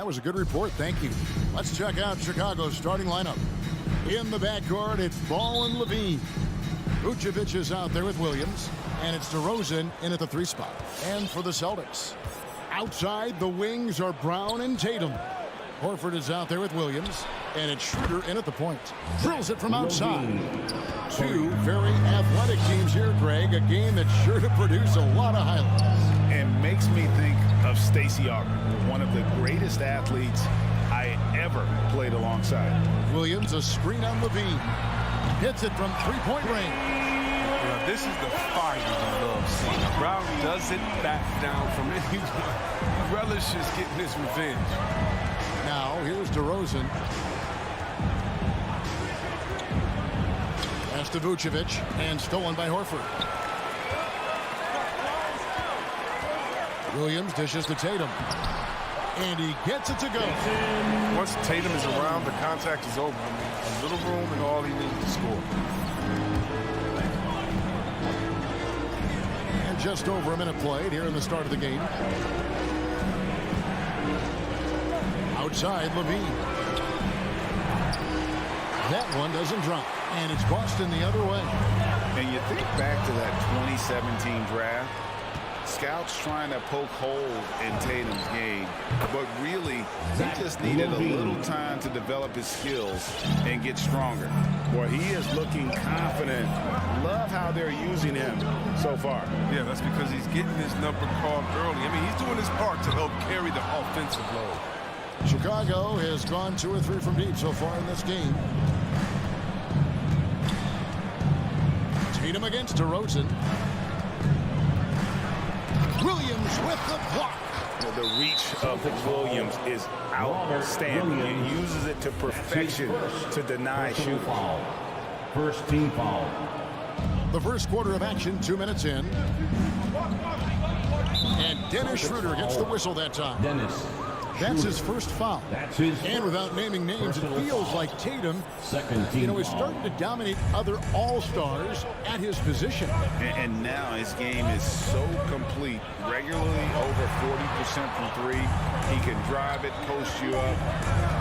was a good report. Thank you. Let's check out Chicago's starting lineup. In the backcourt, it's Ball and Levine. Vucevic is out there with Williams. And it's DeRozan in at the 3 spot. And for the Celtics, outside the wings are Brown and Tatum. Horford is out there with Williams. And it's Schroeder in at the point. Drills it from outside. Two very athletic teams here, Greg. A game that's sure to produce a lot of highlights. And makes me think of Stacey Augmon, one of the greatest athletes I ever played alongside. Williams, a screen on Levine. Hits it from three-point range. This is the fire you love seeing. Brown doesn't back down from anyone. He relishes getting his revenge. Now, here's DeRozan. Pass to Vucevic, and stolen by Horford. Williams dishes to Tatum. And he gets it to go. Once Tatum is around, the contact is over. A little room and all he needs to score. And just over a minute played here in the start of the game. Outside, Levine. That one doesn't drop. And it's Boston the other way. And you think back to that 2017 draft. Scouts trying to poke holes in Tatum's game, but really, he just needed a little time to develop his skills and get stronger. Boy, he is looking confident. Love how they're using him so far. Yeah, that's because he's getting his number called early. I mean, he's doing his part to help carry the offensive load. Chicago has gone 2 or 3 from deep so far in this game. Tatum against DeRozan. Williams with the block. Well, the reach of Williams is outstanding. He uses it to perfection to deny shooting. First team foul. The first quarter of action, 2 minutes in. And Dennis Schroeder gets the whistle that time. That's his first foul. And without naming names, it feels like Tatum, is starting to dominate other all-stars at his position. And now his game is so complete. Regularly over 40% from 3. He can drive it, post you up.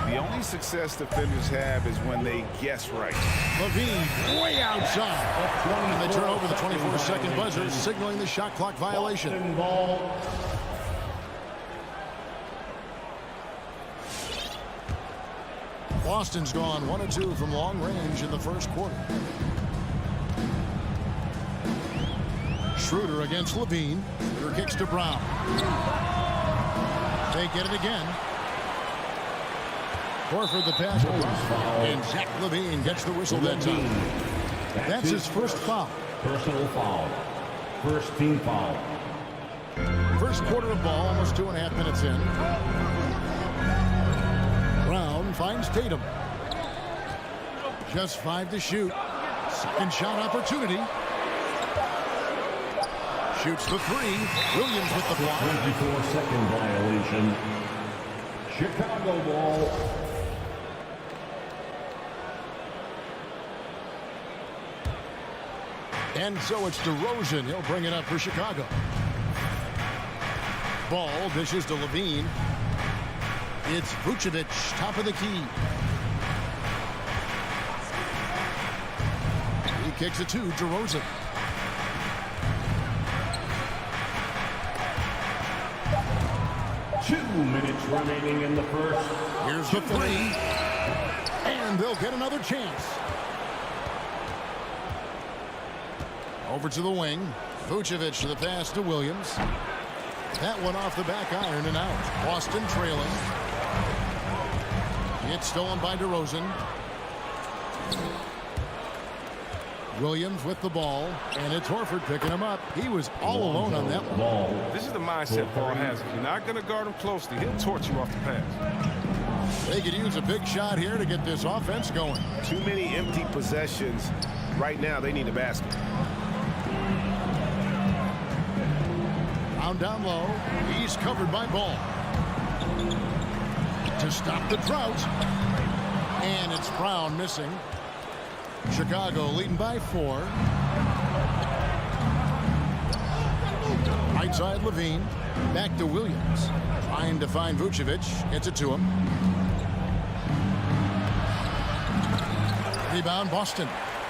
The only success defenders have is when they guess right. Levine way outside. And they turn over the 24-second buzzer, signaling the shot clock violation. Boston's gone 1 of 2 from long range in the first quarter. Schroeder against Levine. Schroeder kicks to Brown. They get it again. Horford the pass. And Zach Levine gets the whistle that time. That's his first foul. Personal foul. First team foul. First quarter of ball, almost 2.5 minutes in. Brown finds Tatum. Just 5 to shoot. Second shot opportunity. Shoots the 3. Williams with the block. 24-second violation. Chicago ball. And so it's DeRozan. He'll bring it up for Chicago. Ball dishes to Levine. It's Vucevic, top of the key. He kicks it to DeRozan. Two minutes remaining in the first. Here's the 3. And they'll get another chance. Over to the wing. Vucevic to the pass to Williams. That one off the back iron and out. Boston trailing. It's stolen by DeRozan. Williams with the ball, and it's Horford picking him up. He was all alone on that one. This is the mindset Ball has. If you're not going to guard him closely, he'll torch you off the pass. They could use a big shot here to get this offense going. Too many empty possessions. Right now, they need a basket. Down low. He's covered by Ball. To stop the drought. And it's Brown missing. Chicago leading by 4. Right side, Levine. Back to Williams. Trying to find Vucevic. Gets it to him. Rebound, Boston.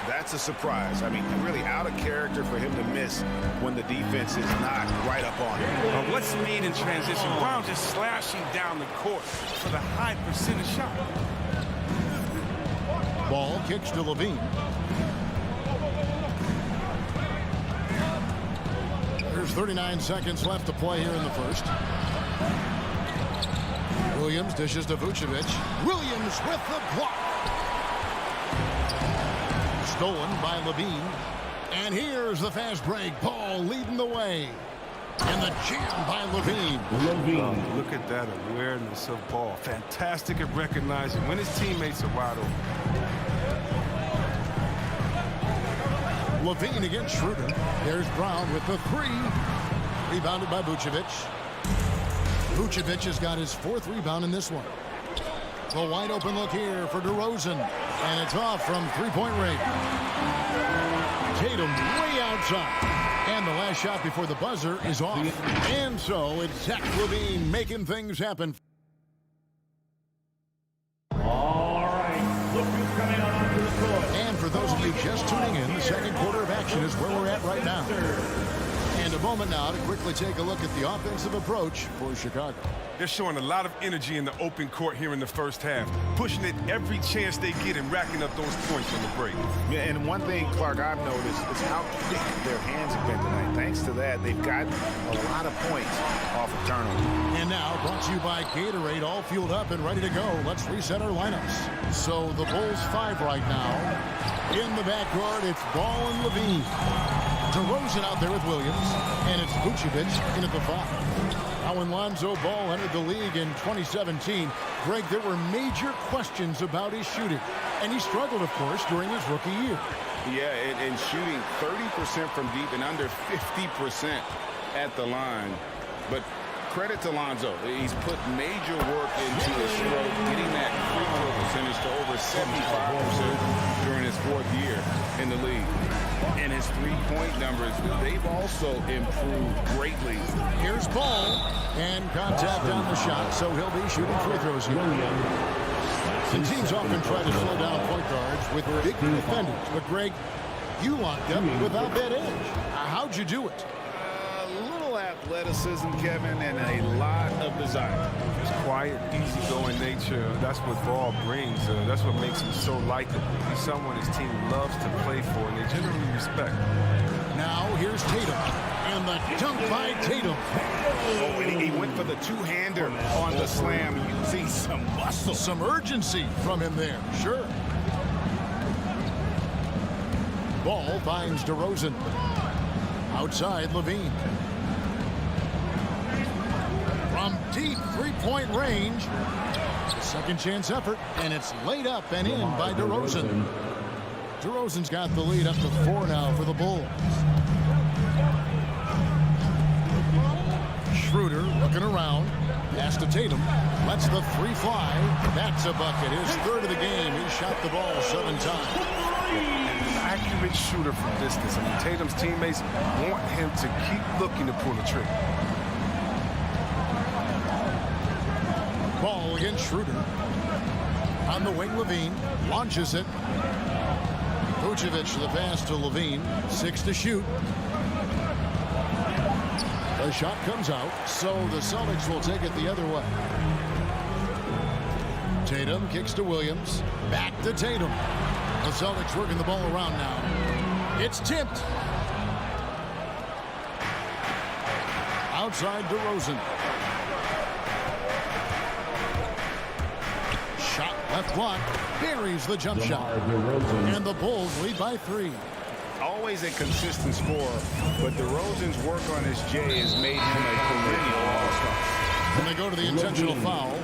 That's a surprise. I mean, really out of character for him to miss when the defense is not right up on him. But what's made in transition? Brown just slashing down the court for the high percentage shot. Ball kicks to Levine. There's 39 seconds left to play here in the first. Williams dishes to Vucevic. Williams with the block. Stolen by Levine. And here's the fast break. Ball leading the way. And the jam by Levine. Look at that awareness of ball. Fantastic at recognizing when his teammates are wide open. Levine against Schroeder. There's Brown with the three. Rebounded by Vucevic. Vucevic has got his fourth rebound in this one. The wide open look here for DeRozan. And it's off from three-point range. Tatum way outside. And the last shot before the buzzer is off. And so it's Zach Levine making things happen. All right, look who's coming out onto the court. And for those of you just tuning in, the second quarter of action is where we're at right now. And a moment now to quickly take a look at the offensive approach for Chicago. They're showing a lot of energy in the open court here in the first half, pushing it every chance they get and racking up those points on the break. Yeah, and one thing, Clark, I've noticed is how quick their hands have been tonight. Thanks to that, they've gotten a lot of points off of turnovers. And now, brought to you by Gatorade, all fueled up and ready to go. Let's reset our lineups. So the Bulls 5 right now. In the backcourt, it's Ball and Levine. DeRozan out there with Williams. And it's Vucevic in at the 5. Now, when Lonzo Ball entered the league in 2017, Greg, there were major questions about his shooting. And he struggled, of course, during his rookie year. Yeah, and shooting 30% from deep and under 50% at the line. But credit to Lonzo. He's put major work into his stroke, getting that free throw percentage to over 75% during his fourth year in the league. And his three-point numbers, they've also improved greatly. Here's Ball, and contact on the shot, so he'll be shooting free throws here. And teams often try to slow down point guards with big defenders. But, Greg, you locked up without that edge. How'd you do it? A little athleticism, Kevin, and a lot of desire. His quiet, easygoing nature, that's what Ball brings. That's what makes him so likable. He's someone his team loves to play for, and they generally respect. Now, here's Tatum. And the dunk by Tatum. Oh, and he went for the two-hander on the slam, using some muscle. Some urgency from him there, sure. Ball finds DeRozan. Outside, Levine. From deep three-point range. A second chance effort, and it's laid up and in by DeRozan. DeRozan's got the lead up to 4 now for the Bulls. Schroeder looking around. Pass to Tatum. Lets the three fly. That's a bucket. His third of the game. He shot the ball 7 times. An accurate shooter from distance. I mean, Tatum's teammates want him to keep looking to pull the trigger. Ball against Schroeder. On the wing, Levine launches it. Vucevic the pass to Levine. 6 to shoot. The shot comes out, so the Celtics will take it the other way. Tatum kicks to Williams. Back to Tatum. The Celtics working the ball around now. It's tipped. Outside DeRozan. Shot left block. Buries the jump shot. And the Bulls lead by 3. Always a consistent scorer, but DeRozan's work on his J has made him a perennial all-star. When they go to the intentional foul.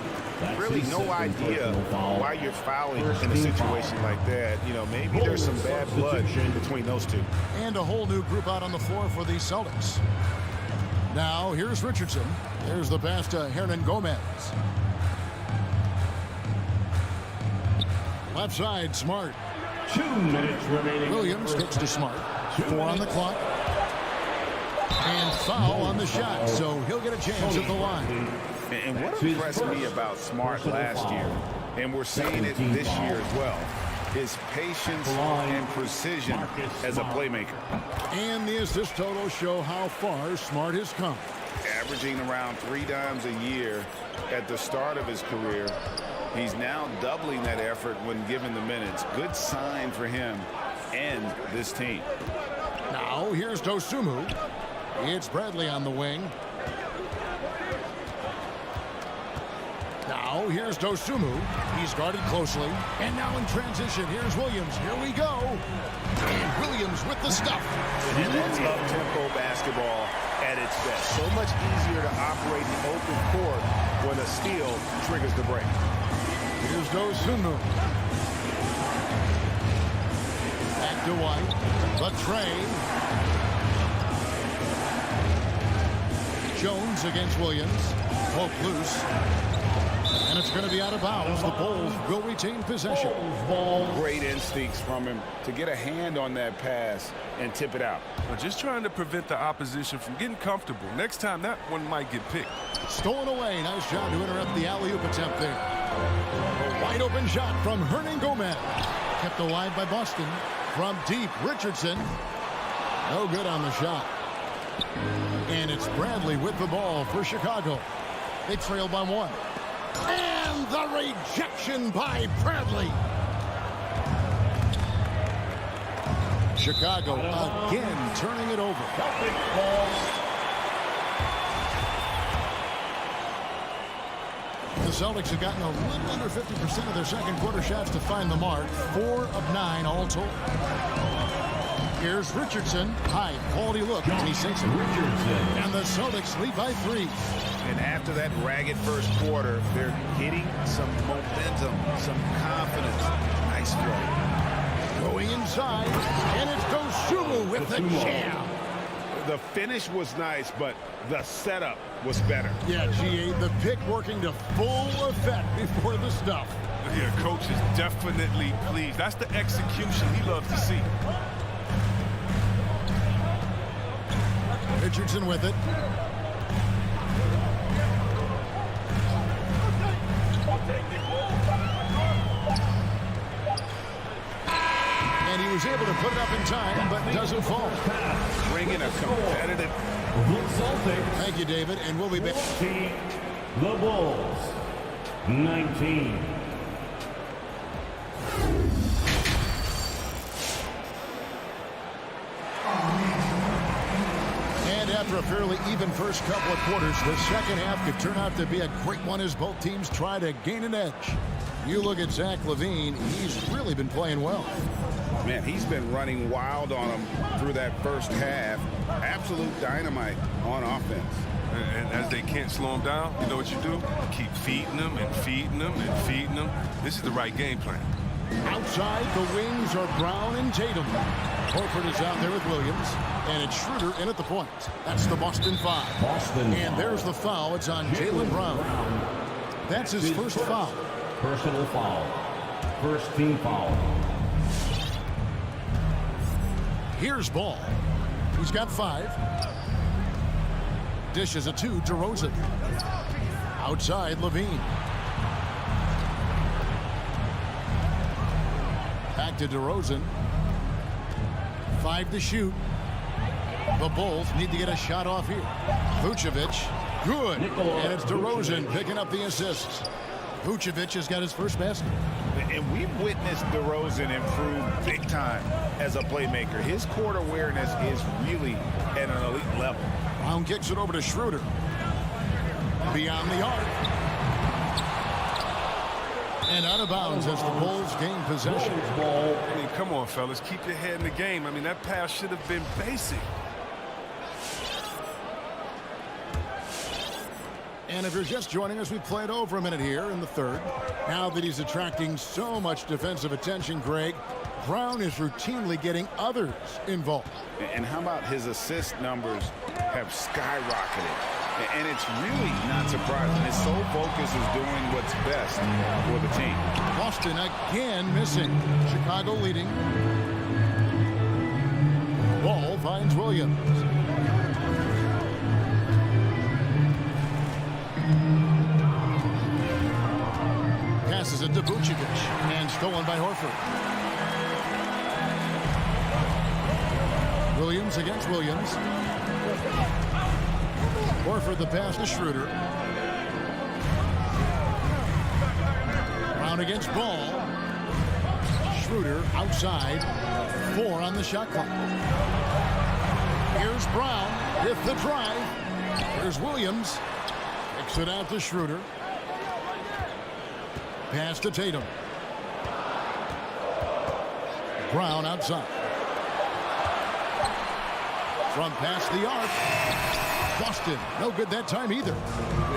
Really no idea why you're fouling in a situation like that. You know, maybe there's some bad blood between those two. And a whole new group out on the floor for the Celtics. Now, here's Richardson. There's the pass to Hernan Gomez. Left side, Smart. 2 minutes remaining. Williams kicks to Smart. 4 on the clock. And foul on the shot, so he'll get a chance at the line. And what impressed me about Smart last year, and we're seeing it this year as well, his patience and precision as a playmaker. And the assist totals show how far Smart has come. Averaging around 3 dimes a year at the start of his career. He's now doubling that effort when given the minutes. Good sign for him and this team. Now here's Dosunmu. It's Bradley on the wing. Now here's Dosunmu. He's guarded closely. And now in transition, here's Williams. Here we go. And Williams with the stuff. And that's up-tempo basketball at its best. So much easier to operate in open court when a steal triggers the break. Here's Dosunmu. Back to White. The tray. Jones against Williams. Poke loose. And it's going to be out of bounds. The Bulls will retain possession. Great instincts from him to get a hand on that pass and tip it out. Well, just trying to prevent the opposition from getting comfortable. Next time, that one might get picked. Stolen away. Nice job to interrupt the alley-oop attempt there. A wide open shot from Hernan Gomez. Kept alive by Boston. From deep, Richardson. No good on the shot. And it's Bradley with the ball for Chicago. They trail by 1. And the rejection by Bradley. Chicago again turning it over. The Celtics have gotten a little under 50% of their second quarter shots to find the mark. 4 of 9 all told. Here's Richardson. High quality look. And he sinks it. And the Celtics lead by 3. And after that ragged first quarter, they're getting some momentum, some confidence. Nice play. Going inside. And it's Dosunmu with the jam. The finish was nice, but the setup was better. Yeah, GA, the pick working to full effect before the stuff. Yeah, coach is definitely pleased. That's the execution he loves to see. Richardson with it. And he was able to put it up in time, but doesn't fall. Bringing a competitive. Thank you, David, and we'll be back. The Bulls, 19. And after a fairly even first couple of quarters, the second half could turn out to be a great one as both teams try to gain an edge. You look at Zach LaVine, he's really been playing well. Man, he's been running wild on them through that first half. Absolute dynamite on offense. And as they can't slow him down, you know what you do? Keep feeding them and feeding them and feeding them. This is the right game plan. Outside, the wings are Brown and Tatum. Horford is out there with Williams. And it's Schroeder in at the point. That's the Boston 5. And there's the foul. It's on Jaylen Brown. That's his first foul. Personal foul. First team foul. Here's Ball. He's got 5. Dishes a 2 to DeRozan. Outside, LaVine. Back to DeRozan. 5 to shoot. The Bulls need to get a shot off here. Vucevic, good. And it's DeRozan picking up the assists. Vucevic has got his first basket. And we've witnessed DeRozan improve big time as a playmaker. His court awareness is really at an elite level. Brown kicks it over to Schroeder. Beyond the arc. And out of bounds as the Bulls gain possession. I mean, come on, fellas. Keep your head in the game. I mean, that pass should have been basic. And if you're just joining us, we played over a minute here in the third. Now that he's attracting so much defensive attention, Greg, Brown is routinely getting others involved. And how about his assist numbers have skyrocketed? And it's really not surprising. His sole focus is doing what's best for the team. Boston again missing. Chicago leading. Ball finds Williams. stolen by Horford. Williams against Williams. Horford the pass to Schroeder. Brown against Ball. Schroeder outside. 4 on the shot clock. Here's Brown with the drive. Here's Williams. Kicks it out to Schroeder. Pass to Tatum. Brown outside. From past the arc. Boston. No good that time either.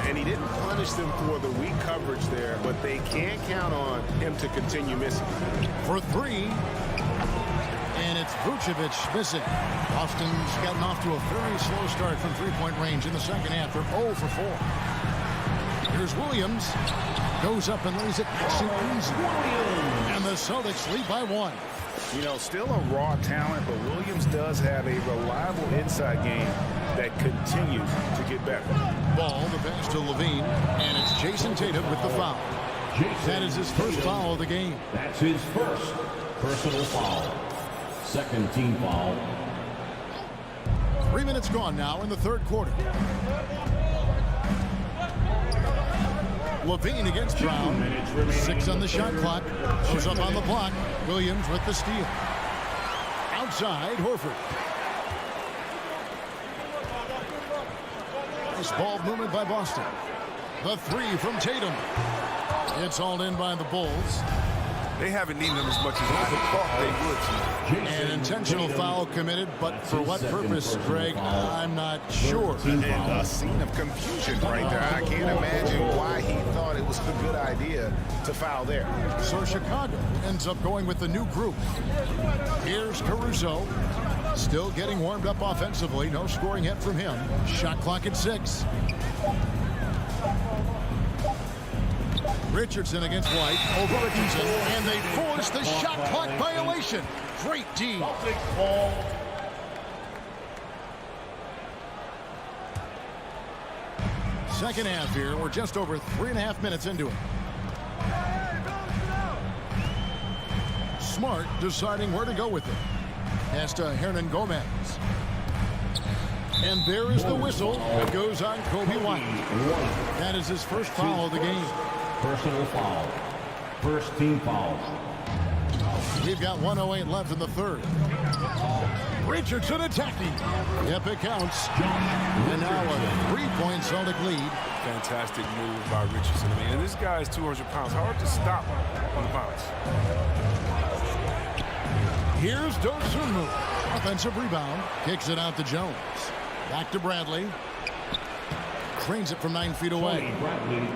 And he didn't punish them for the weak coverage there, but they can't count on him to continue missing. For 3. And it's Vucevic missing. Boston's gotten off to a very slow start from three-point range in the second half. They're 0 for 4. Here's Williams. Goes up and lays it nice and easy. And the Celtics lead by 1. You know, still a raw talent, but Williams does have a reliable inside game that continues to get better. Ball, the pass to Levine, and it's Jason Tatum with the foul. That is his first foul of the game. That's his first personal foul. Second team foul. 3 minutes gone now in the third quarter. Levine against Brown. 6 on the shot clock. Goes up on the block. Williams with the steal. Outside, Horford. Nice ball movement by Boston. The 3 from Tatum. It's all in by the Bulls. They haven't needed him as much as I thought they would. An intentional foul committed, but for what purpose, Greg, I'm not sure. And a scene of confusion right there. I can't imagine why he thought it was a good idea to foul there. So Chicago ends up going with the new group. Here's Caruso. Still getting warmed up offensively. No scoring yet from him. Shot clock at 6. Richardson against White. Over Richardson. And they force the shot clock violation. Great D. Second half here. We're just over 3.5 minutes into it. Smart deciding where to go with it. Pass to Hernan Gomez. And there is the whistle. It goes on Kobe White. That is his first foul of the game. Personal foul. First team foul. We've got 1:08 left in the third. Richardson attacking. Yep, it counts. And now a 3-point Celtic lead. Fantastic move by Richardson. I mean, and this guy is 200 pounds. Hard to stop on the bounce. Here's Dosunmu. Offensive rebound. Kicks it out to Jones. Back to Bradley. Cranes it from 9 feet away.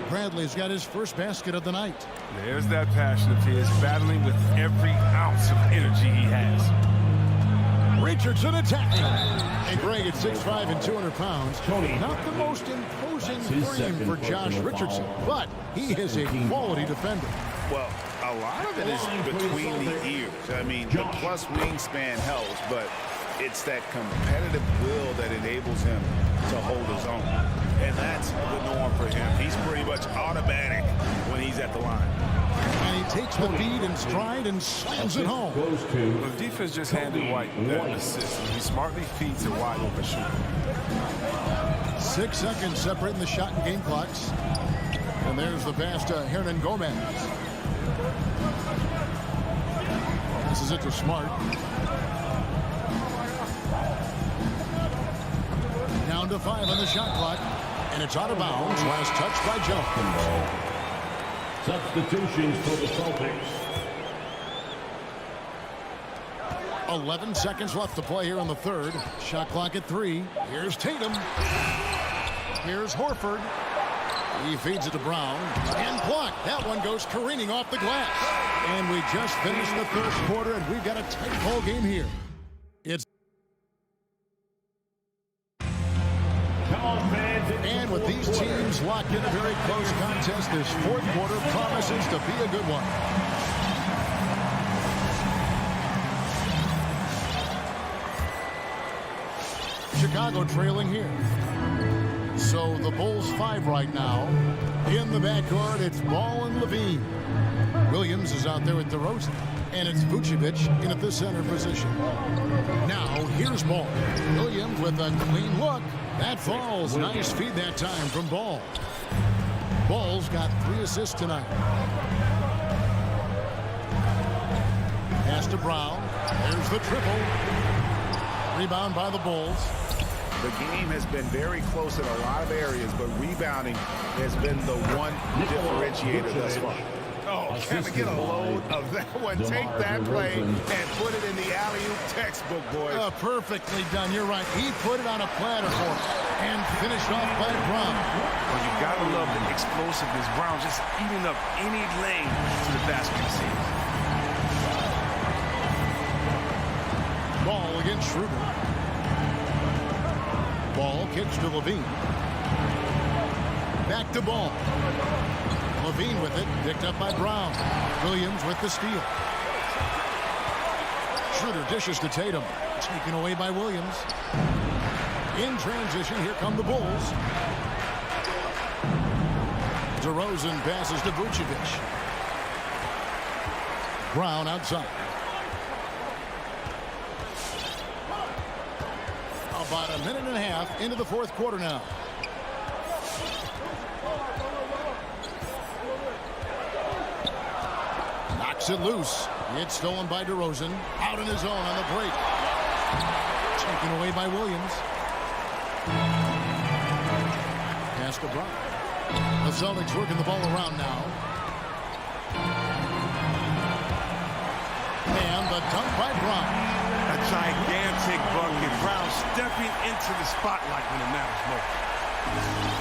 Bradley's got his first basket of the night. There's that passion of his, battling with every ounce of energy he has. Richardson attacking. And Greg at 6'5" and 200 pounds. Not the most imposing frame for Josh Richardson, but he is a quality defender. Well, a lot of it is between the ears. I mean, the plus wingspan helps, but it's that competitive will that enables him to hold his own. And that's the norm for him. He's pretty much automatic when he's at the line. And he takes the feed in stride and slams it home. The defense just handed White that assist. He smartly feeds a wide open shooter. 6 seconds separating the shot and game clocks. And there's the pass to Hernan Gomez. This is it to Smart. Down to 5 on the shot clock. And it's out of bounds. Last touch by Jones. Substitutions for the Celtics. 11 seconds left to play here in the third. Shot clock at 3. Here's Tatum. Here's Horford. He feeds it to Brown. And blocked. That one goes careening off the glass. And we just finished the third quarter, and we've got a tight ball game here. It's and with these teams locked in a very close contest, this fourth quarter promises to be a good one. Chicago trailing here. So the Bulls 5 right now. In the backcourt, it's Ball and Levine. Williams is out there with DeRozan. And it's Vucevic in at the center position. Now, here's Ball. Williams with a clean look. That falls. Nice feed that time from Ball. Ball's got 3 assists tonight. Pass to Brown. There's the triple. Rebound by the Bulls. The game has been very close in a lot of areas, but rebounding has been the one differentiator thus far. Oh, can we get a load of that one? Take that play and put it in the alley-oop textbook, boys. Perfectly done. You're right. He put it on a platter for him and finished off by Brown. Well, you got to love the explosiveness. Brown just eating up any lane to the basket, it seems. Ball against Schroeder. Ball kicks to Levine. Back to Ball. Levine with it, picked up by Brown. Williams with the steal. Schroeder dishes to Tatum. Taken away by Williams. In transition, here come the Bulls. DeRozan passes to Vucevic. Brown outside. About a minute and a half into the fourth quarter now. Knocks it loose. It's stolen by DeRozan. Out in his own on the break. Taken away by Williams. Pass to Brown. The Celtics working the ball around now. And the dunk by Brown. A gigantic bucket. Brown stepping into the spotlight when it matters most.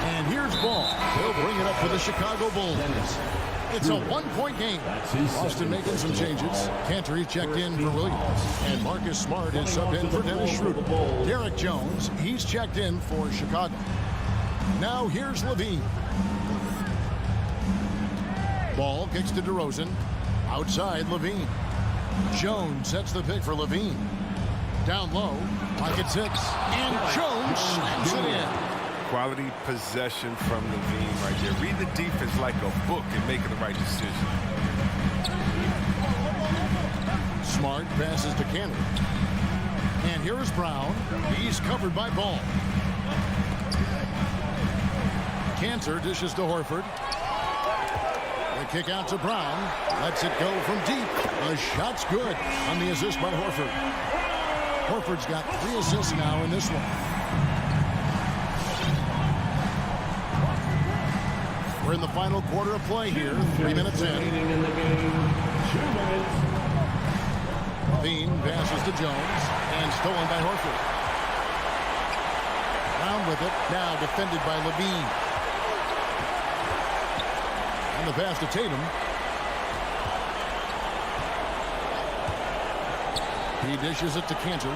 And here's Ball. He'll bring it up for the Chicago Bulls. It's a one-point game. Austin making some changes. Cantor, he's checked in for Williams. And Marcus Smart is subbed in for Dennis Schroeder. Derek Jones, he's checked in for Chicago. Now here's Levine. Ball kicks to DeRozan. Outside, Levine. Jones sets the pick for Levine. Down low, pocket 6. And Jones slams it in. Quality possession from Levine right there. Read the defense like a book and making the right decision. Smart passes to Cantor. And here's Brown. He's covered by Ball. Cantor dishes to Horford. The kick out to Brown. Lets it go from deep. The shot's good on the assist by Horford. Horford's got 3 assists now in this one. We're in the final quarter of play here. 3 minutes in. Levine passes to Jones. And stolen by Horford. Brown with it. Now defended by Levine. And the pass to Tatum. He dishes it to Cantor.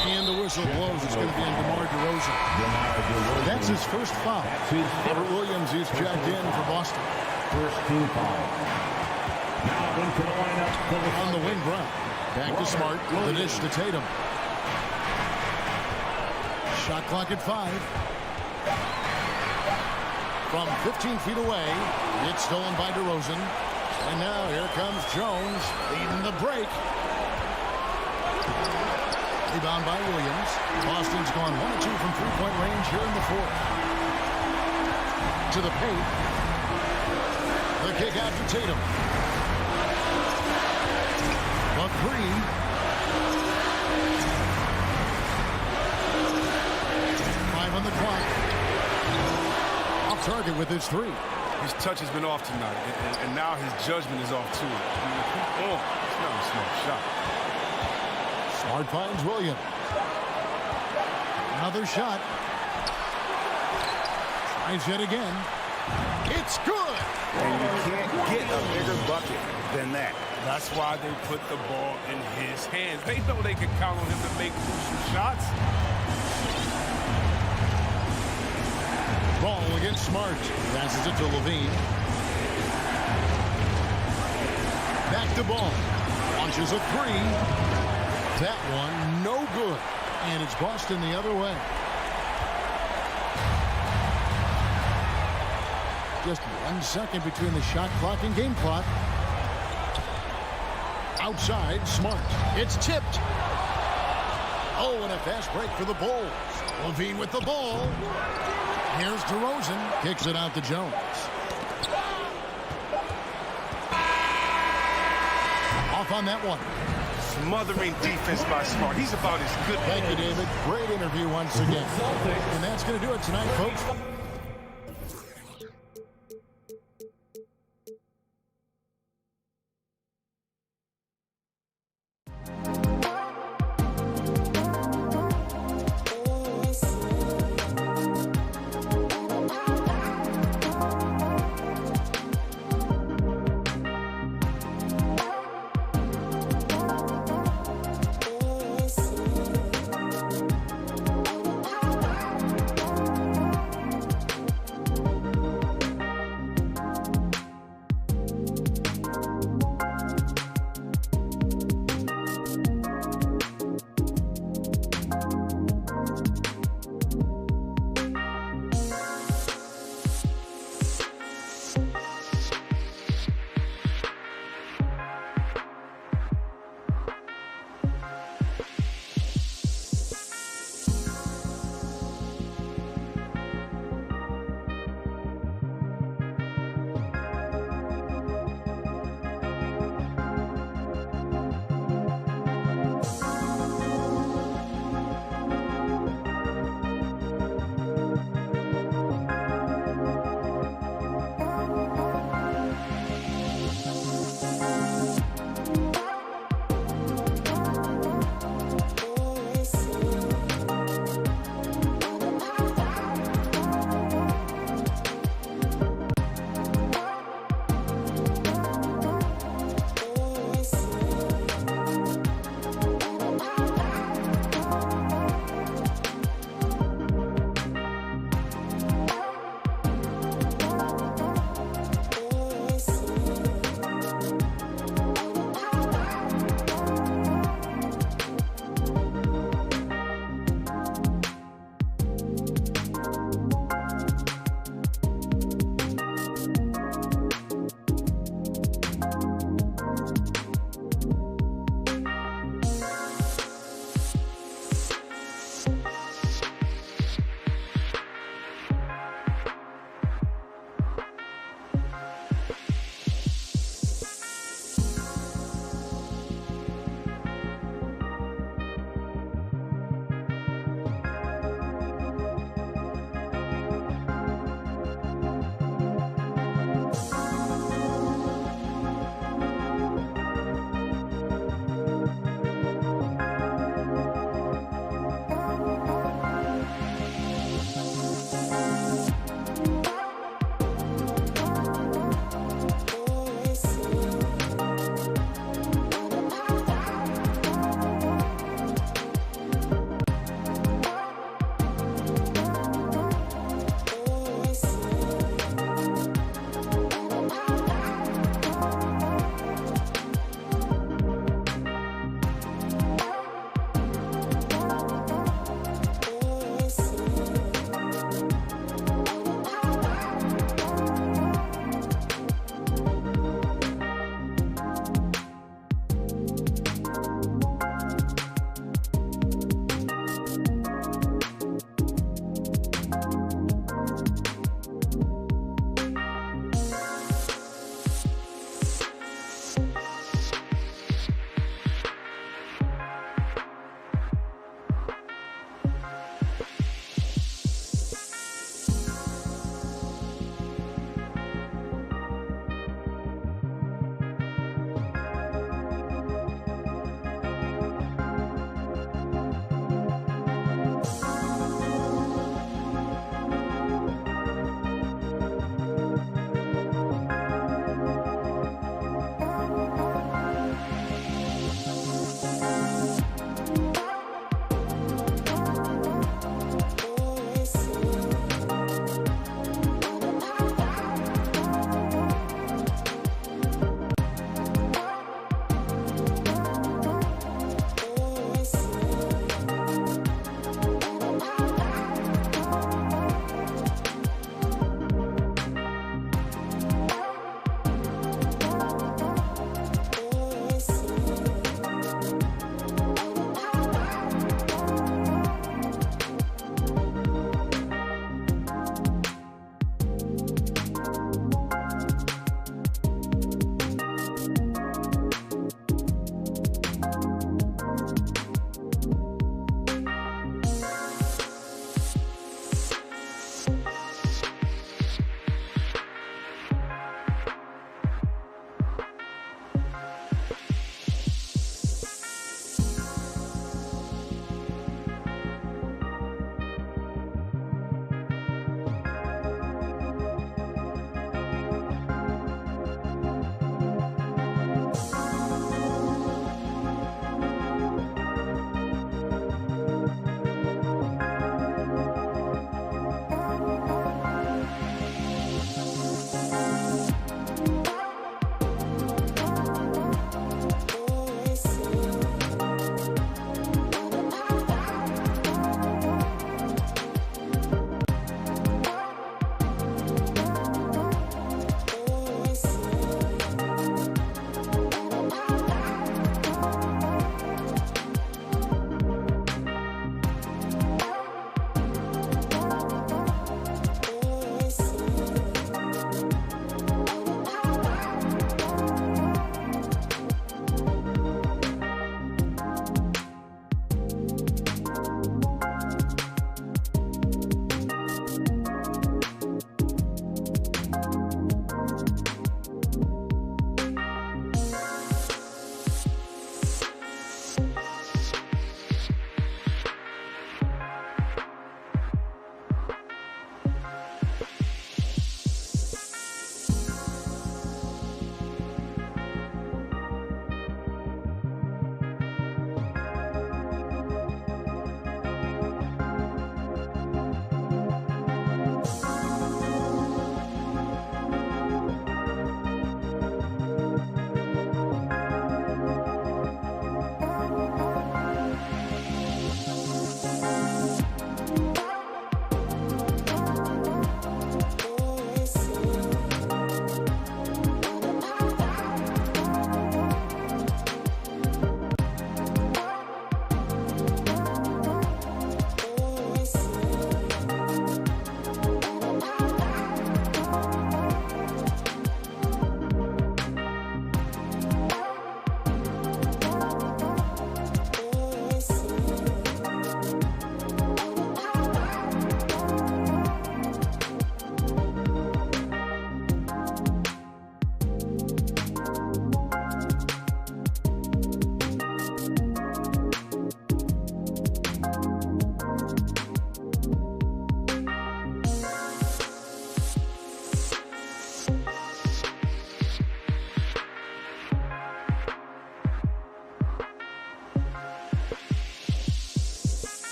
And the whistle blows. It's going to be on DeMar DeRozan. That's his first foul. Robert Williams is checked in for Boston. First team foul. Now into the lineup. On the wing, Brown. Back to Smart. The dish to Tatum. Shot clock at 5. From 15 feet away. It's stolen by DeRozan. And now here comes Jones leading the break. Rebound by Williams. Boston's gone 1 of 2 from three-point range here in the fourth. To the paint. The kick out to Tatum. The 3. 5 on the clock. Off target with his 3. His touch has been off tonight, and now his judgment is off too. Oh, it's not a smart shot. Smart finds Williams. Another shot. Tries yet again. It's good. And you can't get a bigger bucket than that. That's why they put the ball in his hands. They know they can count on him to make crucial shots. Ball against Smart. Passes it to Levine. Back to Ball. Launches a 3. That one, no good. And it's Boston the other way. Just 1 second between the shot clock and game clock. Outside, Smart. It's tipped. Oh, and a fast break for the Bulls. Levine with the ball. Here's DeRozan. Kicks it out to Jones. Off on that one. Smothering defense by Smart. He's about as good. Thank you, David. Great interview once again. And that's going to do it tonight, folks.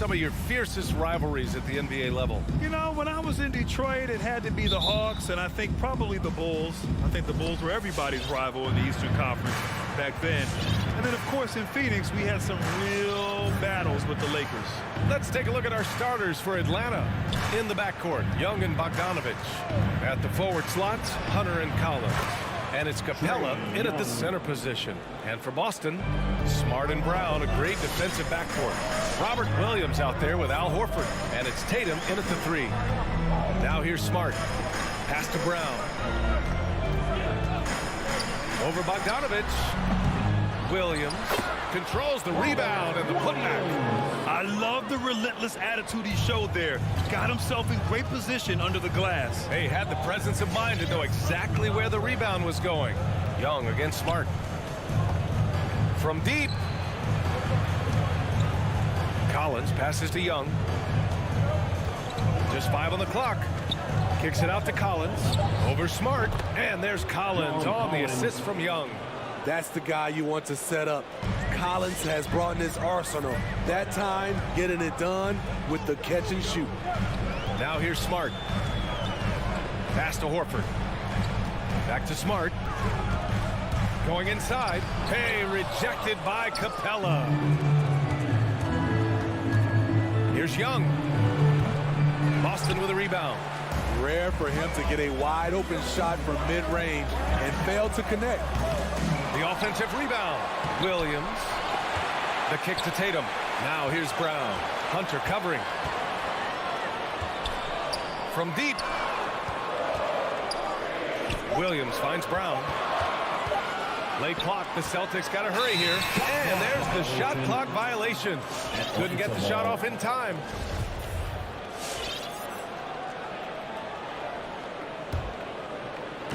some of your fiercest rivalries at the NBA level? You know, when I was in Detroit, it had to be the Hawks, and I think probably the Bulls. I think the Bulls were everybody's rival in the Eastern Conference back then. And then, of course, in Phoenix, we had some real battles with the Lakers. Let's take a look at our starters for Atlanta. In the backcourt, Young and Bogdanovich. At the forward slots, Hunter and Collins. And it's Capella in at the center position. And for Boston, Smart and Brown, a great defensive backcourt. Robert Williams out there with Al Horford. And it's Tatum in at the 3. Now here's Smart. Pass to Brown. Over Bogdanovich. Williams controls the rebound and the putback. I love the relentless attitude he showed there. Got himself in great position under the glass. He had the presence of mind to know exactly where the rebound was going. Young against Smart. From deep. Collins passes to Young. Just 5 on the clock. Kicks it out to Collins. Over Smart. And there's Collins on the assist from Young. That's the guy you want to set up. Collins has brought in his arsenal. That time, getting it done with the catch and shoot. Now here's Smart. Pass to Horford. Back to Smart. Going inside. Hey, rejected by Capella. Here's Young. Boston with a rebound. Rare for him to get a wide open shot from mid-range and fail to connect. The offensive rebound. Williams. The kick to Tatum. Now here's Brown. Hunter covering. From deep. Williams finds Brown. Late clock. The Celtics got to hurry here. And there's the shot clock violation. Couldn't get the shot off in time.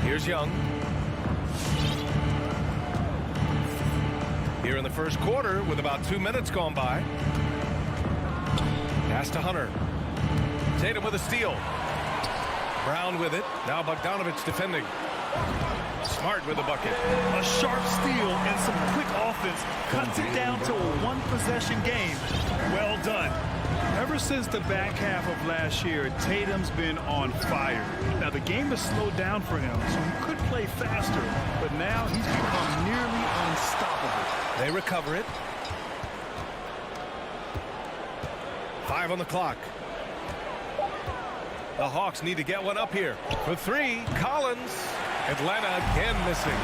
Here's Young. Here in the first quarter with about 2 minutes gone by. Pass to Hunter. Tatum with a steal. Brown with it. Now Bogdanovich defending. Smart with the bucket. A sharp steal and some quick offense cuts it down to a one-possession game. Well done. Ever since the back half of last year, Tatum's been on fire. Now, the game has slowed down for him, so he could play faster, but now he's become nearly unstoppable. They recover it. 5 on the clock. The Hawks need to get one up here. For 3, Collins. Atlanta again missing.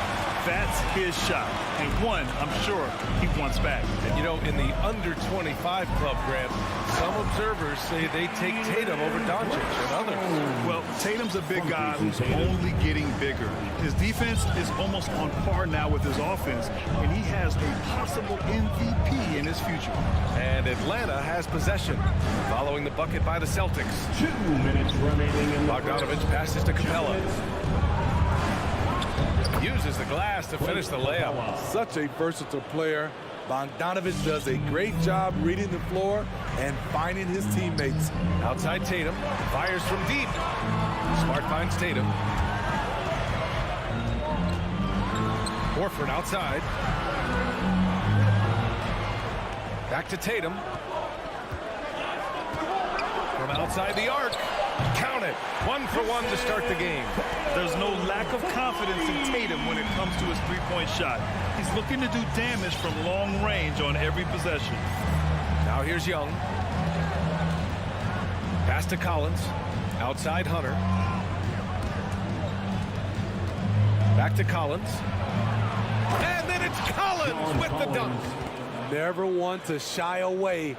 That's his shot, and one I'm sure he wants back. And you know, in the under-25 club, Grant, some observers say they take Tatum over Doncic and others. Well, Tatum's a big guy who's only getting bigger. His defense is almost on par now with his offense, and he has a possible MVP in his future. And Atlanta has possession, following the bucket by the Celtics. 2 minutes remaining in the Bogdanovich passes to Capella. Uses the glass to finish the layup. Such a versatile player. Bogdanovich does a great job reading the floor and finding his teammates. Outside Tatum, fires from deep. Smart finds Tatum. Horford outside. Back to Tatum. From outside the arc. Count it. 1 for 1 to start the game. There's no lack of confidence in Tatum when it comes to his three-point shot. He's looking to do damage from long range on every possession. Now here's Young. Pass to Collins. Outside Hunter. Back to Collins. And then it's Collins with the dunk. Never one to shy away.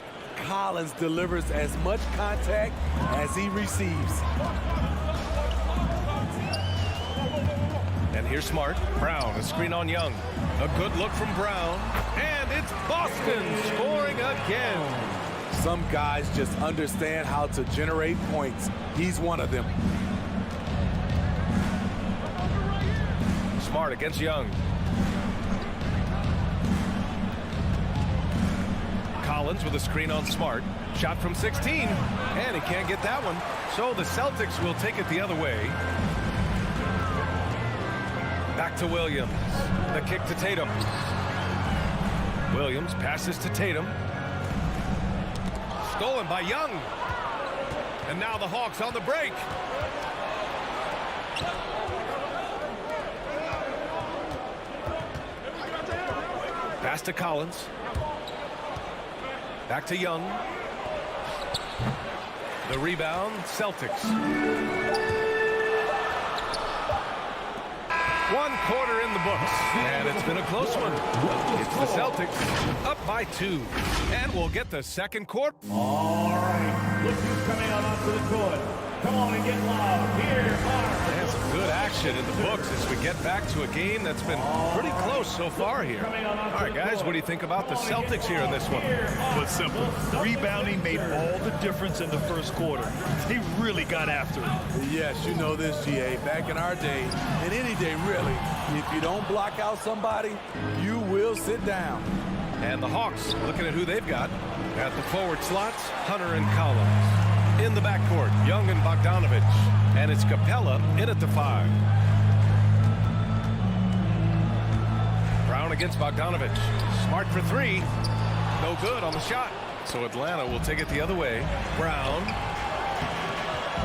Collins delivers as much contact as he receives. And here's Smart. Brown, a screen on Young. A good look from Brown. And it's Boston scoring again. Some guys just understand how to generate points. He's one of them. Smart against Young. Collins with a screen on Smart. Shot from 16. And he can't get that one. So the Celtics will take it the other way. Back to Williams. The kick to Tatum. Williams passes to Tatum. stolen by Young. And now the Hawks on the break. Pass to Collins. Back to Young. The rebound, Celtics. 1 quarter in the books, and it's been a close one. It's the Celtics up by 2, and we'll get the second quarter. All right, look who's coming out onto the court. Come on and get loud. Here are... And some good action in the books as we get back to a game that's been pretty close so far here. All right, guys, what do you think about the Celtics here in this one? But simple. Rebounding made all the difference in the first quarter. They really got after it. Yes, you know this, GA. Back in our day, and any day really, if you don't block out somebody, you will sit down. And the Hawks looking at who they've got. At the forward slots, Hunter and Collins. In the backcourt, Young and Bogdanovich. And it's Capella in at the 5. Brown against Bogdanovich. Smart for 3. No good on the shot. So Atlanta will take it the other way. Brown.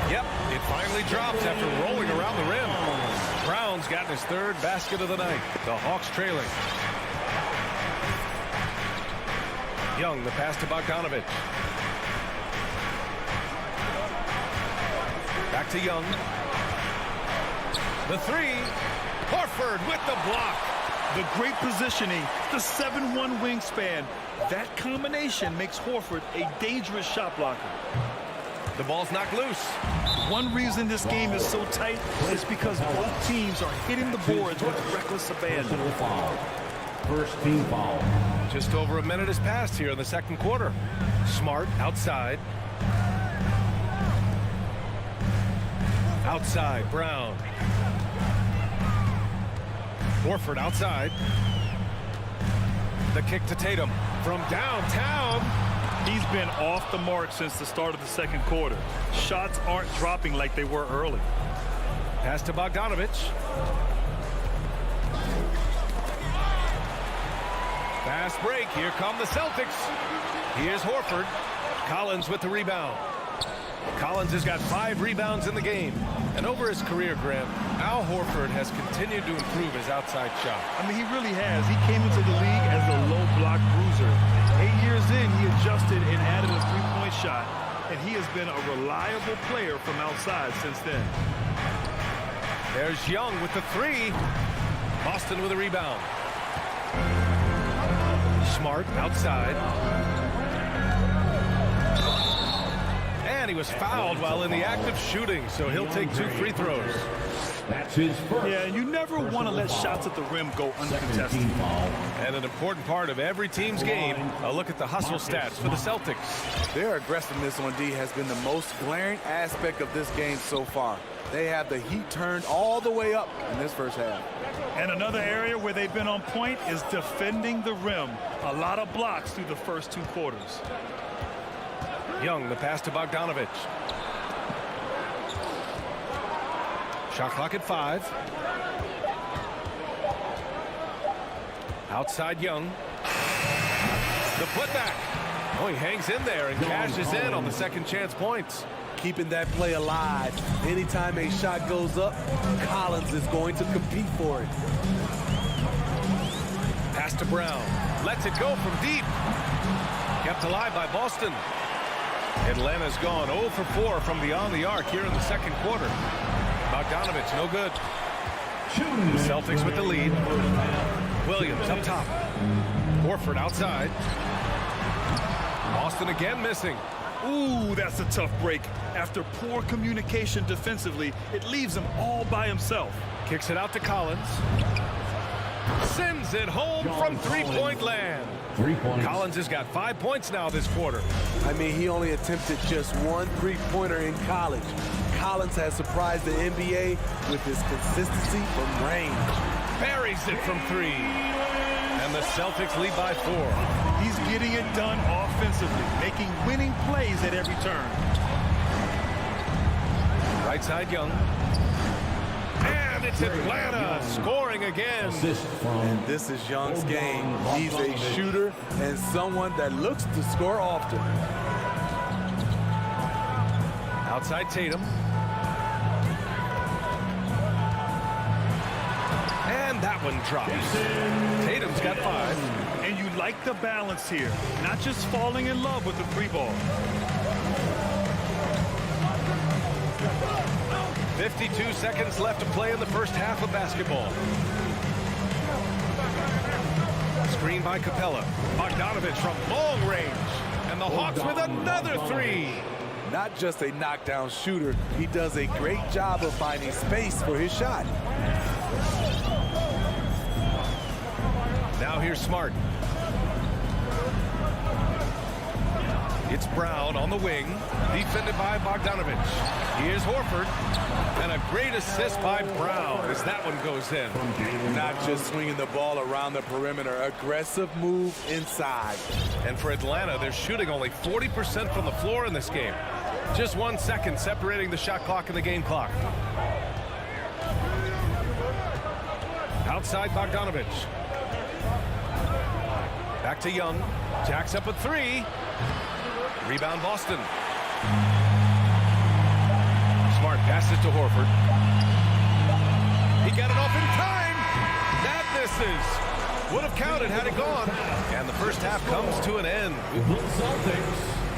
Yep, it finally drops after rolling around the rim. Brown's gotten his 3rd basket of the night. The Hawks trailing. Young, the pass to Bogdanovich. Back to Young. The 3. Horford with the block. The great positioning, the 7'1" wingspan. That combination makes Horford a dangerous shot blocker. The ball's knocked loose. One reason this game is so tight is because both teams are hitting the boards with reckless abandon. First team foul. Just over a minute has passed here in the second quarter. Smart outside. Outside, Brown. Horford outside. The kick to Tatum from downtown. He's been off the mark since the start of the second quarter. Shots aren't dropping like they were early. Pass to Bogdanovich. Fast break. Here come the Celtics. Here's Horford. Collins with the rebound. Collins has got 5 rebounds in the game. And over his career, Graham, Al Horford has continued to improve his outside shot. I mean, he really has. He came into the league as a low block bruiser. 8 years in, he adjusted and added a 3-point shot. And he has been a reliable player from outside since then. There's Young with the 3. Boston with a rebound. Smart outside. And he was fouled while in the act of shooting, so he'll take 2 free throws. That's his first. Yeah, you never want to let shots at the rim go uncontested. And an important part of every team's game, a look at the hustle stats for the Celtics. Their aggressiveness on D has been the most glaring aspect of this game so far. They have the heat turned all the way up in this first half. And another area where they've been on point is defending the rim. A lot of blocks through the first 2 quarters. Young, the pass to Bogdanovich. Shot clock at 5. Outside Young. The putback. Oh, he hangs in there and cashes in on the second chance points. Keeping that play alive. Anytime a shot goes up, Collins is going to compete for it. Pass to Brown. Lets it go from deep. Kept alive by Boston. Atlanta's gone 0 for 4 from beyond the arc here in the second quarter. Bogdanovich, no good. The Celtics with the lead. Williams up top. Horford outside. Boston again missing. Ooh, that's a tough break. After poor communication defensively, it leaves him all by himself. Kicks it out to Collins. Sends it home from three-point land. 3 points. Collins has got 5 points now this quarter. I mean, he only attempted just 1 3-pointer in college. Collins has surprised the NBA with his consistency from range. Buries it from 3. And the Celtics lead by 4. He's getting it done offensively, making winning plays at every turn. Right side Young. And it's Atlanta scoring again. And this is Young's game. He's a shooter and someone that looks to score often. Outside Tatum. And that one drops. Tatum's got 5. And you like the balance here. Not just falling in love with the free ball. 52 seconds left to play in the first half of basketball. Screen by Capella. Bogdanovich from long range. And the Hawks with another 3. Not just a knockdown shooter, he does a great job of finding space for his shot. Now here's Smart. It's Brown on the wing, defended by Bogdanovich. Here's Horford, and a great assist by Brown as that one goes in. Not just swinging the ball around the perimeter, aggressive move inside. And for Atlanta, they're shooting only 40% from the floor in this game. Just 1 second separating the shot clock and the game clock. Outside Bogdanovich. Back to Young. Jacks up a 3. Rebound Boston. Smart passes to Horford. He got it off in time. That misses. Would have counted had it gone. And the first half comes to an end.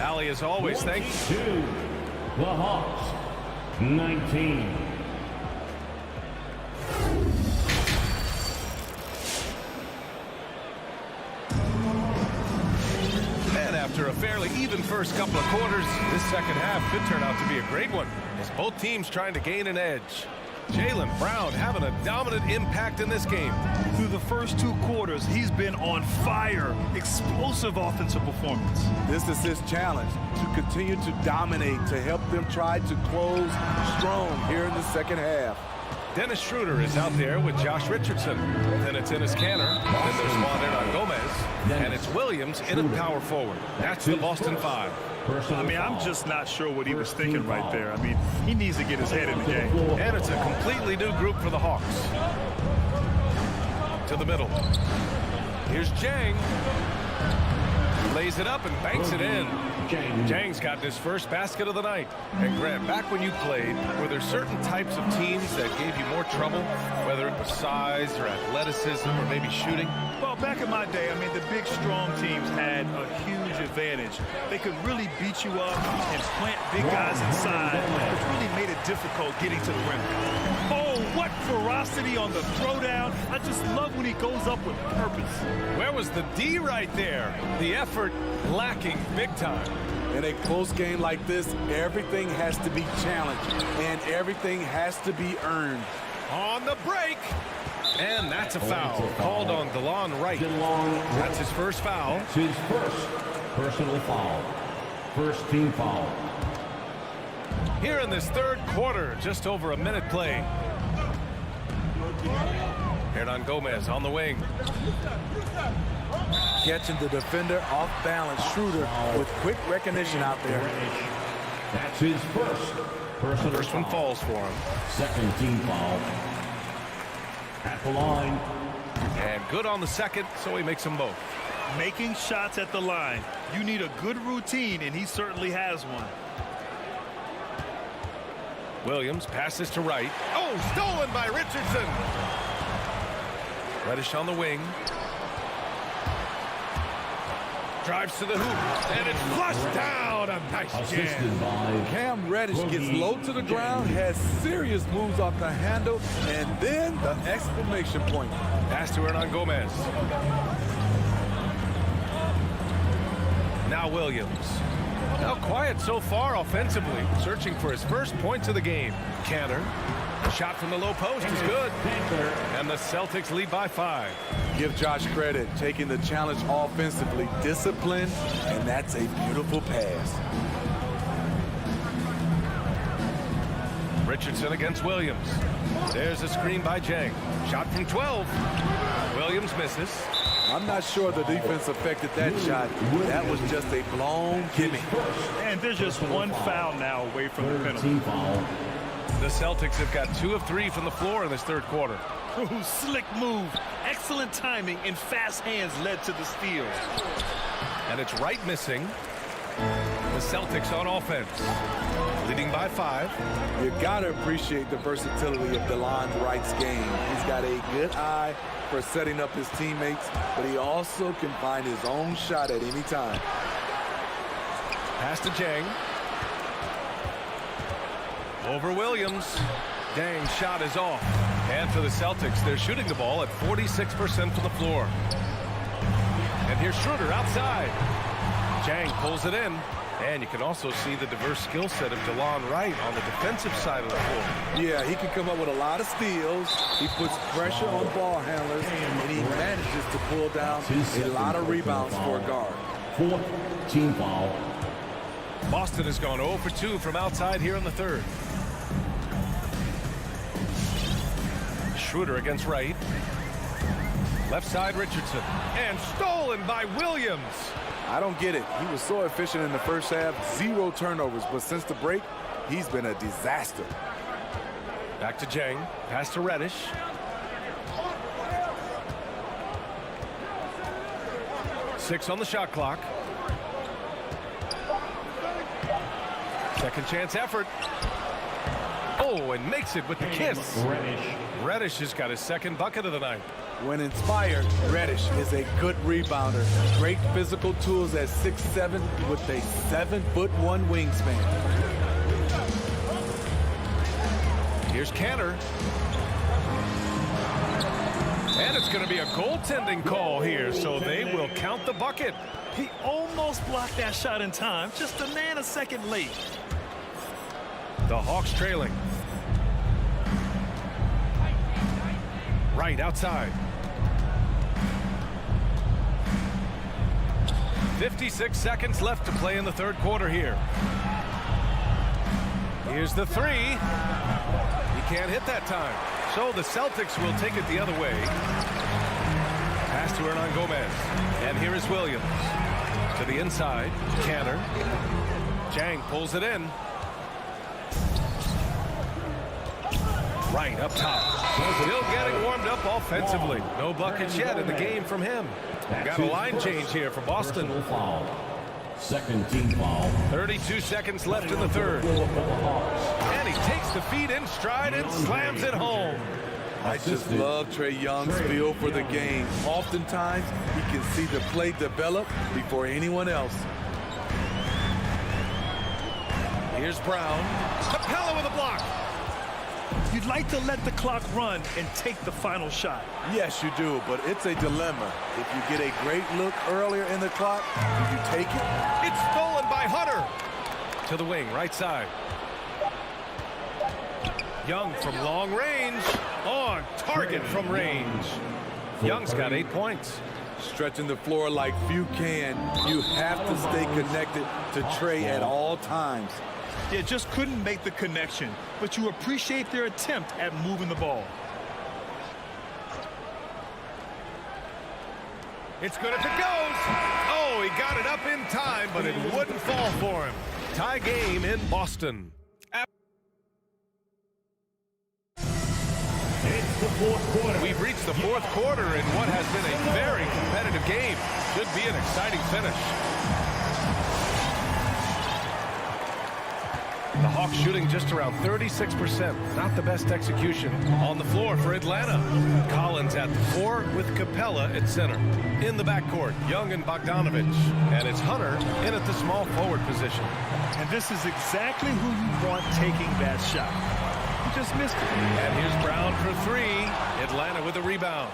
Allie, as always, thank you. The Hawks, 19. And after a fairly even first couple of quarters, this second half could turn out to be a great one, as both teams trying to gain an edge. Jaylen Brown having a dominant impact in this game. Through the first 2 quarters, he's been on fire. Explosive offensive performance. This is his challenge, to continue to dominate, to help them try to close strong here in the second half. Dennis Schroeder is out there with Josh Richardson. Then it's Enes Kanter. Then there's Juan Hernan Gomez. And it's Williams in at power forward. That's the Boston 5. I mean, I'm just not sure what he was thinking right there. I mean, he needs to get his head in the game. And it's a completely new group for the Hawks. To the middle. Here's Jang. Lays it up and banks it in. Jang's got his first basket of the night. And Grant, back when you played, were there certain types of teams that gave you more trouble, whether it was size or athleticism or maybe shooting? Well, back in my day, I mean, the big, strong teams had a huge advantage. They could really beat you up and plant big guys inside, which really made it difficult getting to the rim. Oh, what ferocity on the throwdown. I just love when he goes up with purpose. Where was the D right there? The effort lacking big time. In a close game like this, everything has to be challenged, and everything has to be earned. On the break. And that's a foul called on DeLon Wright. That's his first foul. That's his first personal foul. First team foul. Here in this third quarter, just over a minute play. Hernan Gomez on the wing. Catching the defender off balance. Schroeder with quick recognition out there. That's his first personal First one falls for him. Second team foul. At the line. And good on the second, so he makes them both. Making shots at the line. You need a good routine, and he certainly has one. Williams passes to Wright. Oh, stolen by Richardson. Reddish on the wing. Drives to the hoop, and it's flushed down. A nice jam. Cam Reddish gets low to the ground, has serious moves off the handle, and then the exclamation point. Pass to Hernan Gomez. Now Williams. Now quiet so far offensively, searching for his first points of the game. Kanter. Shot from the low post is good. And the Celtics lead by 5. Give Josh credit, taking the challenge offensively, disciplined, and that's a beautiful pass. Richardson against Williams. There's a screen by Jang. Shot from 12. Williams misses. I'm not sure the defense affected that shot. That was just a blown gimme. And there's just one foul now away from the penalty. The Celtics have got 2 of 3 from the floor in this third quarter. Ooh, slick move. Excellent timing and fast hands led to the steal. And it's Wright missing. The the Celtics on offense, leading by 5. You got to appreciate the versatility of DeLon Wright's game. He's got a good eye for setting up his teammates, but he also can find his own shot at any time. Pass to Jang. Over Williams. Dang's shot is off. And for the Celtics, they're shooting the ball at 46% from the floor. And here's Schroeder outside. Jang pulls it in. And you can also see the diverse skill set of DeLon Wright on the defensive side of the floor. Yeah, he can come up with a lot of steals. He puts pressure on ball handlers, and he manages to pull down a lot of rebounds for a guard. 4th team foul. Boston has gone 0 for 2 from outside here in the third. Schroeder against Wright. Left side Richardson. And stolen by Williams. I don't get it. He was so efficient in the first half, 0 turnovers, but since the break, he's been a disaster. Back to Jang. Pass to Reddish. Six on the shot clock. Second chance effort. Oh, and makes it with the kiss. Reddish has got his second bucket of the night. When inspired, Reddish is a good rebounder. Great physical tools at 6'7" with a 7'1" wingspan. Here's Cantor. And it's going to be a goaltending call here, so they will count the bucket. He almost blocked that shot in time, just a nanosecond late. The Hawks trailing. Right outside. 56 seconds left to play in the third quarter here. Here's the three. He can't hit that time. So the Celtics will take it the other way. Pass to Hernan Gomez. And here is Williams. To the inside. Cantor. Jang pulls it in. Right up top. Still getting warmed up offensively. No buckets yet in the game from him. Got a line change here for Boston. Second team foul. 32 seconds left in the third. And he takes the feed in stride and slams it home. I just love Trae Young's feel for the game. Oftentimes, he can see the play develop before anyone else. Here's Brown. Capella with a block. You'd like to let the clock run and take the final shot. Yes, you do, but it's a dilemma. If you get a great look earlier in the clock, do you take it? It's stolen by Hunter. To the wing, right side. Young from long range. On target from range. Young's got 8 points. Stretching the floor like few can. You have to stay connected to Trae at all times. Yeah, just couldn't make the connection, but you appreciate their attempt at moving the ball. It's good if it goes. Oh, he got it up in time, but it wouldn't fall for him. Tie game in Boston. It's the fourth quarter. We've reached the fourth quarter in what has been a very competitive game. Should be an exciting finish. The Hawks shooting just around 36%. Not the best execution. On the floor for Atlanta. Collins at the 4 with Capella at center. In the backcourt, Young and Bogdanovich. And it's Hunter in at the small forward position. And this is exactly who you want taking that shot. He just missed it. And here's Brown for 3. Atlanta with a rebound.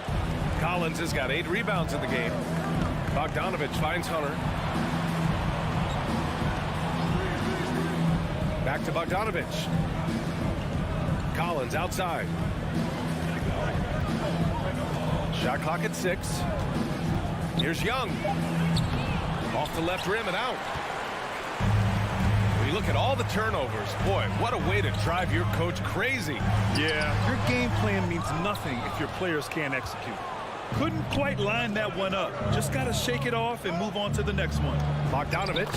Collins has got 8 rebounds in the game. Bogdanovich finds Hunter. Back to Bogdanovich. Collins outside. Shot clock at 6. Here's Young. Off the left rim and out. When you look at all the turnovers, boy, what a way to drive your coach crazy. Yeah, your game plan means nothing if your players can't execute. Couldn't quite line that one up. Just got to shake it off and move on to the next one. Bogdanovich.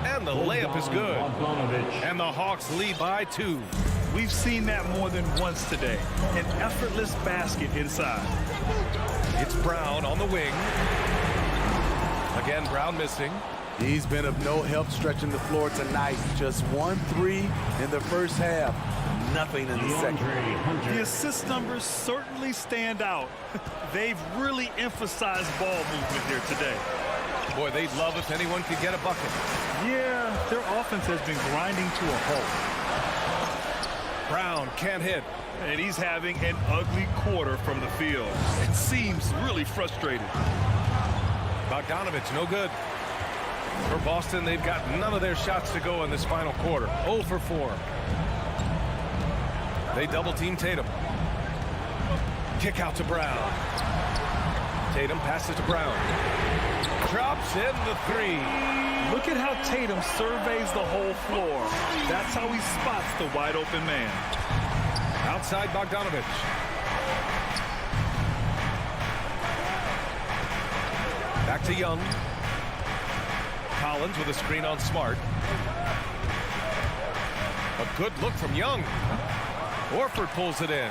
And the layup is good. And the Hawks lead by 2. We've seen that more than once today. An effortless basket inside. It's Brown on the wing. Again, Brown missing. He's been of no help stretching the floor tonight. Just 1 3 in the first half. Nothing in the second. The assist numbers certainly stand out. They've really emphasized ball movement here today. Boy, they'd love if anyone could get a bucket. Yeah, their offense has been grinding to a halt. Brown can't hit. And he's having an ugly quarter from the field. It seems really frustrated. Bogdanovich, no good. For Boston, they've got none of their shots to go in this final quarter. 0 for 4. They double-team Tatum. Kick out to Brown. Tatum passes to Brown. Drops in the 3. Look at how Tatum surveys the whole floor. That's how he spots the wide-open man. Outside Bogdanovich. Back to Young. Collins with a screen on Smart. A good look from Young. Horford pulls it in.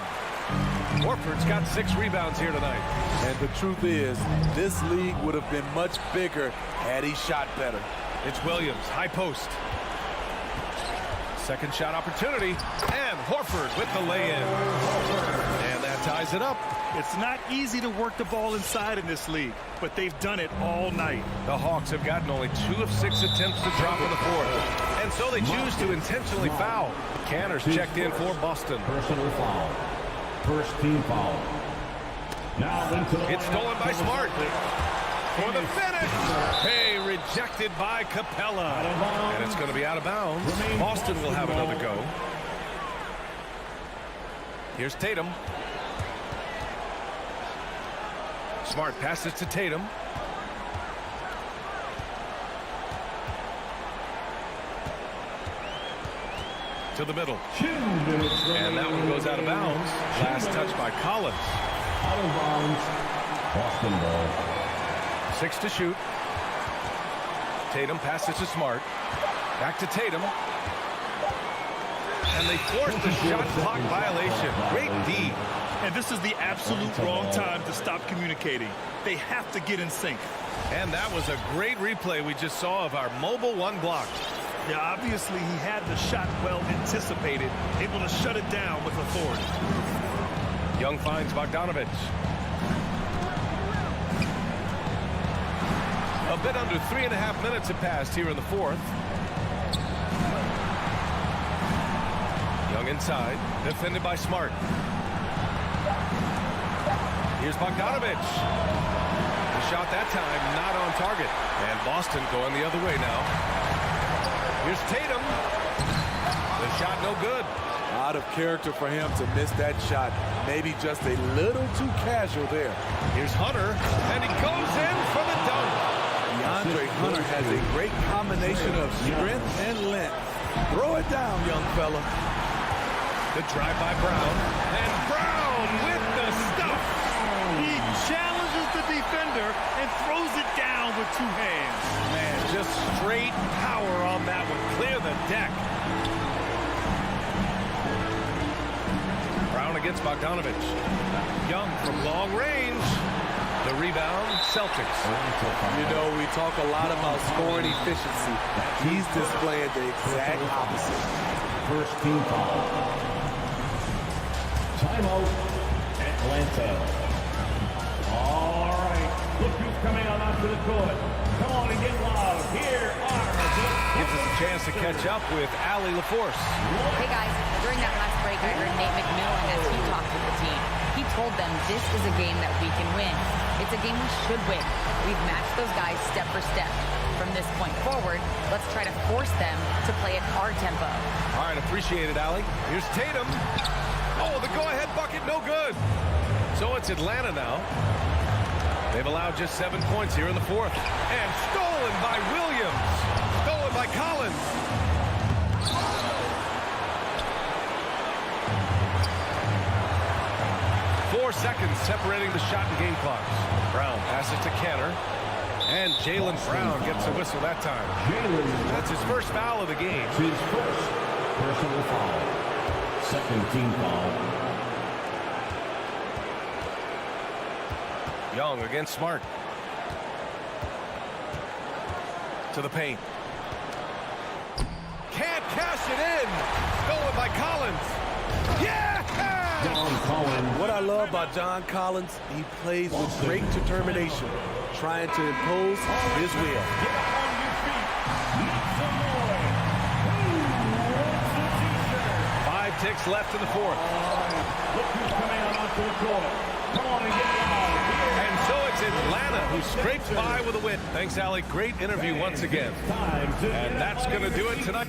Horford's got 6 rebounds here tonight. And the truth is, this league would have been much bigger had he shot better. It's Williams, high post. Second shot opportunity, and Horford with the lay-in. And that ties it up. It's not easy to work the ball inside in this league, but they've done it all night. The Hawks have gotten only 2 of 6 attempts to drop in the fourth, and so they choose to intentionally foul. Canner's checked in for Boston. Personal foul. First team foul. Now into the It's stolen by Smart. For the finish. Hey, rejected by Capella. And it's going to be out of bounds. Boston will have another go. Here's Tatum. Smart passes to Tatum. To the middle. And that one goes out of bounds. Last touch by Collins. Out of bounds. Boston ball. 6 to shoot. Tatum passes to Smart. Back to Tatum. And they forced the shot clock violation. Great D. And this is the absolute wrong time to stop communicating. They have to get in sync. And that was a great replay we just saw of our mobile 1 block. Yeah, obviously he had the shot well anticipated, able to shut it down with authority. Young finds Bogdanovich. A bit under 3.5 minutes have passed here in the fourth. Young inside, defended by Smart. Here's Bogdanovich. The shot that time not on target. And Boston going the other way now. Here's Tatum. The shot no good. Out of character for him to miss that shot. Maybe just a little too casual there. Here's Hunter, and he goes in for the dunk. DeAndre Hunter has a great combination of strength and length. Throw it down, young fella. The drive by Brown, and Brown with the stuff. He challenges the defender and throws it down with 2 hands. Man, just straight power on that one. Clear the deck. Brown against Bogdanovich. Young from long range. The rebound, Celtics. You know, we talk a lot about scoring efficiency. He's displaying the exact opposite. First team foul. Timeout, Atlanta. All right. Look who's coming on onto the court. Come on and get loud. Here are the... Gives us a chance to catch up with Allie LaForce. Hey guys, during that last break, I heard Nate McMillan as he talked with the team. He told them this is a game that we can win. It's a game we should win. We've matched those guys step for step. From this point forward, let's try to force them to play at our tempo. All right, appreciate it, Allie. Here's Tatum. Oh, the go-ahead bucket, no good. So it's Atlanta now. They've allowed just 7 points here in the fourth. And stolen by Williams. Stolen by Collins. Four seconds separating the shot and game clocks. Brown passes to Canner. And Jaylen Brown gets a whistle that time. That's his first foul of the game. His first personal foul. Second team foul. Young against Smart. to the paint. Can't cash it in. Stolen by Collins. Yeah! John Collins. What I love about John Collins, he plays with great determination, trying to impose his will. Get up on your feet. Make some noise. Who wants the t-shirt? 5 ticks left in the fourth. Look who's coming out onto the court. Come on and get loud. Here. And so it's Atlanta who scrapes by with a win. Thanks, Allie. Great interview once again. And that's going to do it tonight.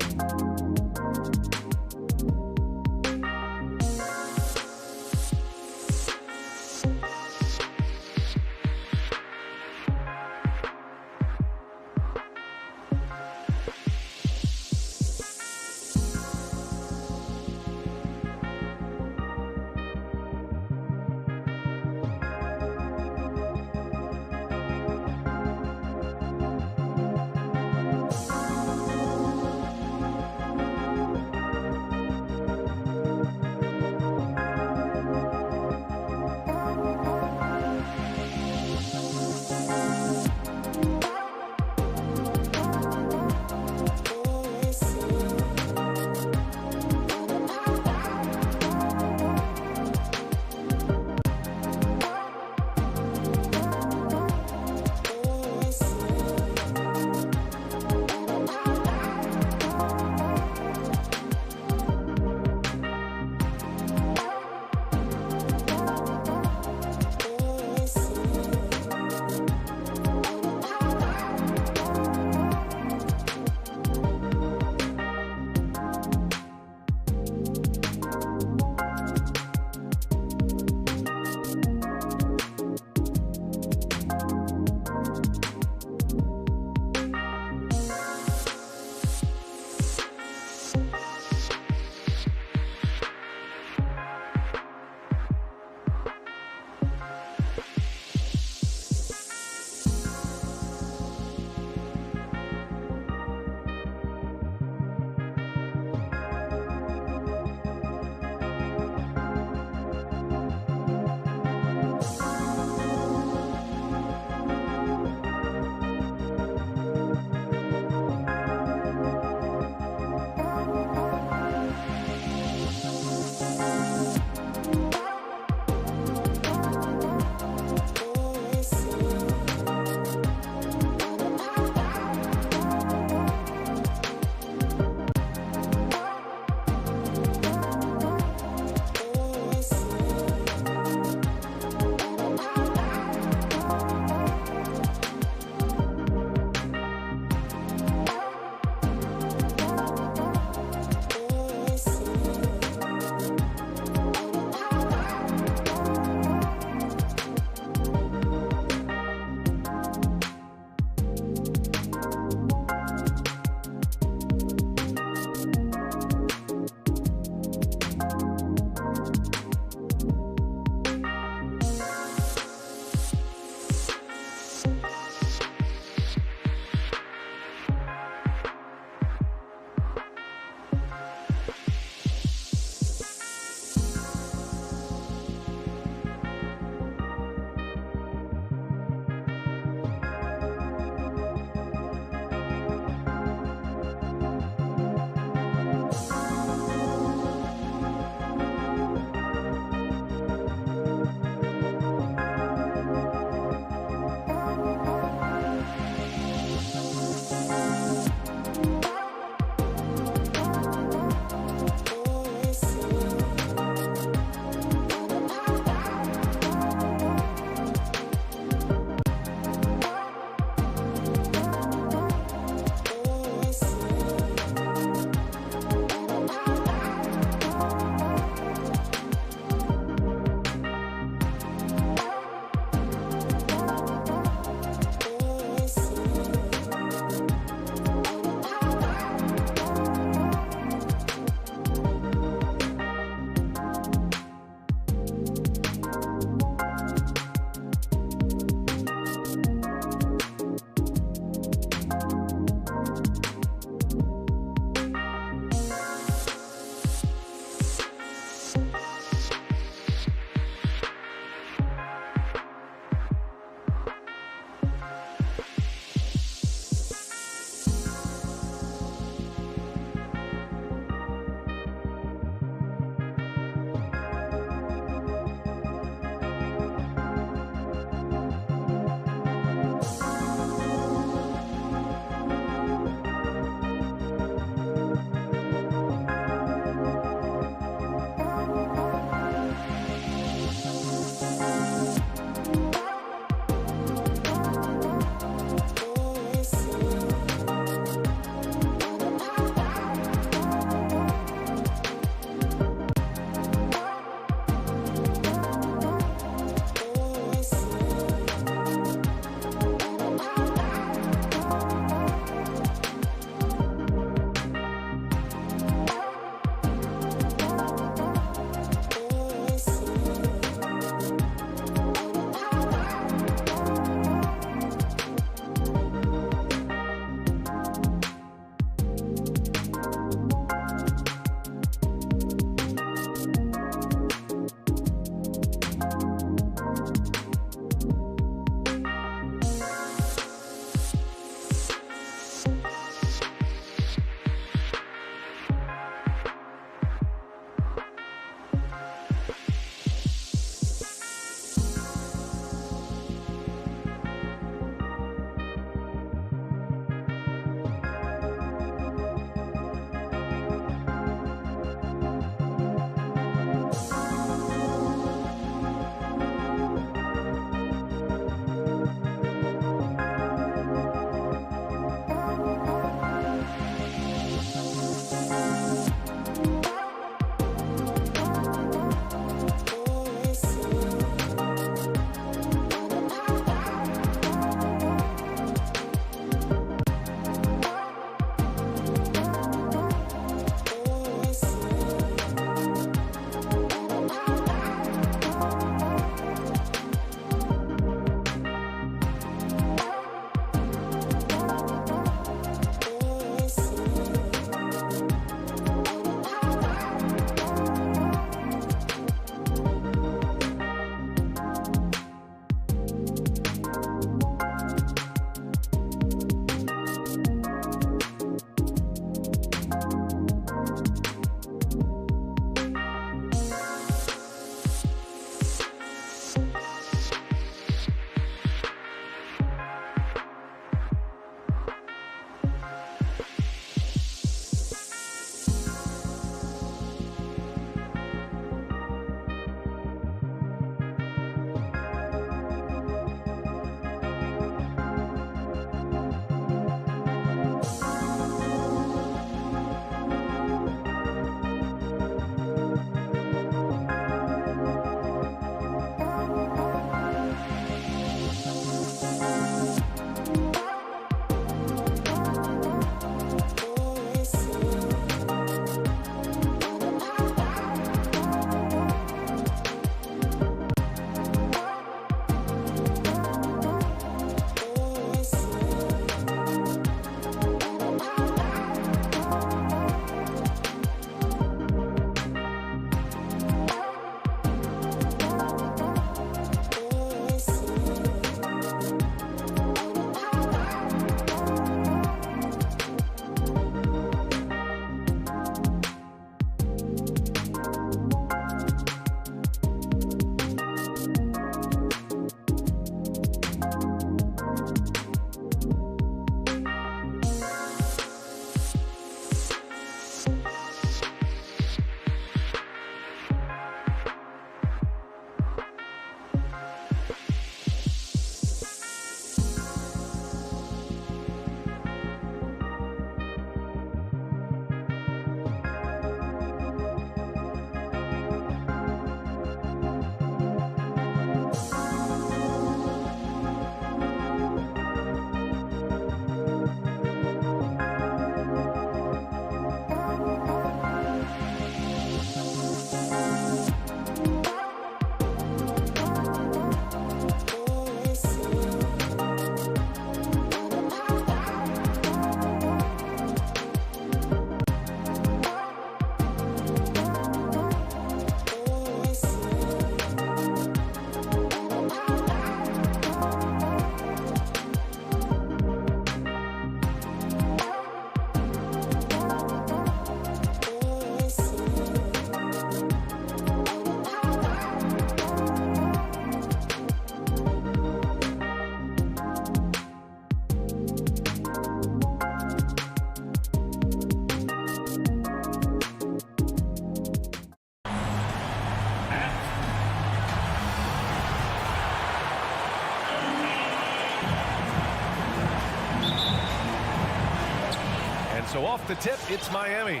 So off the tip, it's Miami.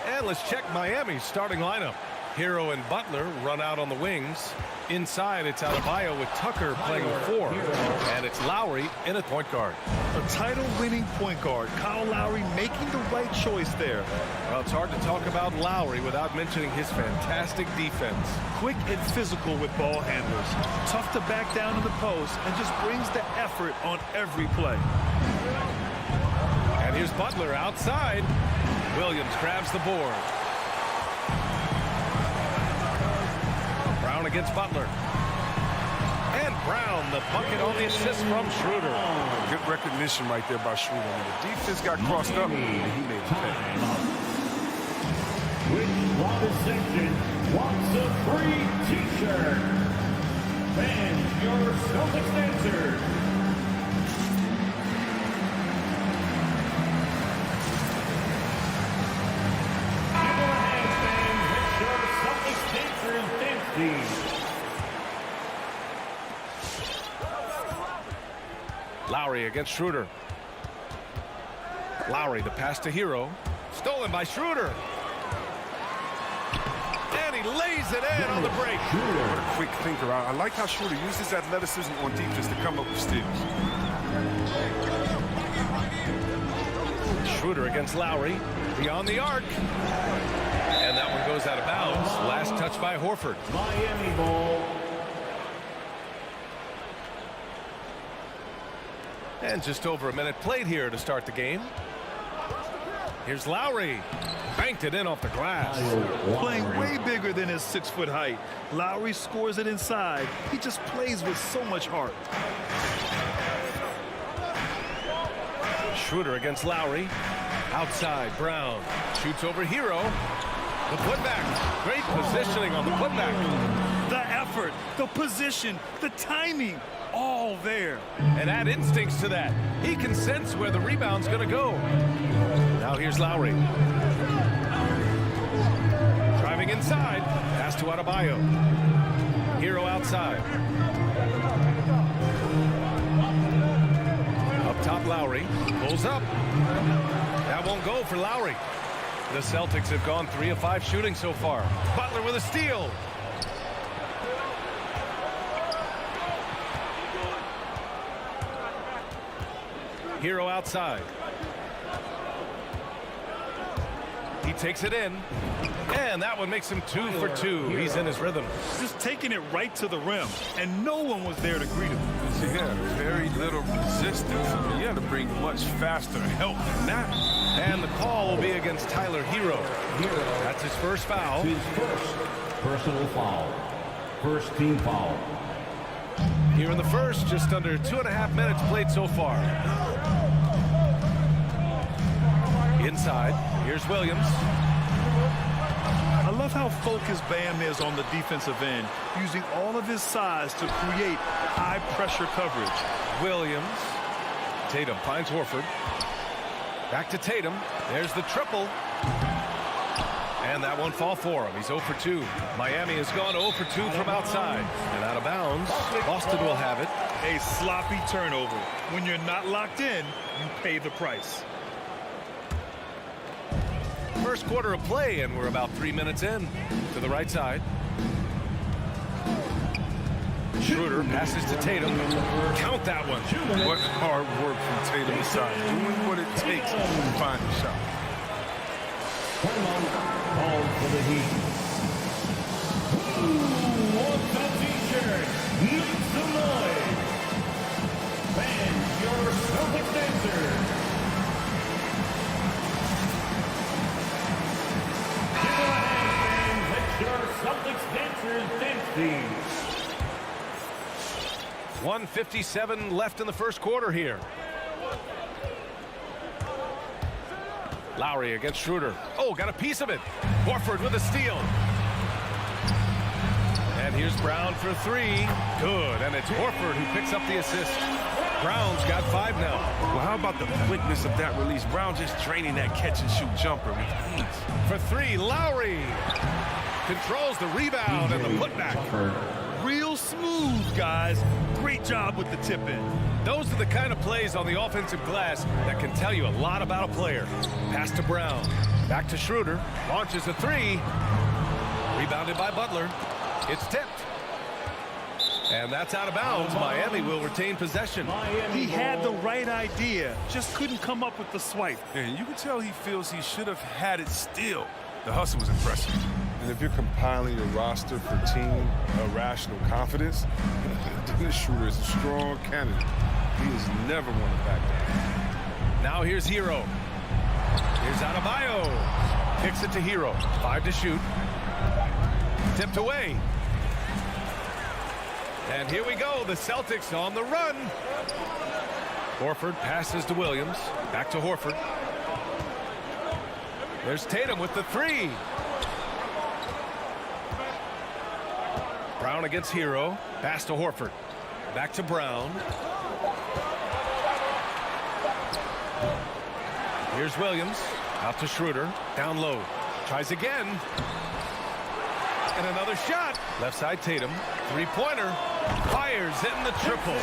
And let's check Miami's starting lineup. Hero and Butler run out on the wings. Inside, it's Adebayo with Tucker playing the 4. And it's Lowry in at point guard. A title-winning point guard. Kyle Lowry making the right choice there. Well, it's hard to talk about Lowry without mentioning his fantastic defense. Quick and physical with ball handlers. Tough to back down in the post and just brings the effort on every play. And here's Butler outside. Williams grabs the board. Brown against Butler. And Brown, the bucket on the assist from Schroeder. Good recognition right there by Schroeder. The defense got crossed up, and he made a play. Which water section wants a free t-shirt? Fans, your Celtics answer. Lowry against Schroeder. Lowry, the pass to Hero. Stolen by Schroeder. And he lays it in on the break. What a quick thinker. I like how Schroeder used his athleticism on defense to come up with steals. Schroeder against Lowry. Beyond the arc. And that one goes out of bounds. Last touch by Horford. Miami ball. And just over a minute played here to start the game. Here's Lowry. Banked it in off the glass. Playing way bigger than his 6-foot height. Lowry scores it inside. He just plays with so much heart. Schroeder against Lowry. Outside, Brown. Shoots over Hero. The putback. Great positioning on the putback. The effort, the position, the timing, all there. And add instincts to that. He can sense where the rebound's going to go. Now here's Lowry. Driving inside. Pass to Adebayo. Hero outside. Up top, Lowry. Pulls up. That won't go for Lowry. The Celtics have gone 3 of 5 shooting so far. Butler with a steal. Hero outside. He takes it in. And that one makes him 2 for 2. He's in his rhythm. Just taking it right to the rim, and no one was there to greet him. Yeah, very little resistance. You had to bring much faster help than that. And the call will be against Tyler Hero. That's his first foul. His first personal foul. First team foul. Here in the first, just under 2.5 minutes played so far. Inside, here's Williams. I love how focused Bam is on the defensive end, using all of his size to create high-pressure coverage. Williams. Tatum finds Horford. Back to Tatum. There's the triple. And that won't fall for him. He's 0 for 2. Miami has gone 0 for 2 from outside. And out of bounds. Boston will have it. A sloppy turnover. When you're not locked in, you pay the price. First quarter of play, and we're about 3 minutes in. To the right side. Schroeder passes to Tatum. Count that one. What hard work from Tatum's side. Doing what it takes to find the shot. Called for the Heat. Who wants that t-shirt? Make some noise. Fans, your Celtics answer. Give it a hand, fans. Let your Celtics dancers dance these. 1:57 left in the first quarter here. Lowry against Schroeder. Oh, got a piece of it. Horford with a steal. And here's Brown for 3. Good. And it's Horford who picks up the assist. Brown's got 5 now. Well, how about the quickness of that release? Brown just draining that catch-and-shoot jumper with ease. For 3, Lowry controls the rebound and the putback. real smooth, guys. Great job with the tip-in. Those are the kind of plays on the offensive glass that can tell you a lot about a player. Pass to Brown. Back to Schroeder. Launches a three. Rebounded by Butler. It's tipped. And that's out of bounds. Miami will retain possession. He had the right idea, just couldn't come up with the swipe. And you can tell he feels he should have had it still. The hustle was impressive. And if you're compiling your roster for team irrational confidence, Dennis Schroeder is a strong candidate. He is never one to back down. Now here's Hero. Here's Adebayo. Kicks it to Hero. 5 to shoot. Tipped away. And here we go, the Celtics on the run. Horford passes to Williams. Back to Horford. There's Tatum with the three. Brown against Hero. Pass to Horford. Back to Brown. Here's Williams. Out to Schroeder. Down low. Tries again. And another shot. Left side Tatum. Three-pointer. Fires in the triple.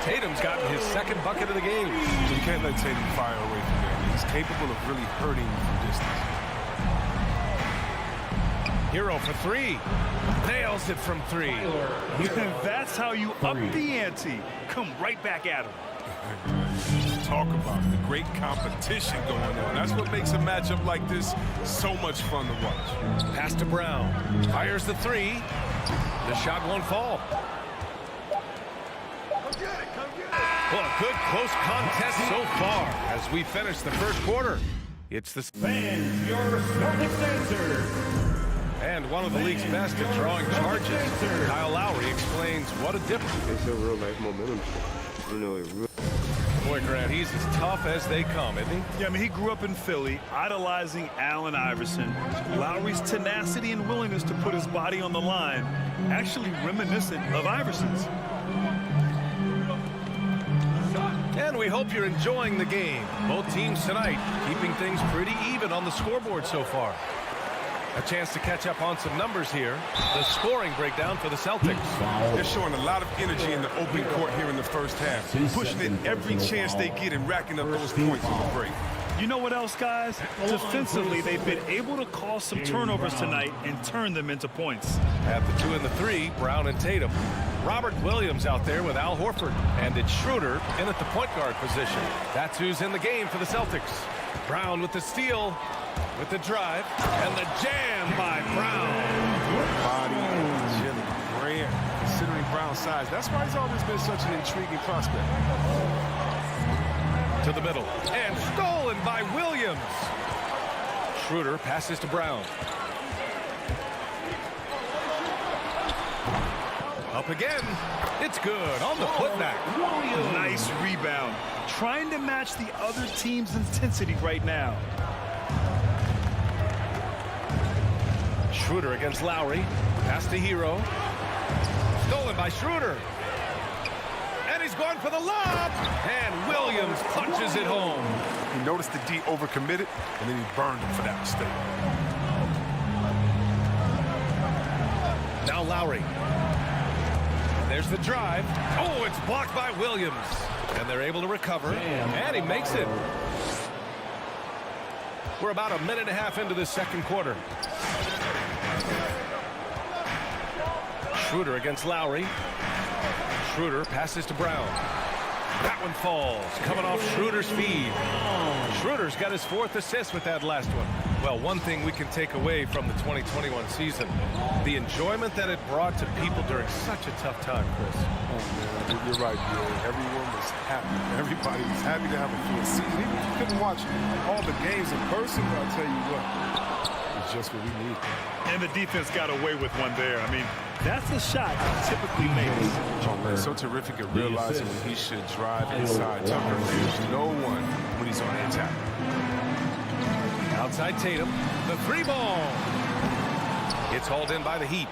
Tatum's gotten his second bucket of the game. You can't let Tatum fire away from there. He's capable of really hurting you from distance. Hero for three. Nails it from three. That's how you up the ante. Come right back at him. Talk about the great competition going on. That's what makes a matchup like this so much fun to watch. Pass to Brown. Fires the three. The shot won't fall. Well, a good close contest so far as we finish the first quarter. It's the Fans, your Celtics answer. And one of the league's best at drawing charges. Kyle Lowry explains what a difference. It's a real life momentum. You know, it really. Boy, Grant, he's as tough as they come, isn't he? Yeah, I mean, he grew up in Philly, idolizing Allen Iverson. Lowry's tenacity and willingness to put his body on the line, actually reminiscent of Iverson's. And we hope you're enjoying the game. Both teams tonight keeping things pretty even on the scoreboard so far. A chance to catch up on some numbers here. The scoring breakdown for the Celtics. They're showing a lot of energy in the open court here in the first half. Pushing it every chance they get and racking up those points on the break. You know what else, guys? Defensively, they've been able to cause some turnovers tonight and turn them into points. At the 2 and the 3, Brown and Tatum. Robert Williams out there with Al Horford. And it's Schroeder in at the point guard position. That's who's in the game for the Celtics. Brown with the steal, with the drive, and the jam by Brown. Body, agility, Grant, considering Brown's size. That's why he's always been such an intriguing prospect. To the middle, and stolen by Williams. Schroeder passes to Brown. Up again. It's good on the putback. Nice rebound. Trying to match the other team's intensity right now. Schroeder against Lowry. Pass to Hero. Stolen by Schroeder. And he's going for the lob. And Williams punches it home. He noticed the D overcommitted, and then he burned him for that mistake. Now Lowry. And there's the drive. Oh, it's blocked by Williams. And they're able to recover. And he makes it. We're about a minute and a half into this second quarter. Schroeder against Lowry. Schroeder passes to Brown. That one falls, coming off Schroeder's feed. Schroeder's got his 4th assist with that last one. Well, one thing we can take away from the 2021 season, the enjoyment that it brought to people during such a tough time, Chris. Oh, man, you're right, Bill. Everyone was happy. Everybody was happy to have a full season. Even if you couldn't watch all the games in person, but I'll tell you what, it's just what we need. And the defense got away with one there. I mean, that's a shot he typically makes. Oh, man, so terrific at realizing when he should drive inside. Tucker fears no one when he's on the attack. Outside Tatum, the 3 ball. It's hauled in by the Heat.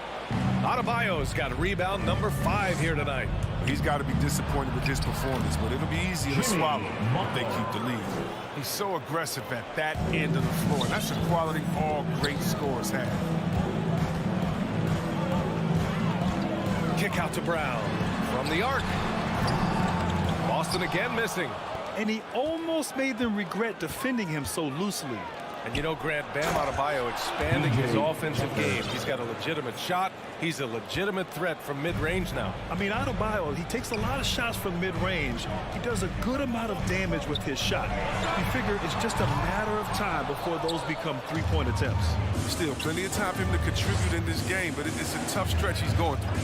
Adebayo's got rebound number 5 here tonight. He's got to be disappointed with his performance, but it'll be easier to swallow if they keep the lead. He's so aggressive at that end of the floor, and that's a quality all great scorers have. kick out to Brown. From the arc. Boston again missing. And he almost made them regret defending him so loosely. And you know, Grant, Bam Adebayo expanding his offensive game. He's got a legitimate shot. He's a legitimate threat from mid-range now. I mean, Adebayo, he takes a lot of shots from mid-range. He does a good amount of damage with his shot. You figure it's just a matter of time before those become three-point attempts. Still plenty of time for him to contribute in this game, but it's a tough stretch he's going through.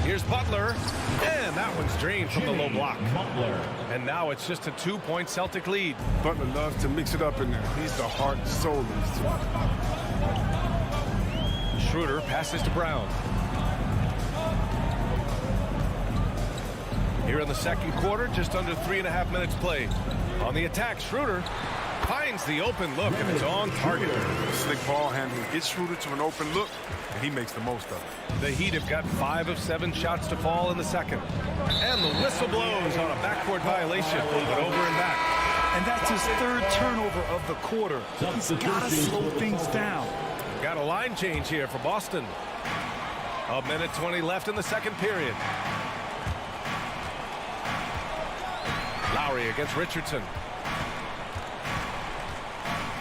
Here's Butler, and that one's drained from the low block. Butler. And now it's just a 2-point Celtic lead. Butler loves to mix it up in there. He's the heart and soul of this team. Schroeder passes to Brown. Here in the second quarter, just under 3.5 minutes played. On the attack, Schroeder finds the open look, and it's on target. Slick ball handling gets Schroeder to an open look, and he makes the most of it. The Heat have got 5 of 7 shots to fall in the second. And the whistle blows on a backcourt violation, but over and back. And that's his third turnover of the quarter. He's got to slow things down. Got a line change here for Boston. 1:20 left in the second period. Lowry against Richardson.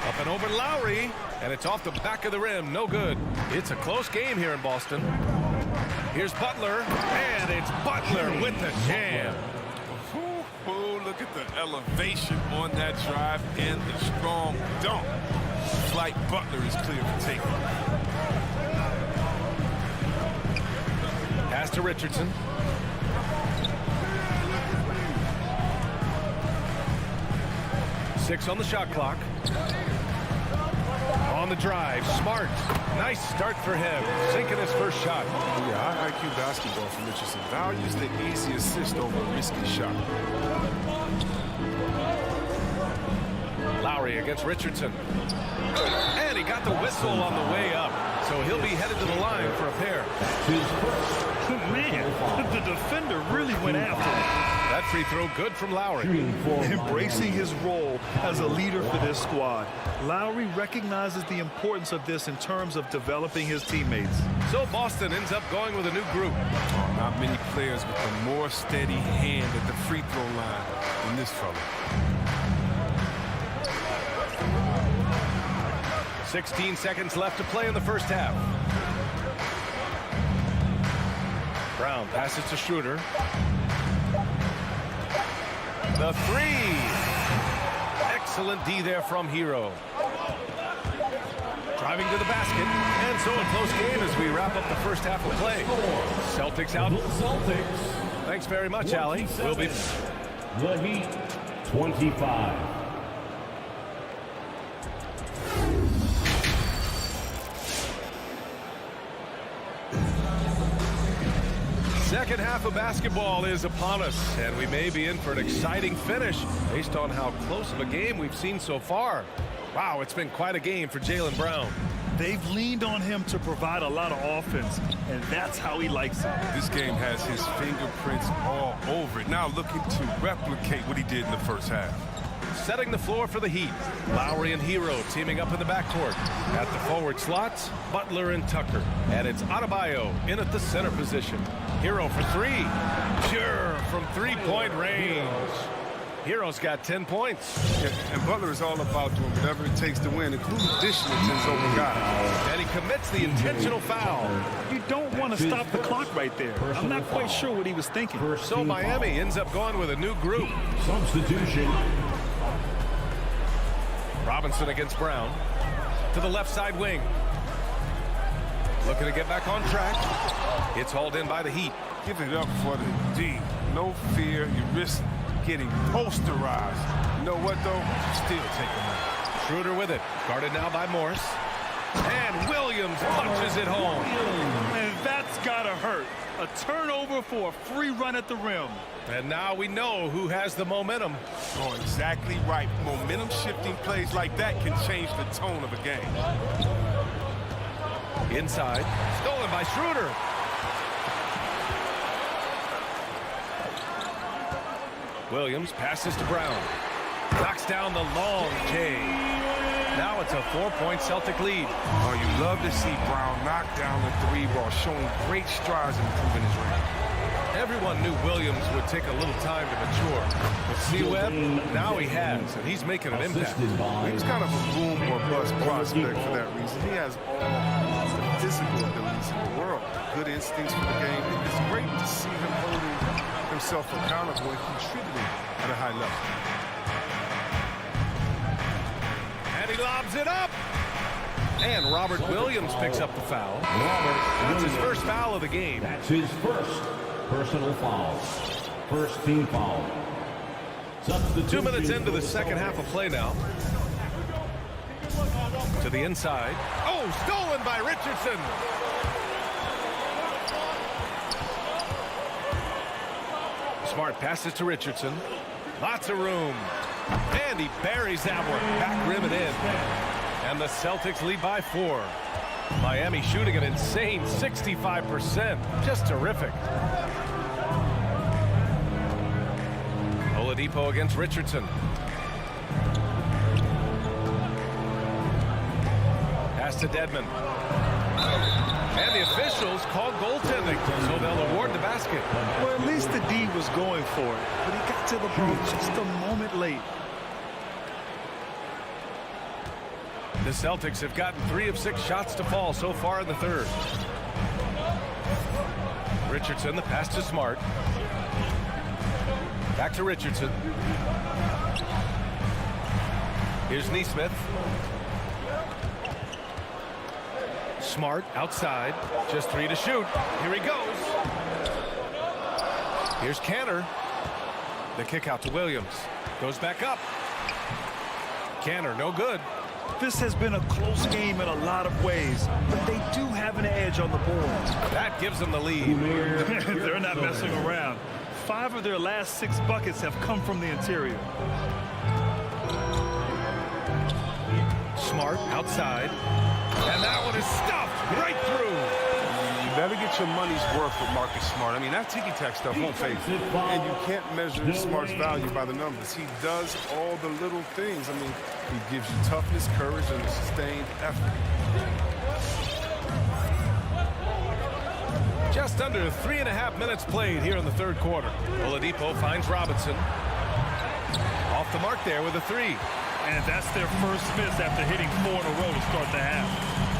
Up and over Lowry, and it's off the back of the rim. No good. It's a close game here in Boston. Here's Butler, and it's Butler with the jam. Oh, look at the elevation on that drive and the strong dunk. Like Butler is clear for taking. Pass to Richardson. Six on the shot clock. On the drive, Smart. Nice start for him, sinking his first shot. Yeah, high IQ basketball from Richardson. Values the easy assist over a risky shot. Lowry against Richardson. And he got the whistle on the way up. So he'll be headed to the line for a pair. Man, the defender really went after him. That free throw good from Lowry. Embracing his role as a leader for this squad. Lowry recognizes the importance of this in terms of developing his teammates. So Boston ends up going with a new group. Not many players with a more steady hand at the free throw line than this fella. 16 seconds left to play in the first half. Brown passes to Schroeder. The three. Excellent D there from Hero. Driving to the basket. And so a close game as we wrap up the first half of play. Celtics out. Thanks very much, Allie. We'll be The Heat, 25. Second half of basketball is upon us, and we may be in for an exciting finish based on how close of a game we've seen so far. Wow, it's been quite a game for Jaylen Brown. They've leaned on him to provide a lot of offense, and that's how he likes it. This game has his fingerprints all over it. Now looking to replicate what he did in the first half. Setting the floor for the Heat. Lowry and Hero teaming up in the backcourt. At the forward slots, Butler and Tucker. And it's Adebayo in at the center position. Hero for three. Sure, from three-point range. Hero's got 10 points. And Butler is all about doing whatever it takes to win, including dishing it to his open guy. And he commits the intentional foul. You don't want to stop the clock right there. I'm not quite sure what he was thinking. So Miami ends up going with a new group. Substitution. Robinson against Brown. To the left side wing. Looking to get back on track. It's hauled in by the Heat. Give it up for the D. No fear. You risk getting posterized. You know what, though? Still take him out. Schroeder with it. Guarded now by Morris. And Williams punches it home. And that's got to hurt. A turnover for a free run at the rim. And now we know who has the momentum. Oh, exactly right. Momentum-shifting plays like that can change the tone of a game. Inside. Stolen by Schroeder. Williams passes to Brown. Knocks down the long J. Now it's a 4-point Celtic lead. Oh, you love to see Brown knock down the three ball, showing great strides in improving his range. Everyone knew Williams would take a little time to mature. But C-Web, now he has, and he's making an impact. He's kind of a boom or bust prospect for that reason. He has all the physical abilities in the world, good instincts for the game. It's great to see him holding himself accountable and contributing at a high level. And he lobs it up. And Robert Williams picks up the foul. That's his first foul of the game. That's his first personal foul. First team foul. 2 minutes into the second half of play now. To the inside. Oh, stolen by Richardson. Smart passes to Richardson. Lots of room. And he buries that one. Back rim and in. And the Celtics lead by 4. Miami shooting an insane 65%. Just terrific. Oladipo against Richardson. Pass to Dedmon. And the officials call goaltending, so they'll award the basket. Well, at least the D was going for it, but he got to the ball just a moment late. The Celtics have gotten 3 of 6 shots to fall so far in the third. Richardson, the pass to Smart. Back to Richardson. Here's Neesmith. Smart outside. Just 3 to shoot. Here he goes. Here's Canner. The kick out to Williams. Goes back up. Canner, no good. This has been a close game in a lot of ways, but they do have an edge on the board. That gives them the lead. They're not messing around. 5 of their last 6 buckets have come from the interior. Smart outside. And that one is stuffed right through. You better get your money's worth with Marcus Smart. I mean, that ticky-tack stuff won't fade you. And you can't measure Smart's value by the numbers. He does all the little things. I mean, he gives you toughness, courage, and a sustained effort. Just under 3.5 minutes played here in the third quarter. Oladipo finds Robinson. Off the mark there with a 3. And that's their first miss after hitting 4 in a row to start the half.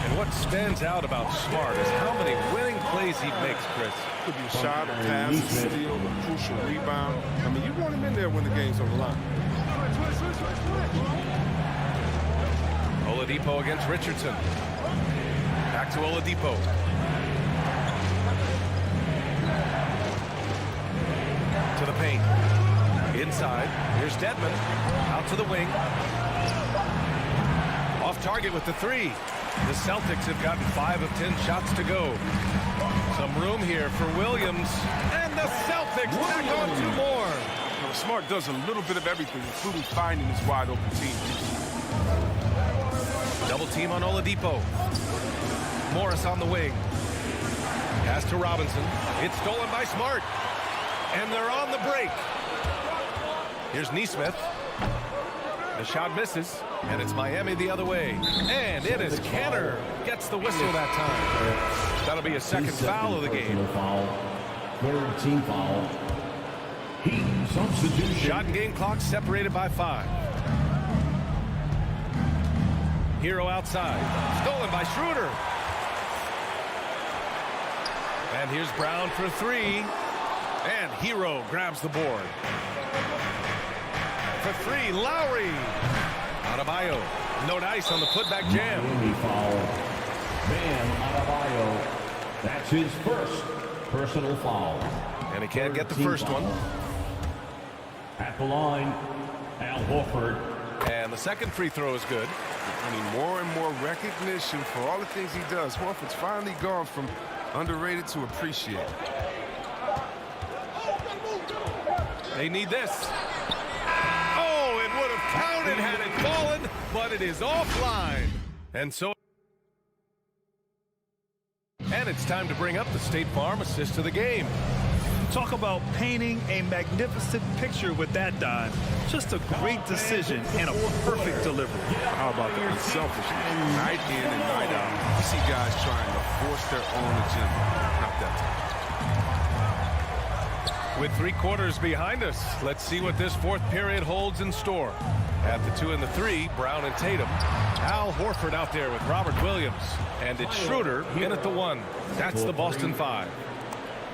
And what stands out about Smart is how many winning plays he makes, Chris. Could be a shot, a pass, a steal, a crucial rebound. I mean, you want him in there when the game's on the line. Oladipo against Richardson. Back to Oladipo. To the paint. Inside. Here's Dedmon. Out to the wing. Off target with the 3. The Celtics have gotten 5 of 10 shots to go. Some room here for Williams. And the Celtics tack on 2 more. You know, Smart does a little bit of everything, including finding his wide open team. Double team on Oladipo. Morris on the wing. Pass to Robinson. It's stolen by Smart. And they're on the break. Here's Neesmith. The shot misses, and it's Miami the other way. And it is Canner. Gets the whistle that time. That'll be a second foul of the game. Third team foul. Heat substitution. Shot and game clock separated by 5. Hero outside. Stolen by Schroeder. And here's Brown for 3. And Hero grabs the board. For 3, Lowry. Adebayo. No dice on the putback jam. Foul. Bam Adebayo. That's his first personal foul. And he can't get the first one. At the line, Al Horford. And the second free throw is good. I mean, more and more recognition for all the things he does. Horford's finally gone from underrated to appreciated. They need this. Oh, it would have counted had it fallen, but it is offline. And it's time to bring up the State Farm assist of the game. Talk about painting a magnificent picture with that dime. Just a great decision and a perfect delivery. How about the unselfishness? Night in and night out. You see guys trying to force their own agenda. Not that time. With 3 quarters behind us, let's see what this fourth period holds in store. At the 2 and the 3, Brown and Tatum. Al Horford out there with Robert Williams. And it's Schroeder in at the 1. That's the Boston 5.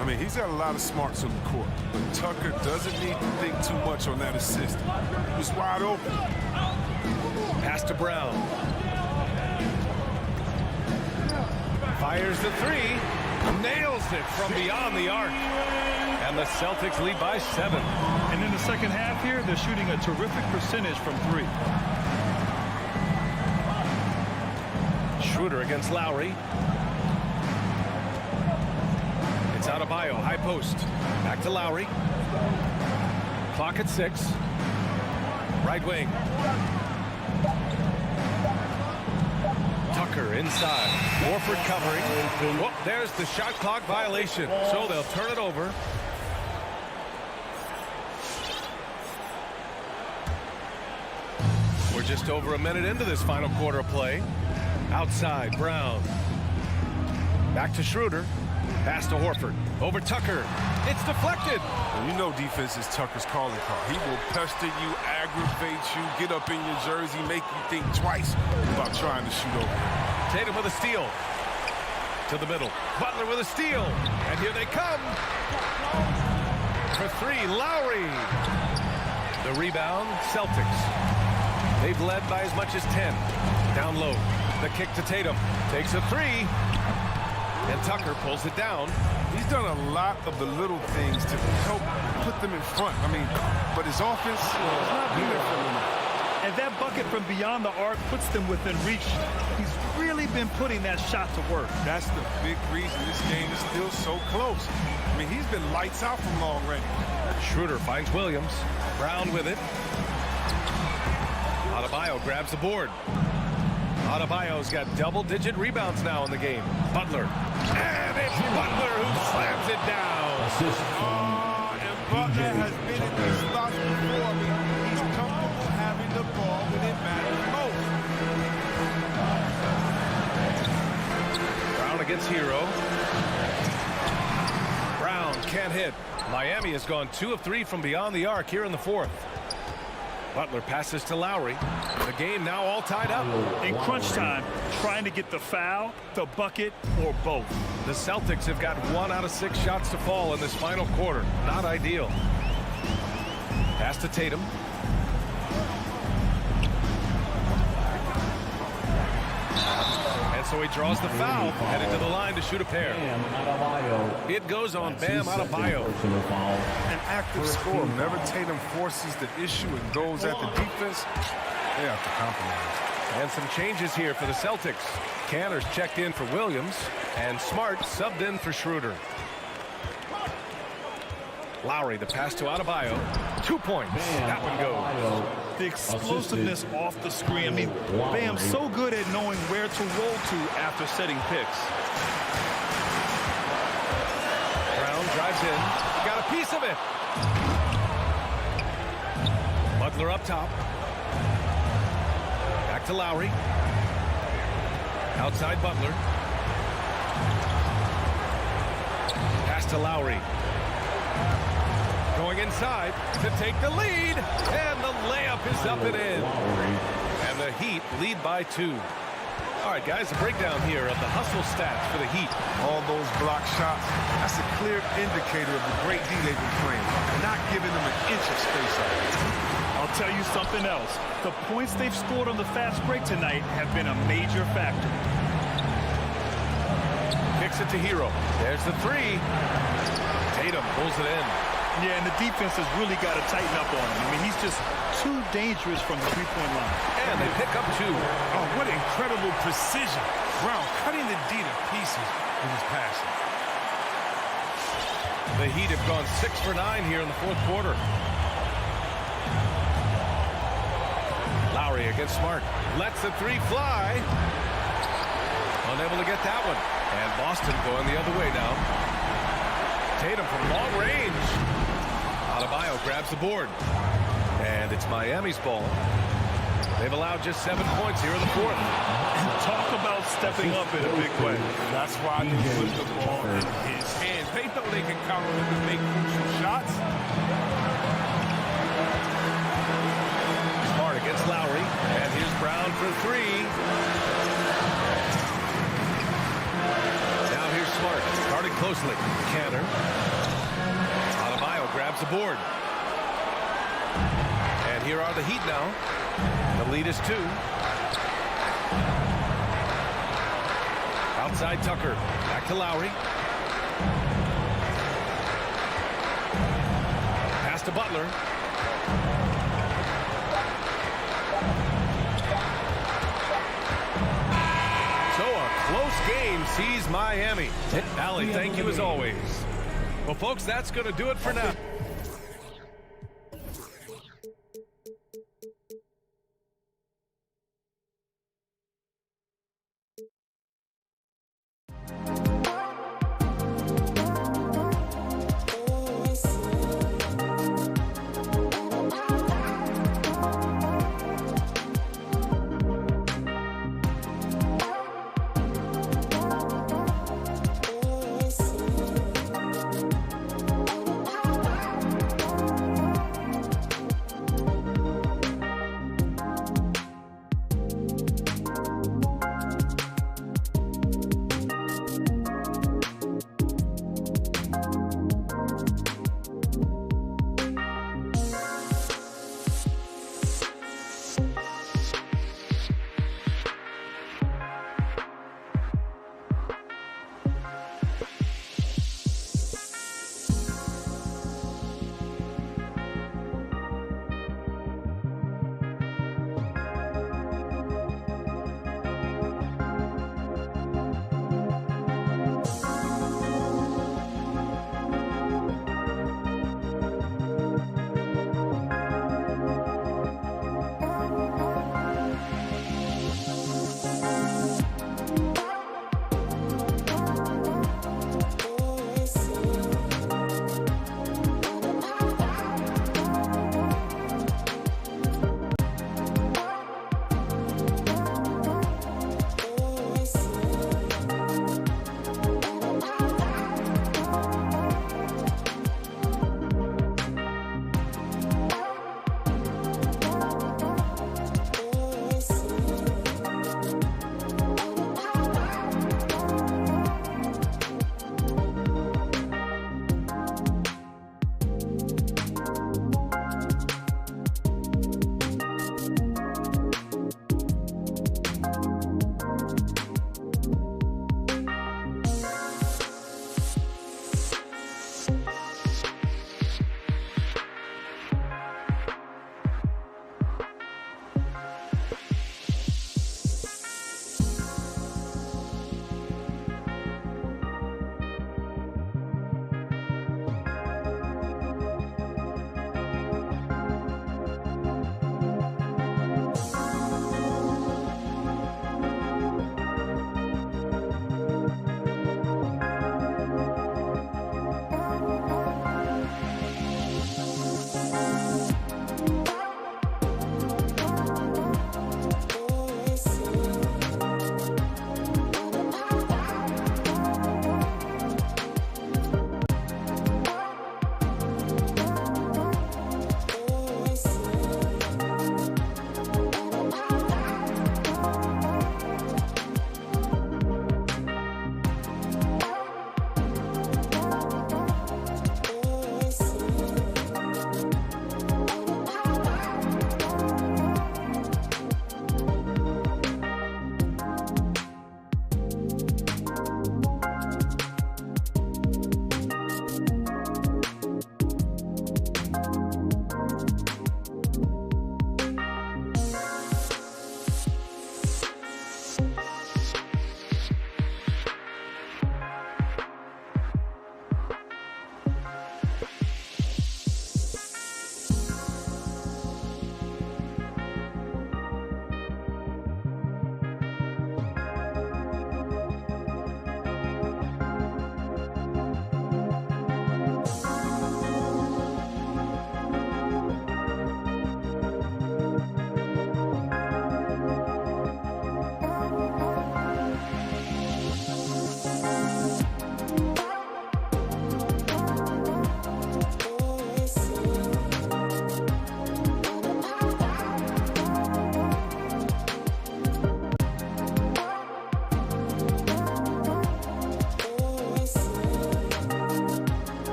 I mean, he's got a lot of smarts on the court, but Tucker doesn't need to think too much on that assist. He was wide open. Pass to Brown. Fires the 3. Nails it from beyond the arc. And the Celtics lead by 7. And in the second half here, they're shooting a terrific percentage from 3. Schroeder against Lowry. It's Adebayo, high post. Back to Lowry. Clock at 6. Right wing. Tucker inside. Horford covering. Whoop, there's the shot clock violation. So they'll turn it over. We're just over a minute into this final quarter of play. Outside, Brown. Back to Schroeder. Pass to Horford. Over Tucker. It's deflected. Well, you know defense is Tucker's calling card. He will pester you, aggravate you, get up in your jersey, make you think twice about trying to shoot over. Tatum with a steal. To the middle. Butler with a steal. And here they come. For 3, Lowry. The rebound, Celtics. They've led by as much as 10. Down low. The kick to Tatum. Takes a 3. And Tucker pulls it down. He's done a lot of the little things to help put them in front. I mean, but his offense is not being there for them. And that bucket from beyond the arc puts them within reach. He's really been putting that shot to work. That's the big reason this game is still so close. I mean, he's been lights out from long range. Schroeder finds Williams. Brown with it. Adebayo grabs the board. Adebayo's got double-digit rebounds now in the game. Butler. And it's Butler who slams it down. And Butler has been in these spots before. He's comfortable having the ball when it matters most. Brown against Hero. Brown can't hit. Miami has gone 2 of 3 from beyond the arc here in the 4th. Butler passes to Lowry. The game now all tied up. In crunch time, trying to get the foul, the bucket, or both. The Celtics have got 1 out of 6 shots to fall in this final quarter. Not ideal. Pass to Tatum. And so he draws the foul, headed to the line to shoot a pair. It goes on Bam Adebayo. An active scorer. Whenever Tatum forces the issue and goes at the defense, they have to compromise. And some changes here for the Celtics. Cantor's checked in for Williams, and Smart subbed in for Schroeder. Lowry, the pass to Adebayo. 2 points. That one goes. The explosiveness off the screen. I mean, Bam's so good at knowing where to roll to after setting picks. Brown drives in. Got a piece of it. Butler up top. Back to Lowry. Outside Butler. Pass to Lowry. Going inside to take the lead. And the layup is up and in. And the Heat lead by 2. All right, guys, a breakdown here of the hustle stats for the Heat. All those block shots, that's a clear indicator of the great D they've been playing. Not giving them an inch of space out there. I'll tell you something else. The points they've scored on the fast break tonight have been a major factor. Kicks it to Hero. There's the 3. Tatum pulls it in. Yeah, and the defense has really got to tighten up on him. I mean, he's just too dangerous from the three-point line. And they pick up 2. Oh, what incredible precision. Brown cutting the D to pieces with his passing. The Heat have gone 6 for 9 here in the 4th quarter. Lowry against Smart. Lets the 3 fly. Unable to get that one. And Boston going the other way now. Tatum from long range. Adebayo grabs the board. And it's Miami's ball. They've allowed just 7 points here in the fourth. Talk about stepping up in a big way. That's why they put the ball in his hands. They know they can count on him to make crucial shots. Smart against Lowry. And here's Brown for three. Now here's Smart. Guarded closely. Cantor. Adebayo grabs the board. And here are the Heat now. The lead is 2. Outside Tucker. Back to Lowry. Pass to Butler. So a close game sees Miami. Allie, thank you as always. Well, folks, that's going to do it for now.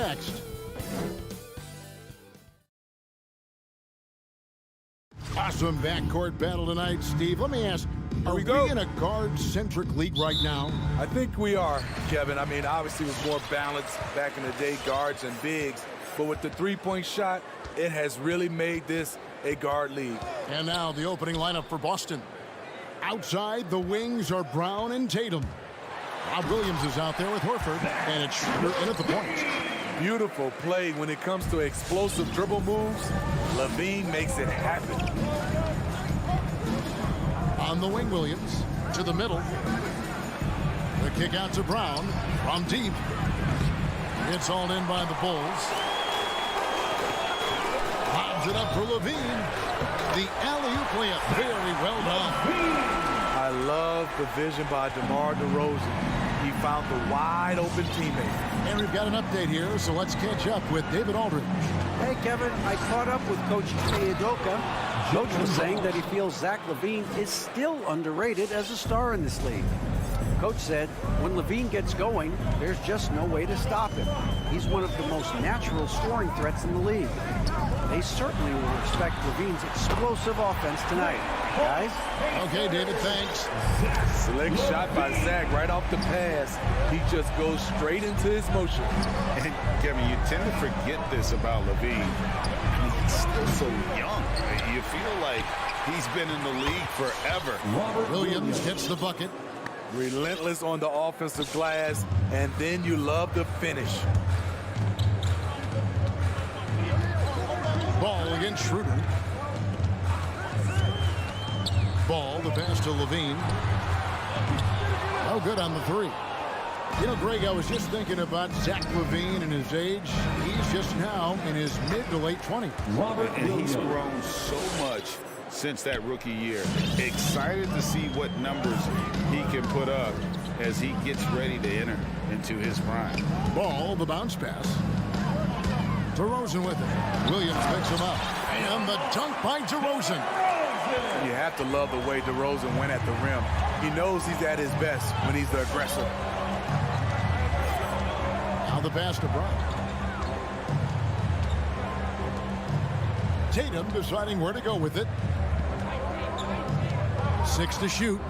next. Awesome backcourt battle tonight, Steve. Let me ask, are we in a guard-centric league right now? I think we are, Kevin. I mean, obviously it was more balanced back in the day, guards and bigs. But with the three-point shot, it has really made this a guard league. And now the opening lineup for Boston. Outside, the wings are Brown and Tatum. Rob Williams is out there with Horford, and it's Schroeder in at the point. Beautiful play when it comes to explosive dribble moves. Levine makes it happen. On the wing, Williams to the middle. The kick out to Brown from deep. It's all in by the Bulls. Lobs it up for Levine. The alley-oop layup, very well done. I love the vision by DeMar DeRozan. He found the wide-open teammate. And we've got an update here, so let's catch up with David Aldridge. Hey, Kevin, I caught up with Coach Ime Udoka. Coach was saying that he feels Zach LaVine is still underrated as a star in this league. Coach said, when LaVine gets going, there's just no way to stop him. He's one of the most natural scoring threats in the league. They certainly will respect LaVine's explosive offense tonight. Guys? Okay, David, thanks. Slick shot by Zach right off the pass. He just goes straight into his motion. And Kevin, you tend to forget this about LaVine. I mean, he's still so young. You feel like he's been in the league forever. Williams gets the bucket. Relentless on the offensive glass, and then you love the finish. Ball against Schroeder. Ball, the pass to Levine. Oh, good on the three. You know, Greg, I was just thinking about Zach LaVine and his age. He's just now in his mid to late 20s. And he's grown so much since that rookie year. Excited to see what numbers he can put up as he gets ready to enter into his prime. Ball, the bounce pass. DeRozan with it. Williams picks him up. And the dunk by DeRozan. You have to love the way DeRozan went at the rim. He knows he's at his best when he's the aggressor. Now the pass to Brown. Tatum deciding where to go with it. 6 to shoot.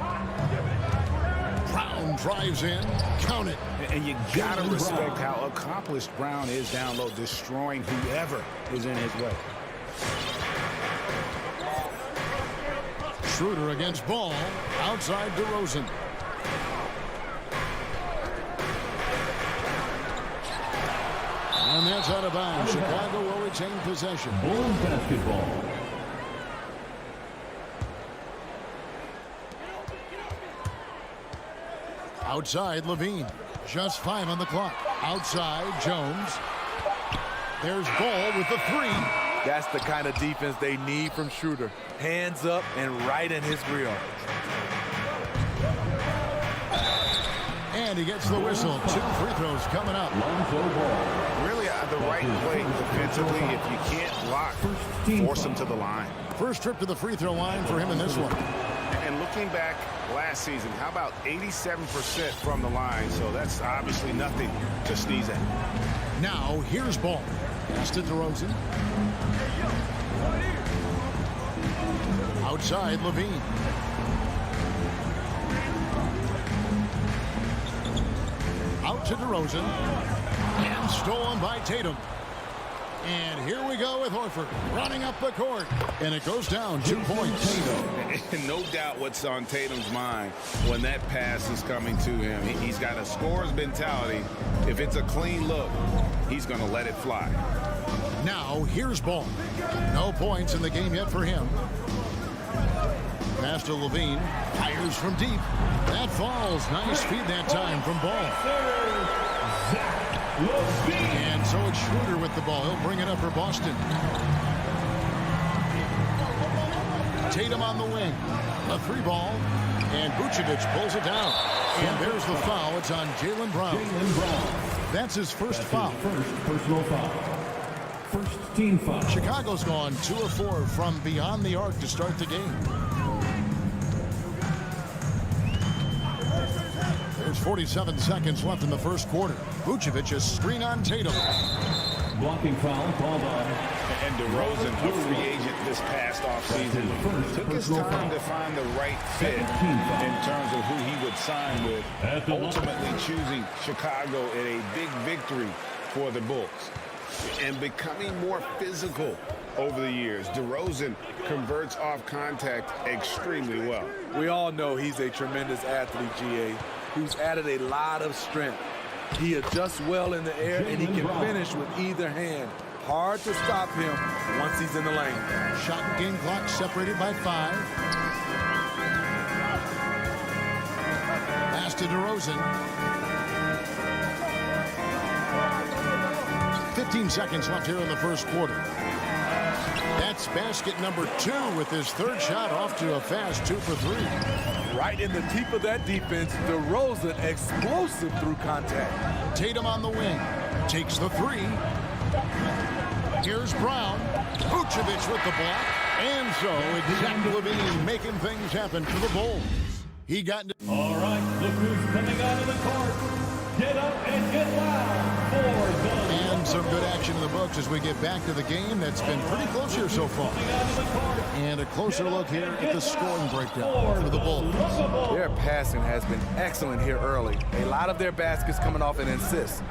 Brown drives in. Count it. And you gotta respect how accomplished Brown is down low, destroying whoever is in his way. Schroeder against Ball. Outside DeRozan. And that's out of bounds. Chicago will retain possession. Bulls basketball. Outside Levine. Just 5 on the clock. Outside Jones. There's Ball with the three. That's the kind of defense they need from Schroeder. Hands up and right in his grill. And he gets the whistle. 2 free throws coming up. Really the right play defensively. If you can't block, force him to the line. First trip to the free throw line for him in this one. And looking back last season, how about 87% from the line? So that's obviously nothing to sneeze at. Now here's Ball. Pass to DeRozan. Outside Levine. Out to DeRozan. And stolen by Tatum. And here we go with Horford running up the court. And it goes down 2 points. No doubt what's on Tatum's mind when that pass is coming to him. He's got a scorer's mentality. If it's a clean look, he's going to let it fly. Now here's Ball. No points in the game yet for him. Pass to Levine. Fires from deep. That falls. Nice feed that time from Ball. And so it's Schroeder with the ball. He'll bring it up for Boston. Tatum on the wing. A 3 ball. And Vucevic pulls it down. And there's the foul. It's on Jaylen Brown. That's his first foul. First personal foul. First team foul. Chicago's gone 2 of 4 from beyond the arc to start the game. There's 47 seconds left in the first quarter. Vucevic a screen on Tatum. Blocking foul called on. And DeRozan, a free agent this past offseason, took his time to find the right fit in terms of who he would sign with, ultimately choosing Chicago in a big victory for the Bulls. And becoming more physical over the years, DeRozan converts off contact extremely well. We all know he's a tremendous athlete, GA, who's added a lot of strength. He adjusts well in the air, and he can finish with either hand. Hard to stop him once he's in the lane. Shot and game clock separated by 5. Pass to DeRozan. 15 seconds left here in the first quarter. That's basket number 2 with his third shot off to a fast 2 for 3. Right in the teeth of that defense, DeRozan explosive through contact. Tatum on the wing. Takes the 3. Here's Brown. Vucevic with the block. And so it's Zach LaVine making things happen for the Bulls. He got into... All right, look who's coming out of the court. Get up and get loud for the... And some good action in the books as we get back to the game that's been pretty close here so far. And a closer look here at the scoring breakdown for the Bulls. Their passing has been excellent here early. A lot of their baskets coming off an assist.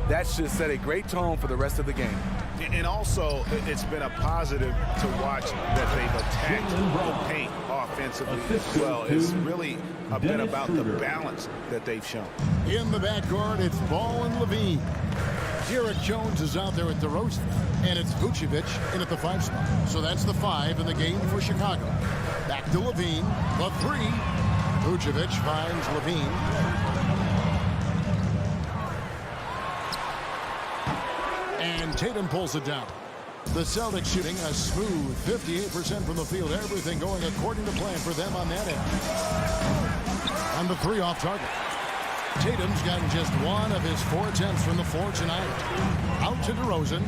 That should set a great tone for the rest of the game. And also, it's been a positive to watch that they've attacked the paint offensively as well. It's really been about the balance that they've shown. In the backcourt, it's Ball and LaVine. Derek Jones is out there at DeRozan, and it's Vucevic in at the 5 spot. So that's the 5 in the game for Chicago. Back to LaVine, the 3. Vucevic finds LaVine. And Tatum pulls it down. The Celtics shooting a smooth 58% from the field. Everything going according to plan for them on that end. On the 3 off target. Tatum's gotten just 1 of his 4 attempts from the floor tonight. Out to DeRozan.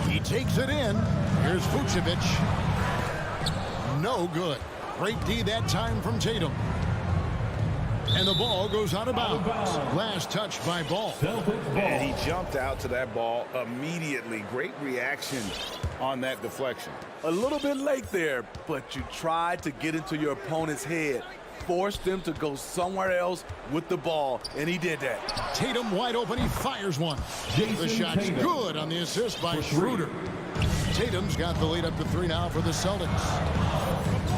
He takes it in. Here's Vucevic. No good. Great D that time from Tatum. And the ball goes out of bounds. Last touch by Ball. And he jumped out to that ball immediately. Great reaction on that deflection. A little bit late there, but you tried to get into your opponent's head. Forced them to go somewhere else with the ball, and he did that. Tatum wide open. He fires one. The shot's good on the assist by Schroeder. Tatum's got the lead up to 3 now for the Celtics.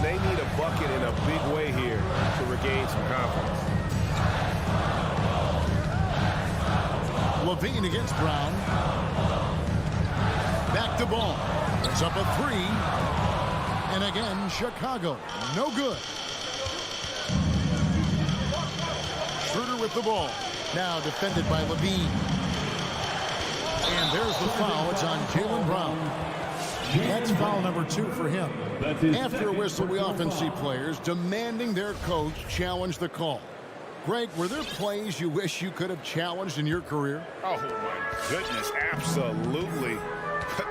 They need a bucket in a big way here to regain some confidence. LaVine against Brown. Back to Ball. It's up a 3. And again, Chicago. No good. Schroeder with the ball. Now defended by LaVine. And there's the foul. It's on Jaylen Brown. That's foul number 2 for him. After a whistle, we often see players demanding their coach challenge the call. Greg, were there plays you wish you could have challenged in your career? Oh, my goodness, absolutely.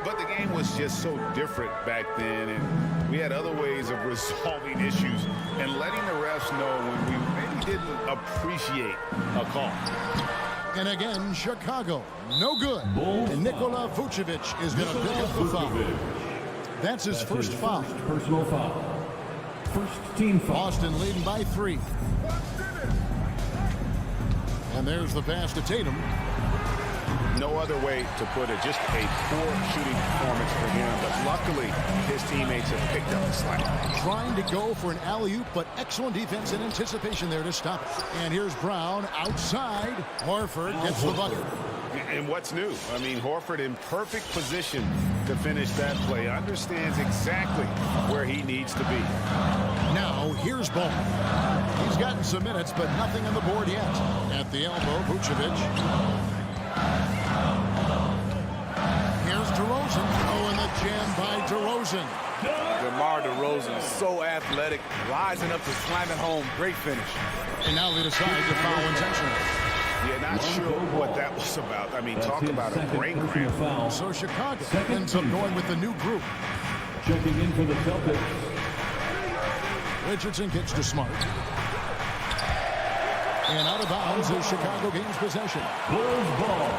But the game was just so different back then, and we had other ways of resolving issues and letting the refs know when we maybe didn't appreciate a call. And again, Chicago, no good. And Nikola Vucevic is going to pick up the foul. That's his first foul. Personal foul. First team foul. Boston leading by 3. And there's the pass to Tatum. No other way to put it. Just a poor shooting performance for him. But luckily, his teammates have picked up the slack. Trying to go for an alley-oop, but excellent defense and anticipation there to stop it. And here's Brown outside. Horford gets the bucket. And what's new? I mean, Horford in perfect position to finish that play. Understands exactly where he needs to be. Now, here's Ball. He's gotten some minutes, but nothing on the board yet. At the elbow, Vucevic. Here's DeRozan. Oh, and the jam by DeRozan. DeMar DeRozan, so athletic, rising up to slam it home. Great finish. And now they decide to foul intentionally. Yeah, not sure what that was about. I mean, talk about a brain cramp. So Chicago ends up going with the new group. Checking in for the Celtics. Richardson kicks to Smart. And out of bounds as Chicago gains possession. Bulls ball.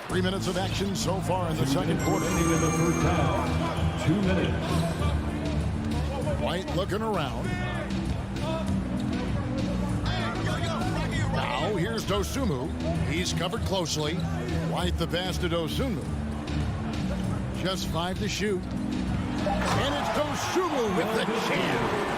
3 minutes of action so far in the second quarter. In the first half. 2 minutes. White looking around. Now here's Dosunmu. He's covered closely. White the pass to Dosunmu. Just 5 to shoot. And it's Dosunmu with the jam.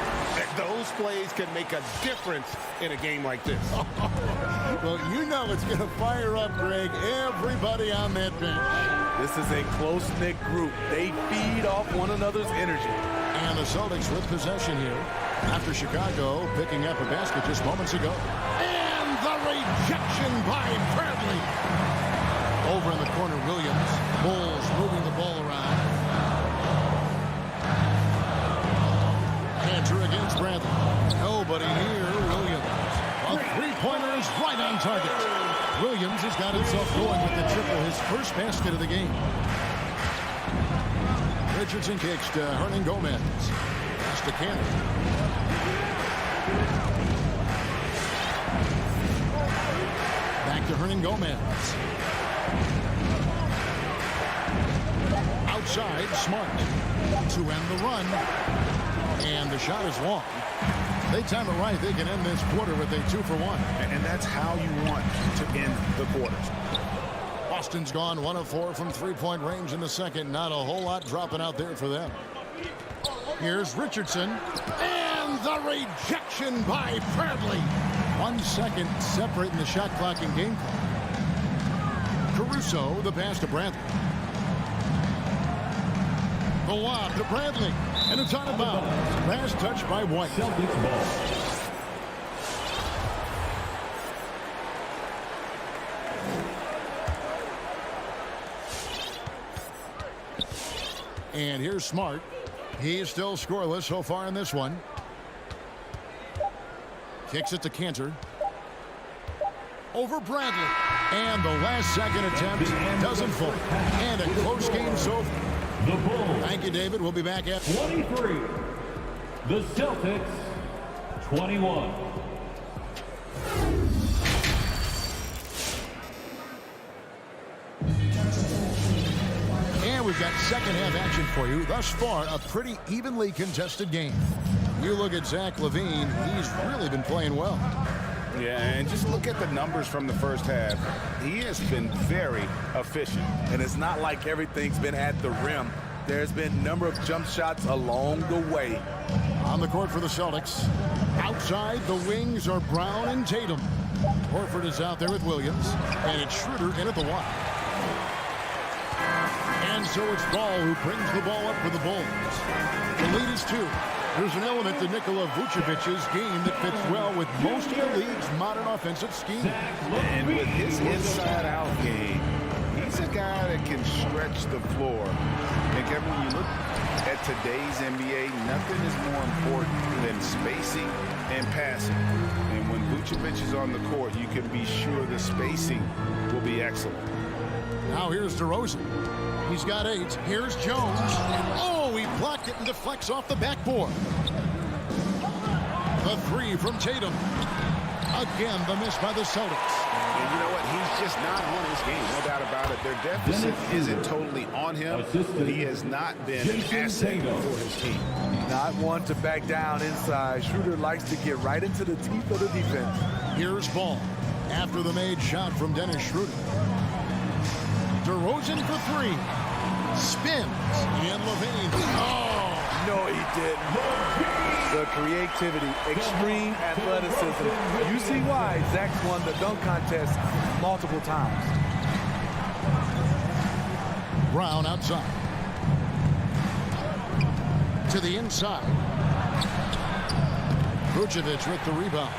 Those plays can make a difference in a game like this. Well, you know it's going to fire up, Greg, everybody on that bench. This is a close-knit group. They feed off one another's energy. And the Celtics with possession here after Chicago picking up a basket just moments ago. And the rejection by Bradley. Over in the corner, Williams. Bulls moving the ball around. Cantor against Bradley. Nobody near Williams. A three-pointer is right on target. Williams has got himself going with the triple, his first basket of the game. Richardson kicks to Hernan Gomez. Pass to Cantor. Back to Hernan Gomez. Outside, Smart to end the run. And the shot is long. They time it right. They can end this quarter with a 2 for 1. And that's how you want to end the quarters. Boston's gone 1 of 4 from three-point range in the second. Not a whole lot dropping out there for them. Here's Richardson. And the rejection by Bradley. 1 second separating the shot clock and game clock. Caruso, the pass to Bradley. The lob to Bradley. And it's out of bounds. Last touch by White. Celtics ball. And here's Smart. He is still scoreless so far in this one. Kicks it to Cantor. Over Bradley. And the last second attempt doesn't fall. And a close game so far. The Bulls. Thank you, David. We'll be back at 23. The Celtics 21. And we've got second half action for you. Thus far, a pretty evenly contested game. You look at Zach LaVine, he's really been playing well. Yeah, and just look at the numbers from the first half. He has been very efficient. And it's not like everything's been at the rim. There's been a number of jump shots along the way. On the court for the Celtics. Outside, the wings are Brown and Tatum. Horford is out there with Williams. And it's Schroeder in at the one. And so it's Ball who brings the ball up for the Bulls. The lead is 2. There's an element to Nikola Vucevic's game that fits well with most of the league's modern offensive scheme. And with his inside-out game, he's a guy that can stretch the floor. And Kevin, when you look at today's NBA, nothing is more important than spacing and passing. And when Vucevic is on the court, you can be sure the spacing will be excellent. Now here's DeRozan. He's got 8. Here's Jones. Oh, he blocked it and deflects off the backboard. The 3 from Tatum. Again, the miss by the Celtics. And you know what? He's just not on his game. No doubt about it. Their deficit isn't totally on him, but he has not been an asset for his team. Not one to back down inside. Schroeder likes to get right into the teeth of the defense. Here's Ball. After the made shot from Dennis Schroeder. DeRozan for 3. Spins. And LaVine. Oh! No, he didn't. The creativity, extreme athleticism. You see why Zach's won the dunk contest multiple times. Brown outside. To the inside. Vucevic with the rebound.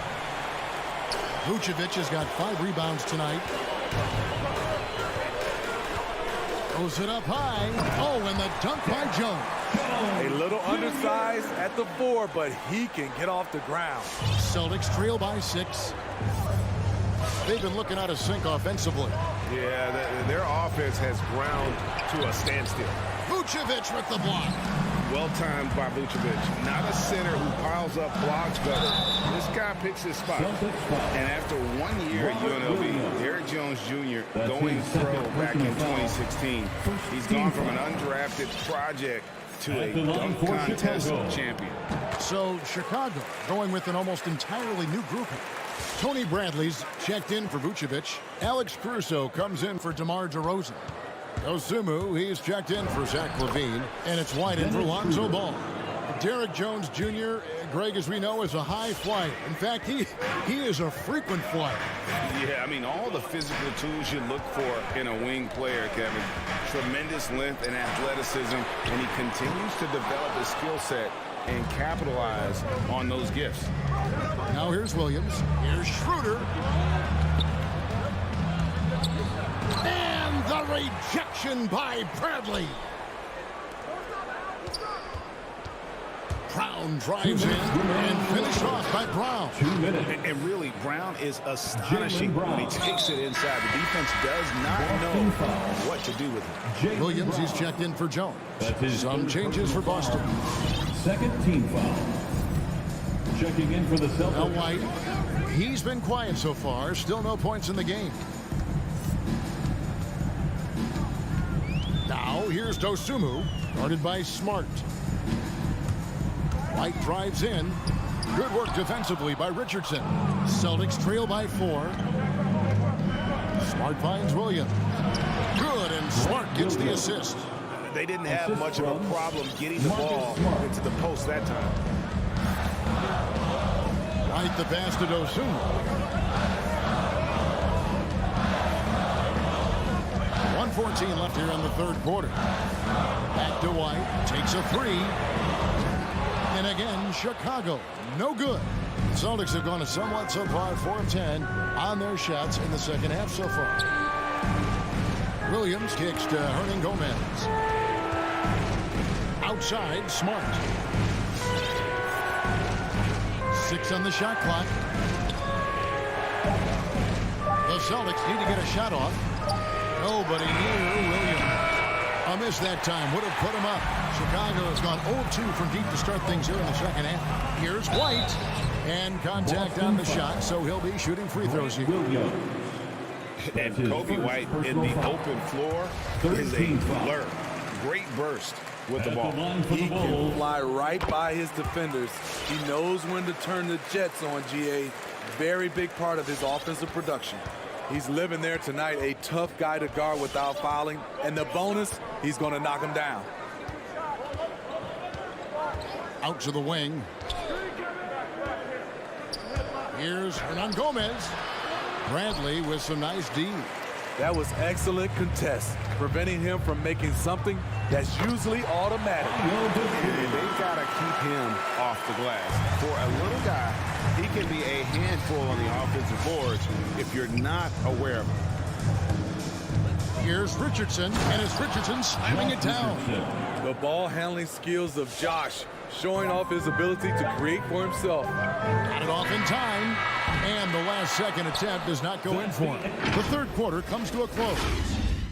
Vucevic has got 5 rebounds tonight. Throws it up high. Oh, and the dunk by Jones. A little undersized at the 4, but he can get off the ground. Celtics trail by 6. They've been looking out of sync offensively. Yeah, their offense has ground to a standstill. Vucevic with the block. Well-timed by Vucevic. Not a center who piles up blocks, but this guy picks his spot. And after 1 year at UNLV, Derrick Jones Jr. going pro back in 2016. He's gone from an undrafted project to a dunk contest champion. So Chicago going with an almost entirely new grouping. Tony Bradley's checked in for Vucevic. Alex Caruso comes in for DeMar DeRozan. Dosunmu, he's checked in for Zach LaVine. And it's White in for Lonzo Ball. Derrick Jones Jr., Greg, as we know, is a high flyer. In fact, he is a frequent flyer. Yeah, I mean, all the physical tools you look for in a wing player, Kevin. Tremendous length and athleticism, and he continues to develop his skill set and capitalize on those gifts. Now here's Williams. Here's Schroeder. And the rejection by Bradley. Brown drives in and finished off by Brown. And really, Brown is astonishing when he takes it inside. The defense does not know what to do with it. Williams, he's checked in for Jones. Some changes for Boston. Second team foul. Checking in for the Celtics. Now White, he's been quiet so far. Still no points in the game. Now here's Dosunmu, guarded by Smart. White drives in. Good work defensively by Richardson. Celtics trail by 4. Smart finds Williams. Good, and Smart gets the assist. They didn't have much of a problem getting the ball into the post that time. White the pass to Dosunmu. 1:14 left here in the third quarter. Back to White. Takes a 3. And again, Chicago, no good. The Celtics have gone a somewhat subpar 4 of 10 on their shots in the second half so far. Williams kicks to Hernan Gomez. Outside, Smart. 6 on the shot clock. The Celtics need to get a shot off. Nobody near Williams. A miss that time would have put him up. Chicago has gone 0-2 from deep to start things here in the second half. Here's White. And contact on the shot, so he'll be shooting free throws here. And Kobe White in the open floor is a blur. Great burst with the ball. He can fly right by his defenders. He knows when to turn the jets on, GA. Very big part of his offensive production. He's living there tonight, a tough guy to guard without fouling. And the bonus, he's going to knock him down. Out to the wing. Here's Hernan Gomez. Bradley with some nice D. That was excellent contest, preventing him from making something that's usually automatic. They've got to keep him off the glass. For a little guy, he can be a handful on the offensive boards if you're not aware of him. Here's Richardson, and it's Richardson slamming it down. The ball handling skills of Josh, showing off his ability to create for himself. Got it off in time, and the last second attempt does not go in for him. The third quarter comes to a close.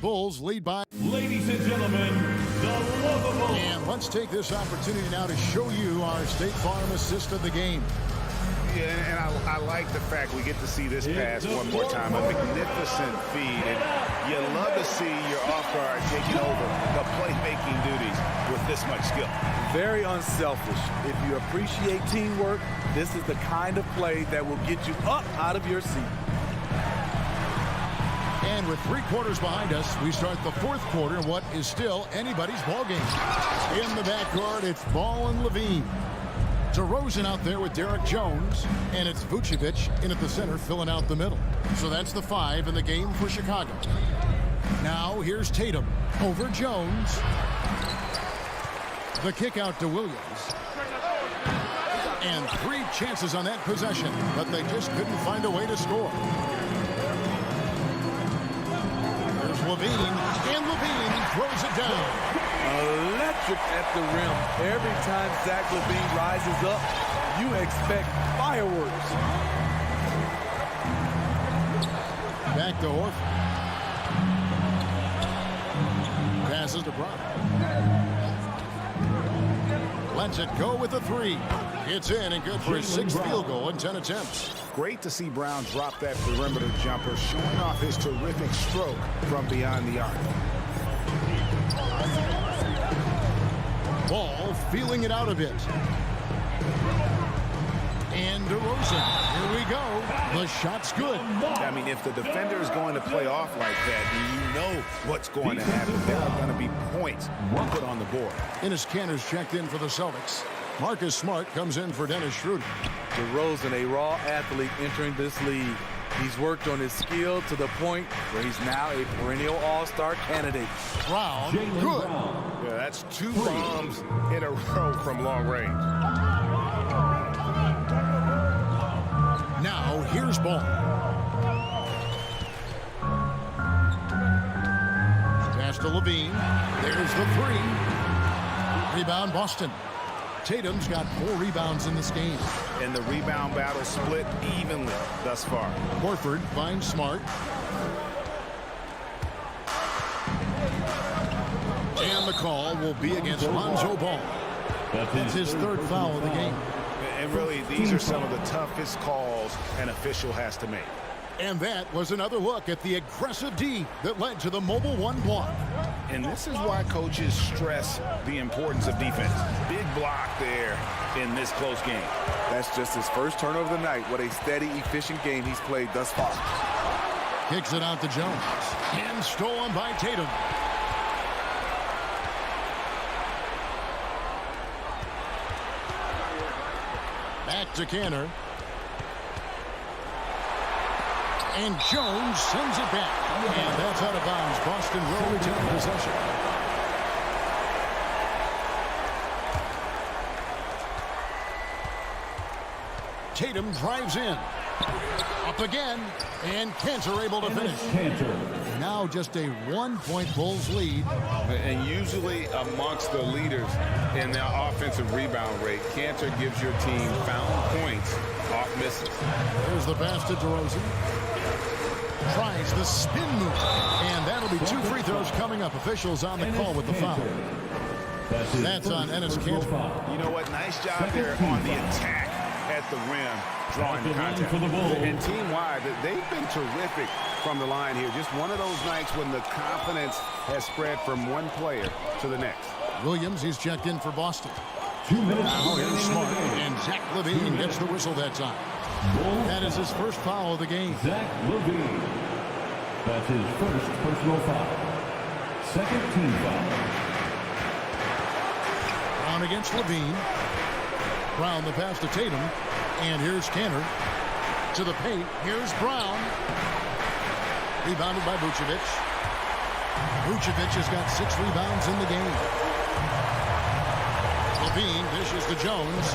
Bulls lead by. Ladies and gentlemen, the lovable. And let's take this opportunity now to show you our State Farm assist of the game. Yeah, and I like the fact we get to see this pass one more time. A magnificent feed. And you love to see your off guard taking over the playmaking duties with this much skill. Very unselfish. If you appreciate teamwork, this is the kind of play that will get you up out of your seat. And with 3 quarters behind us, we start the fourth quarter in what is still anybody's ball game. In the backcourt, it's Ball and LaVine. DeRozan out there with Derrick Jones, and it's Vucevic in at the center filling out the middle. So that's the 5 in the game for Chicago. Now here's Tatum over Jones. The kick out to Williams. And 3 chances on that possession, but they just couldn't find a way to score. There's LaVine, and LaVine throws it down. Electric at the rim. Every time Zach LaVine rises up, you expect fireworks. Back to Horford. Passes to Brown. lets it go with a 3. It's in and good for his 6th field goal in 10 attempts. Great to see Brown drop that perimeter jumper, showing off his terrific stroke from beyond the arc. Ball feeling it out a bit. And DeRozan, here we go. The shot's good. I mean, if the defender is going to play off like that, you know what's going to happen. There are going to be points put on the board. Enes Kanter's checked in for the Celtics. Marcus Smart comes in for Dennis Schroeder. DeRozan, a raw athlete entering this league. He's worked on his skill to the point where he's now a perennial all-star candidate. Brown, good. Yeah, that's 2 bombs in a row from long range. Now, here's Ball. Pass to Levine. There's the 3. Rebound, Boston. Tatum's got 4 rebounds in this game. And the rebound battle split evenly thus far. Horford finds Smart. And the call will be against Lonzo Ball. That's his 3rd foul of the game. And really, these are some of the toughest calls an official has to make. And that was another look at the aggressive D that led to the mobile 1 block. And this is why coaches stress the importance of defense. Big block there in this close game. That's just his first turnover of the night. What a steady, efficient game he's played thus far. Kicks it out to Jones. And stolen by Tatum. Back to Kanter. And Jones sends it back. And that's out of bounds. Boston will retain possession. Tatum drives in. Up again. And Kanter able to finish. Now just a 1-point Bulls lead. And usually amongst the leaders in their offensive rebound rate, Kanter gives your team found points off misses. Here's the pass to DeRozan. Tries the spin move. And that'll be 2 free throws coming up. Officials on the call with the foul. That's on Enes Kanter. You know what? Nice job there on the attack at the rim, drawing contact. And team-wide, they've been terrific from the line here. Just one of those nights when the confidence has spread from one player to the next. Williams, he's checked in for Boston. 2 minutes. Now here's Smart. And Zach LaVine gets the whistle that time. That is his first foul of the game. Zach LaVine. That's his first personal foul. Second team foul. Brown against LaVine. Brown the pass to Tatum. And here's Kanter. To the paint. Here's Brown. Rebounded by Vucevic. Vucevic has got 6 rebounds in the game. LaVine dishes to Jones.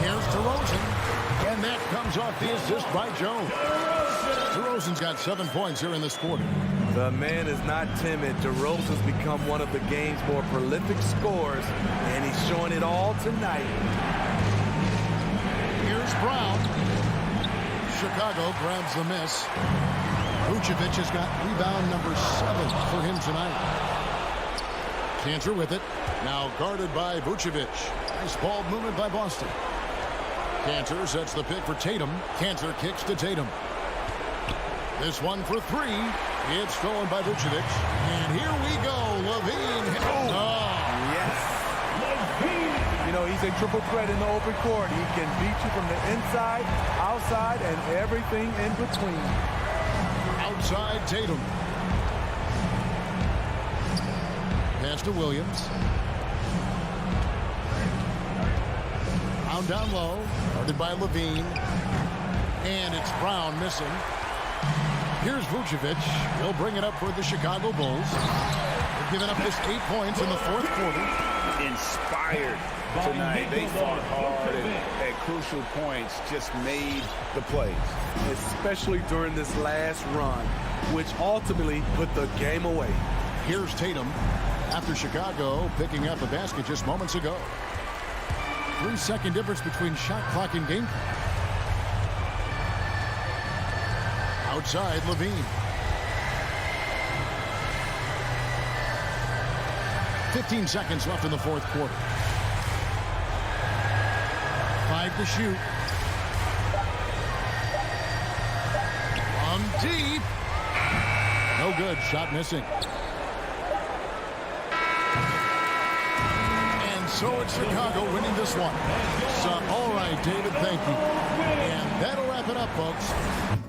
Here's DeRozan. And that comes off the assist by Jones. DeRozan's got 7 points here in this quarter. The man is not timid. DeRozan's become one of the game's more prolific scorers, and he's showing it all tonight. Here's Brown. Chicago grabs the miss. Vucevic has got rebound number 7 for him tonight. Kanter with it. Now guarded by Vucevic. Nice ball movement by Boston. Kanter sets the pick for Tatum. Kanter kicks to Tatum. This one for 3. It's stolen by Vucevic. And here we go. LaVine. Oh, yes. You know, he's a triple threat in the open court. He can beat you from the inside, outside, and everything in between. Outside Tatum. Pass to Williams. Down low, guarded by LaVine. And it's Brown missing. Here's Vucevic. He'll bring it up for the Chicago Bulls. They've given up just 8 points in the 4th quarter. Inspired tonight. They fought hard and at crucial points just made the plays. Especially during this last run, which ultimately put the game away. Here's Tatum after Chicago picking up a basket just moments ago. 3-second difference between shot clock and game clock. Outside, LaVine. 15 seconds left in the 4th quarter. to shoot. From deep. No good. Shot missing. And so it's Chicago winning this one. So, all right, David, thank you. And that'll wrap it up, folks.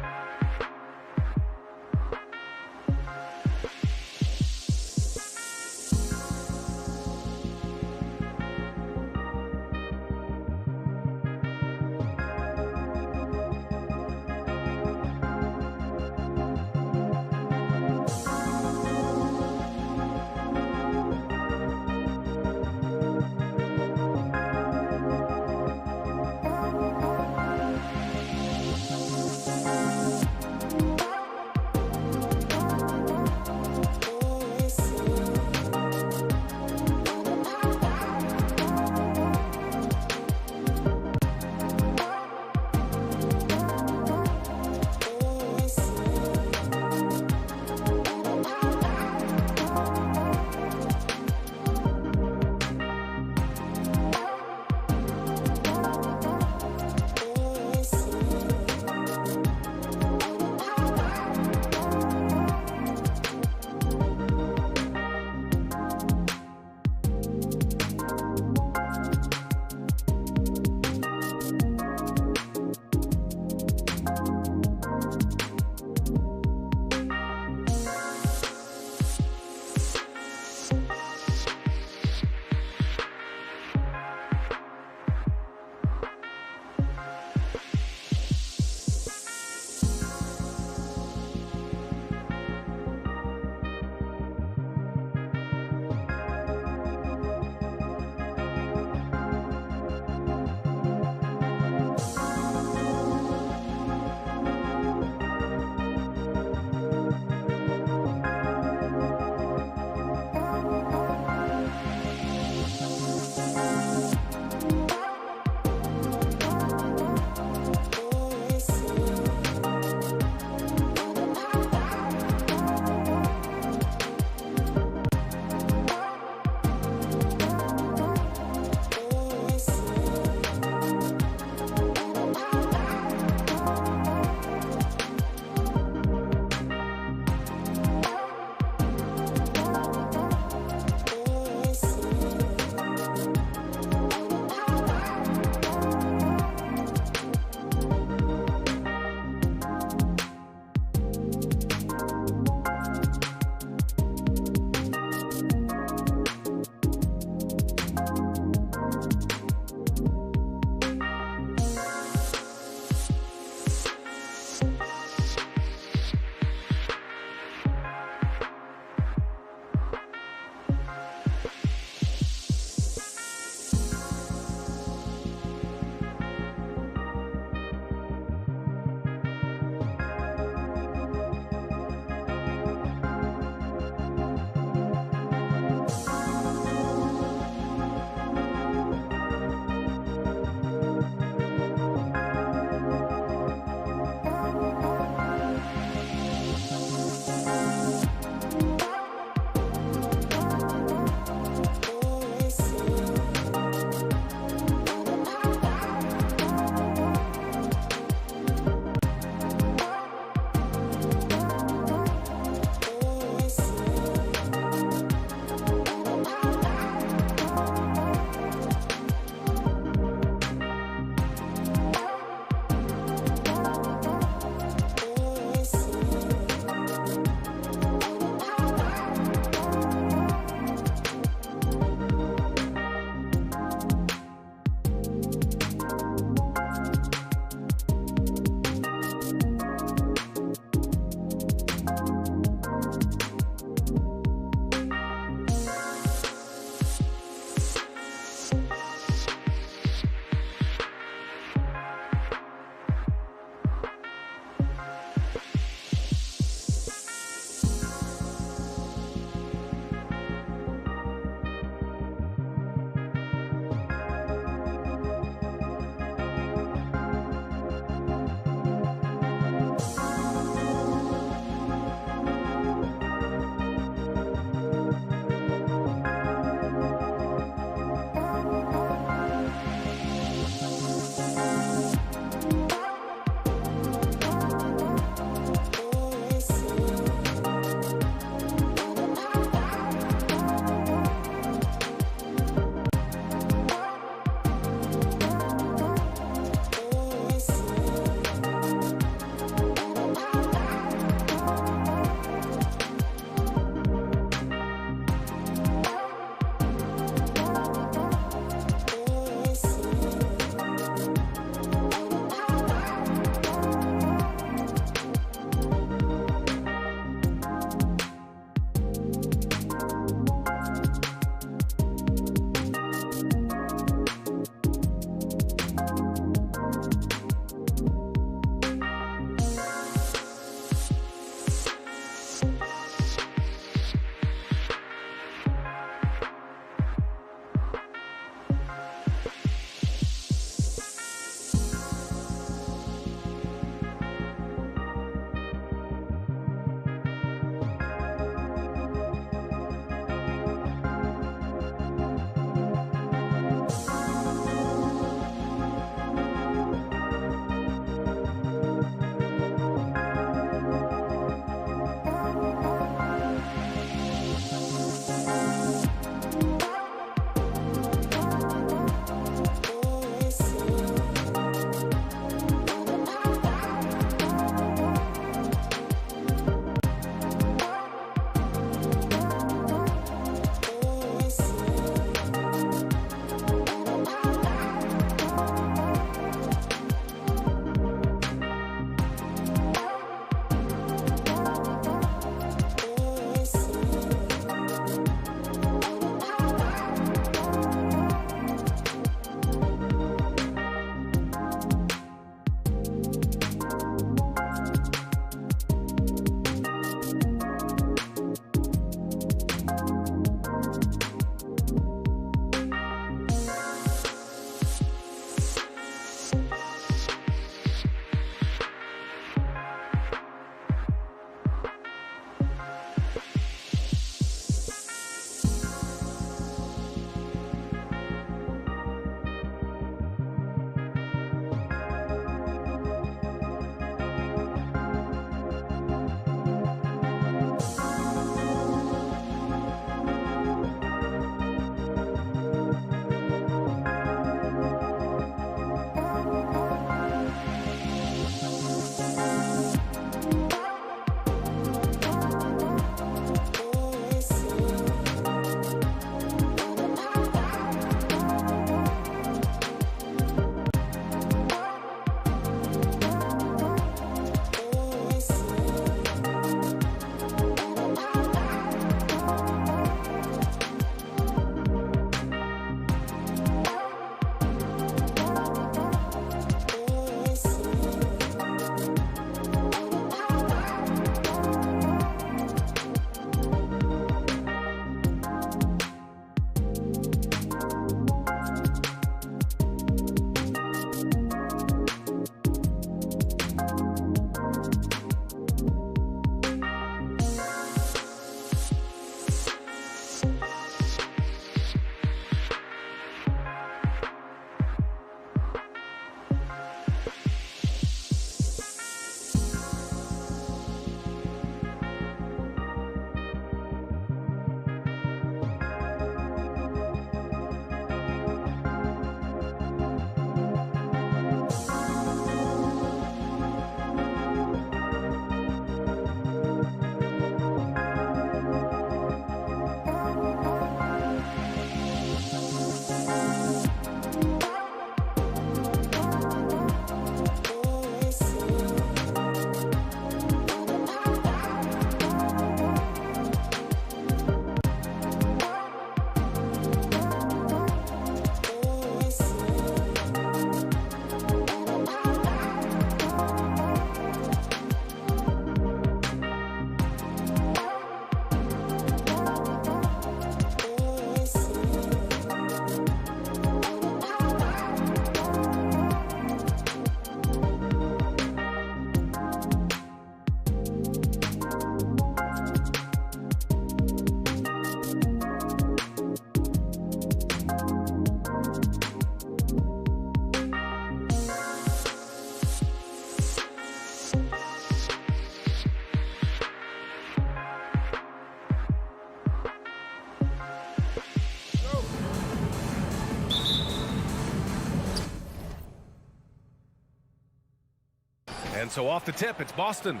And so off the tip, it's Boston.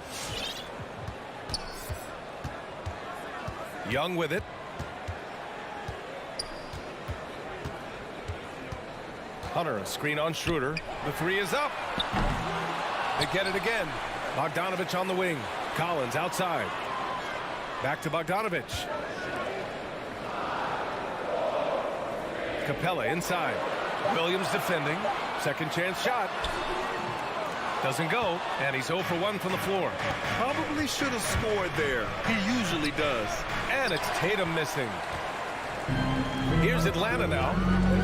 Young with it. Hunter, a screen on Schroeder. The three is up. They get it again. Bogdanovich on the wing. Collins outside. Back to Bogdanovich. Capella inside. Williams defending. Second chance shot. Doesn't go, and he's 0 for 1 from the floor. Probably should have scored there. He usually does. And it's Tatum missing. Here's Atlanta now.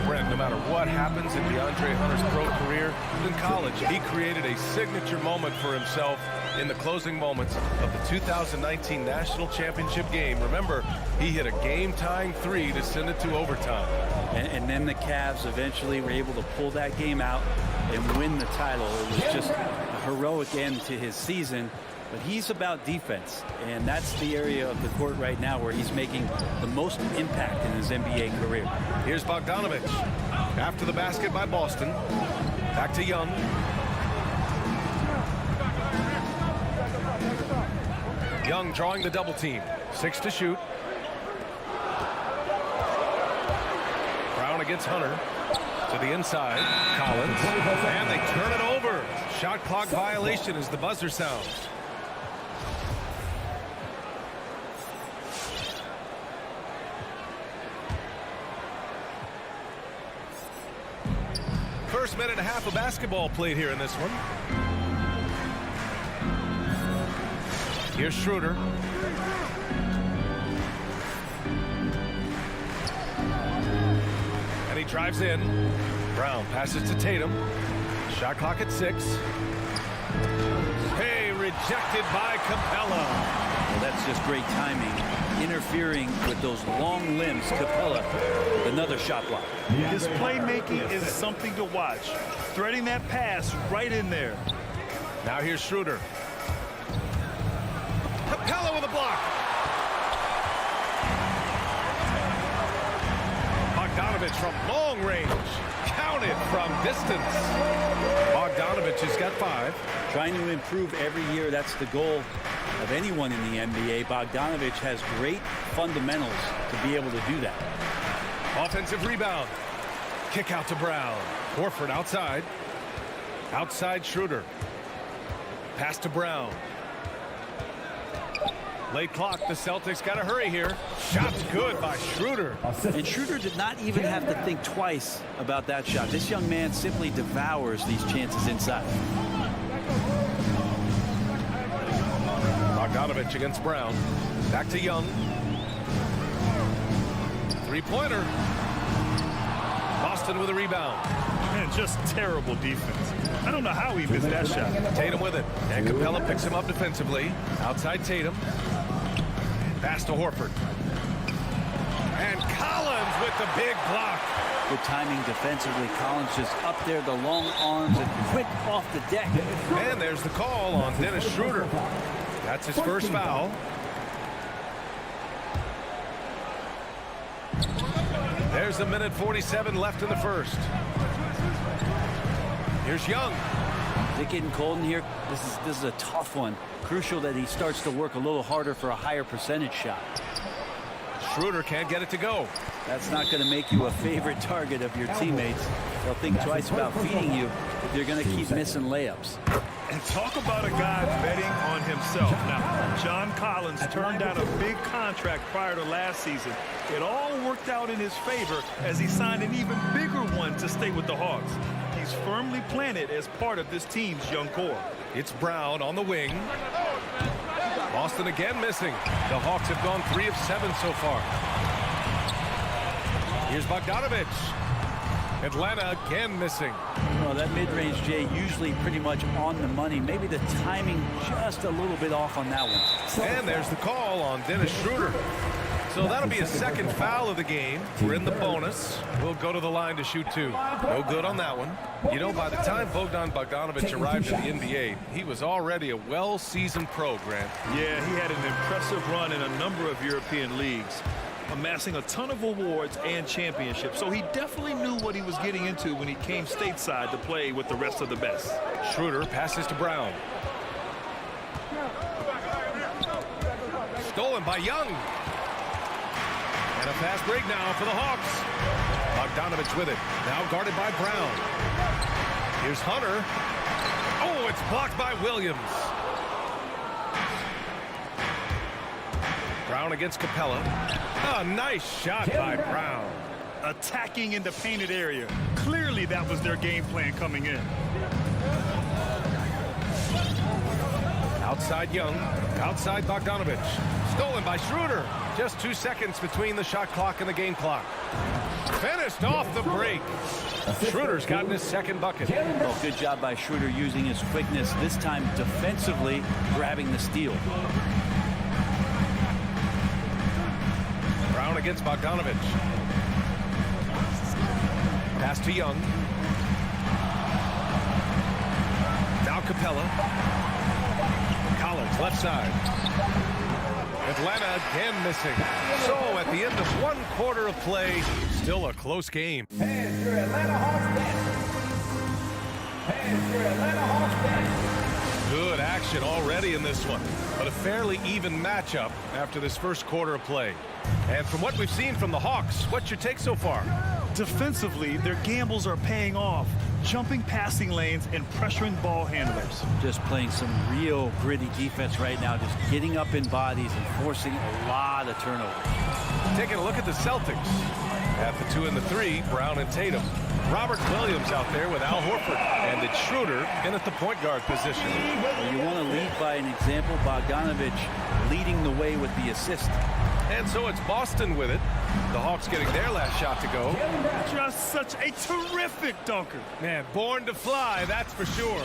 Brent, no matter what happens in DeAndre Hunter's pro career, in college, he created a signature moment for himself in the closing moments of the 2019 National Championship game. Remember, he hit a game-tying three to send it to overtime. And then the Cavs eventually were able to pull that game out and win the title. It was just a heroic end to his season. But he's about defense, and that's the area of the court right now where he's making the most impact in his NBA career. Here's Bogdanovich. After the basket by Boston. Back to Young. Young drawing the double team. 6 to shoot. Brown against Hunter. To the inside. Collins. And they turn it over. Shot clock violation as the buzzer sounds. First minute and a half of basketball played here in this one. Here's Schroeder. And he drives in. Brown passes to Tatum. Shot clock at 6. Hey, rejected by Capella. Well, that's just great timing. Interfering with those long limbs. Capella, another shot block. His playmaking is something to watch. Threading that pass right in there. Now here's Schroeder. Capella with a block. Bogdanovich from long range. Counted from distance. Bogdanovich has got 5. Trying to improve every year. That's the goal of anyone in the NBA. Bogdanovich has great fundamentals to be able to do that. Offensive rebound. Kick out to Brown. Horford outside. Outside Schroeder. Pass to Brown. Late clock. The Celtics got to hurry here. Shot's good by Schroeder. And Schroeder did not even have to think twice about that shot. This young man simply devours these chances inside. Bogdanovich against Brown. Back to Young. Three-pointer. Boston with a rebound. Man, just terrible defense. I don't know how he missed that shot. Tatum with it. And Capella picks him up defensively. Outside Tatum. Pass to Horford. And Collins with the big block. Good timing defensively. Collins just up there, the long arms, and quick off the deck. And there's the call on Dennis Schroeder. That's his first foul. There's a minute 47 left in the first. Here's Young. Is it getting cold in here? This is a tough one. Crucial that he starts to work a little harder for a higher percentage shot. Schroeder can't get it to go. That's not going to make you a favorite target of your teammates. They'll think twice about feeding you if you're going to keep missing layups. And talk about a guy betting on himself. Now, John Collins turned down a big contract prior to last season. It all worked out in his favor as he signed an even bigger one to stay with the Hawks. He's firmly planted as part of this team's young core. It's Brown on the wing. Boston again missing. The Hawks have gone 3 of 7 so far. Here's Bogdanovich. Atlanta again missing. Well, that mid-range, Jay, usually pretty much on the money. Maybe the timing just a little bit off on that one. And there's the call on Dennis Schroeder. So that'll be a second foul of the game. We're in the bonus. We'll go to the line to shoot 2. No good on that one. You know, by the time Bogdanovich arrived in the NBA, he was already a well-seasoned pro, Grant. Yeah, he had an impressive run in a number of European leagues. amassing a ton of awards and championships. So he definitely knew what he was getting into when he came stateside to play with the rest of the best. Schroeder passes to Brown. Stolen by Young. And a fast break now for the Hawks. Bogdanovich with it. Now guarded by Brown. Here's Hunter. Oh, it's blocked by Williams. Brown against Capella. A nice shot by Brown. Attacking in the painted area. Clearly that was their game plan coming in. Outside Young. Outside Bogdanovich. Stolen by Schroeder. Just 2 seconds between the shot clock and the game clock. Finished off the break. Schroeder's gotten his second bucket. Well, good job by Schroeder using his quickness, this time defensively grabbing the steal. Brown against Bogdanovich. Pass to Young. Now Capella. Collins left side. Atlanta again missing. So at the end of 1 quarter of play, still a close game. And your Atlanta Hawks bench. Good action already in this one, but a fairly even matchup after this first quarter of play. And from what we've seen from the Hawks, what's your take so far? Defensively, their gambles are paying off. Jumping passing lanes and pressuring ball handlers. Just playing some real gritty defense right now, just getting up in bodies and forcing a lot of turnovers. Taking a look at the Celtics. At the 2 and the 3, Brown and Tatum. Robert Williams out there with Al Horford. And it's Schroeder in at the point guard position. Well, you want to lead by an example. Bogdanovich leading the way with the assist. And so it's Boston with it. The Hawks getting their last shot to go. Just such a terrific dunker. Man, born to fly, that's for sure.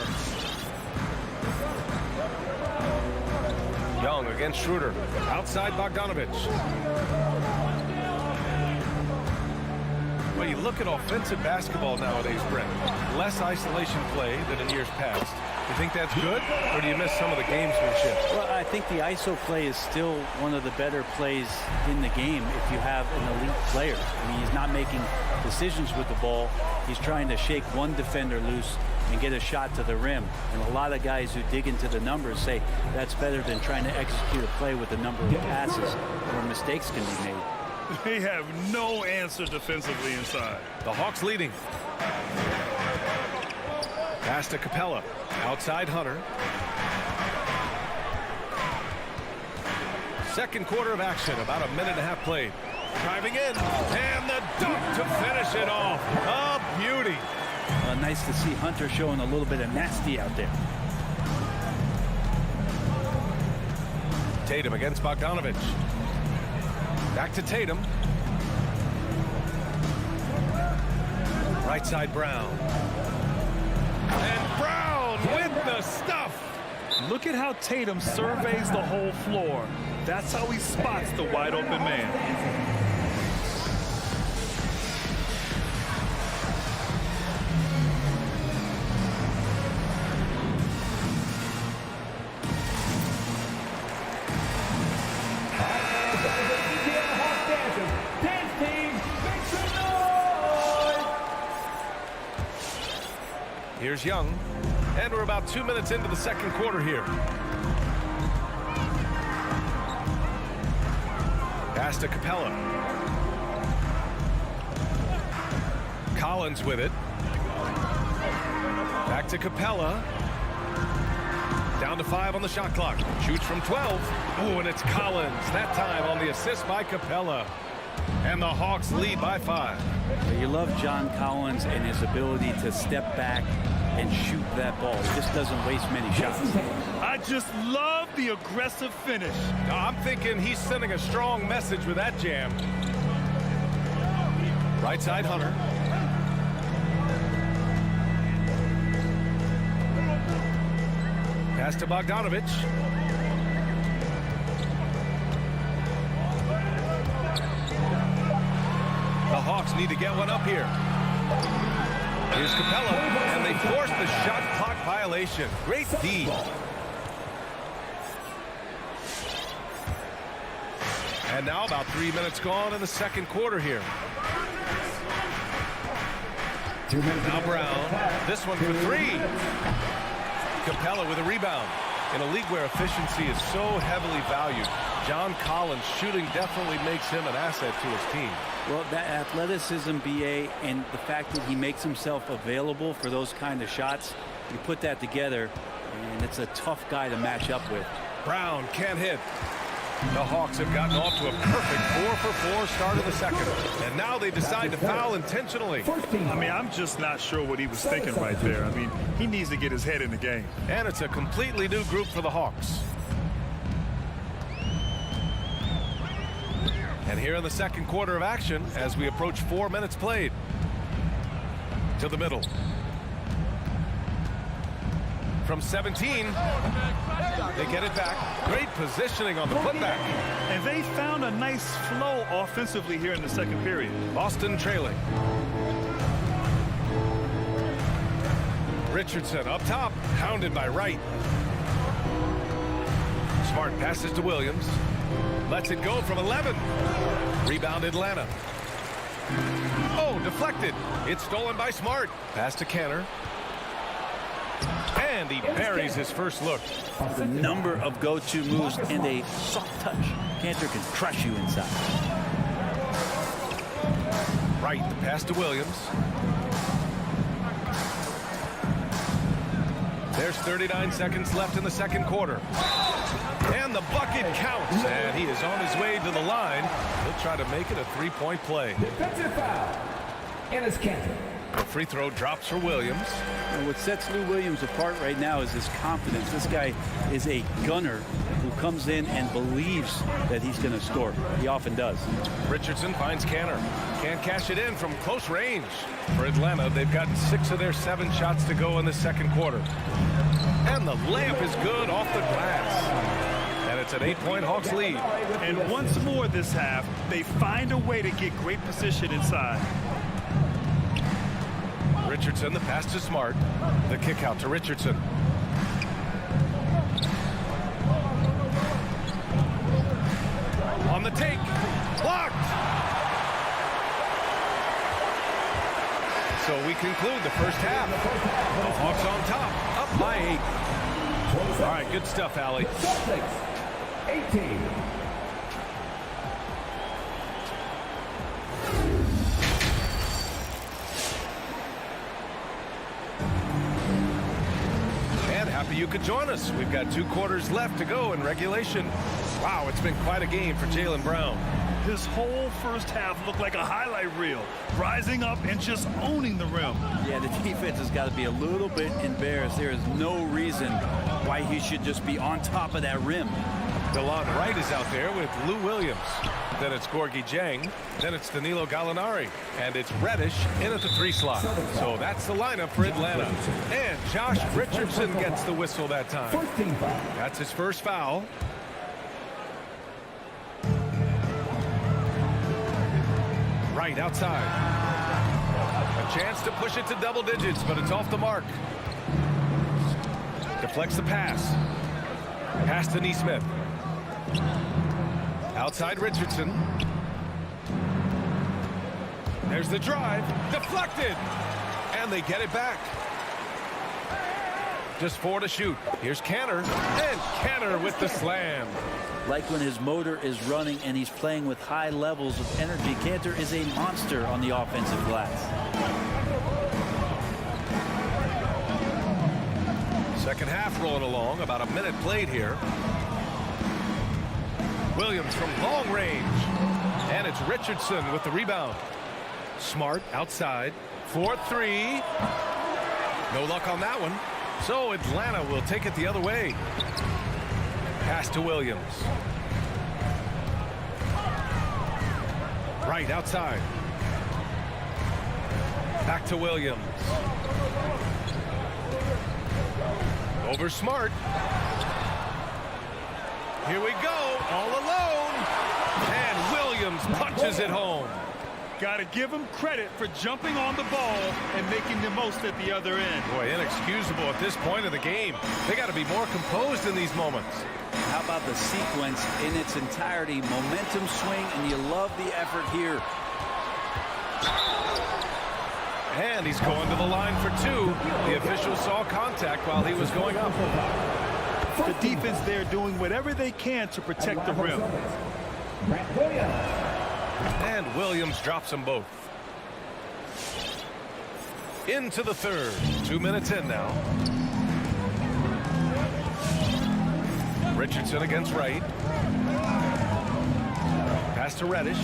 Young against Schroeder. Outside Bogdanovich. Well, you look at offensive basketball nowadays, Brent. Less isolation play than in years past. You think that's good, or do you miss some of the gamesmanship? Well, I think the ISO play is still one of the better plays in the game if you have an elite player. I mean, he's not making decisions with the ball. He's trying to shake one defender loose and get a shot to the rim. And a lot of guys who dig into the numbers say that's better than trying to execute a play with a number of passes where mistakes can be made. They have no answer defensively inside. The Hawks leading. Pass to Capella. Outside Hunter. Second quarter of action. About a minute and a half played. Driving in. And the dunk to finish it off. A beauty. Nice to see Hunter showing a little bit of nasty out there. Tatum against Bogdanovich. Back to Tatum. Right side Brown. And Brown with the stuff. Look at how Tatum surveys the whole floor. That's how he spots the wide open man. Here's Young, and we're about 2 minutes into the second quarter here. Pass to Capella. Collins with it. Back to Capella. Down to 5 on the shot clock. Shoots from 12. Oh, and it's Collins. That time on the assist by Capella. And the Hawks lead by 5. You love John Collins and his ability to step back and shoot that ball. He just doesn't waste many shots. I just love the aggressive finish. I'm thinking he's sending a strong message with that jam. Right side Hunter. Pass to Bogdanovich. The Hawks need to get one up here. Here's Capella, and they force the shot clock violation. Great D. And now about 3 minutes gone in the second quarter here. Now Brown, this one for three. Capella with a rebound. In a league where efficiency is so heavily valued, John Collins' shooting definitely makes him an asset to his team. Well, that athleticism, BA, and the fact that he makes himself available for those kind of shots, you put that together, and it's a tough guy to match up with. Brown can't hit. The Hawks have gotten off to a perfect 4-for-4 start of the second. And now they decide to foul intentionally. I mean, I'm just not sure what he was thinking right there. I mean, he needs to get his head in the game. And it's a completely new group for the Hawks. And here in the second quarter of action, as we approach 4 minutes played. To the middle. From 17, they get it back. Great positioning on the putback. And they found a nice flow offensively here in the second period. Boston trailing. Richardson up top, hounded by Wright. Smart passes to Williams. Lets it go from 11. Rebound Atlanta. Oh, deflected. It's stolen by Smart. Pass to Canner. And he buries his first look. The number of go-to moves and a soft touch. Cantor can crush you inside. Right, the pass to Williams. There's 39 seconds left in the second quarter. And the bucket counts. And he is on his way to the line. He'll try to make it a three-point play. Defensive foul. And it's Cantor. The free throw drops for Williams. And what sets Lou Williams apart right now is his confidence. This guy is a gunner who comes in and believes that he's going to score. He often does. Richardson finds Canner. Can't cash it in from close range. For Atlanta, they've gotten 6 of their 7 shots to go in the second quarter. And the layup is good off the glass. And it's an 8-point Hawks lead. And once more this half, they find a way to get great position inside. Richardson, the pass to Smart. The kick out to Richardson. On the take. Blocked. So we conclude the first half. The Hawks on top, up by 8. All right, good stuff, Allie. 18. Happy you could join us. We've got 2 quarters left to go in regulation. Wow, it's been quite a game for Jaylen Brown. His whole first half looked like a highlight reel, rising up and just owning the rim. Yeah, the defense has got to be a little bit embarrassed. There is no reason why he should just be on top of that rim. DeLon Wright is out there with Lou Williams. Then it's Gorgie Jang. Then it's Danilo Gallinari. And it's Reddish in at the 3 slot. So that's the lineup for Atlanta. And Josh Richardson gets the whistle that time. That's his first foul. Right outside. A chance to push it to double digits, but it's off the mark. Deflects the pass. Pass to Nesmith. Outside Richardson. There's the drive. Deflected. And they get it back. Just 4 to shoot. Here's Canner. And Canner with the slam. Like when his motor is running and he's playing with high levels of energy, Cantor is a monster on the offensive glass. Second half rolling along. About a minute played here. Williams from long range. And it's Richardson with the rebound. Smart outside. 4-3. No luck on that one. So Atlanta will take it the other way. Pass to Williams. Right outside. Back to Williams. Over Smart. Here we go, all alone. And Williams punches it home. Got to give him credit for jumping on the ball and making the most at the other end. Boy, inexcusable at this point of the game. They got to be more composed in these moments. How about the sequence in its entirety? Momentum swing, and you love the effort here. And he's going to the line for two. The official saw contact while he was going up. The defense there doing whatever they can to protect the rim. And Williams drops them both. Into the third. 2 minutes in now. Richardson against Wright. Pass to Reddish.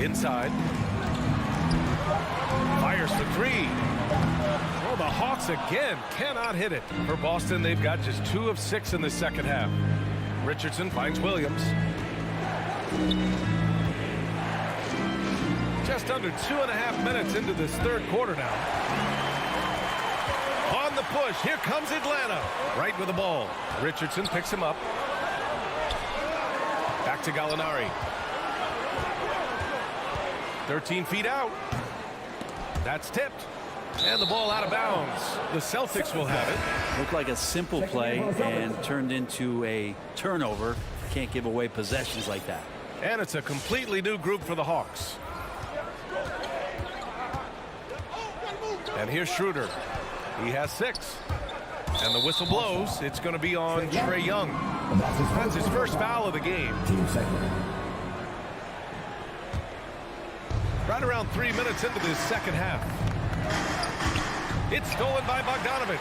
Inside. Fires for three. Oh, the Hawks again cannot hit it. For Boston, they've got just 2 of 6 in the second half. Richardson finds Williams. Just under 2.5 minutes into this third quarter now. On the push, here comes Atlanta. Right with the ball. Richardson picks him up. Back to Gallinari. 13 feet out. That's tipped. And the ball out of bounds. The Celtics will have it. Looked like a simple play and turned into a turnover. Can't give away possessions like that. And it's a completely new group for the Hawks. And here's Schroeder. He has 6. And the whistle blows. It's going to be on Trae Young. That's his first foul of the game. Right around 3 minutes into this second half. It's stolen by Bogdanovich.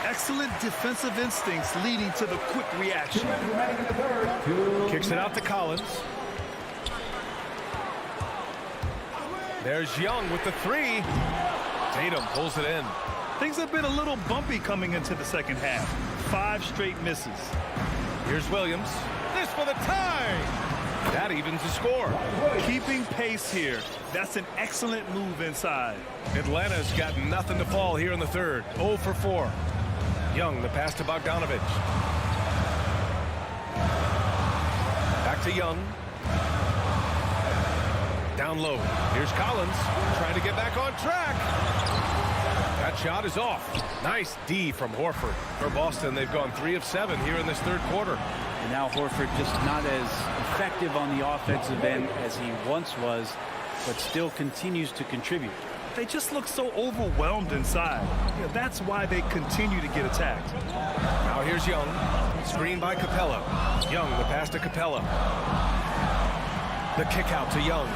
Excellent defensive instincts leading to the quick reaction. Kicks it out to Collins. There's Young with the 3. Tatum pulls it in. Things have been a little bumpy coming into the second half. 5 straight misses. Here's Williams. This for the tie. That evens the score. Keeping pace here. That's an excellent move inside. Atlanta's got nothing to fall here in the third. 0 for 4. Young, the pass to Bogdanovich. Back to Young. Down low. Here's Collins trying to get back on track. That shot is off. Nice D from Horford. For Boston, they've gone 3 of 7 here in this third quarter. And now Horford just not as effective on the offensive end as he once was, but still continues to contribute. They just look so overwhelmed inside. Yeah, that's why they continue to get attacked. Now here's Young. Screen by Capella. Young, the pass to Capella. The kick out to Young.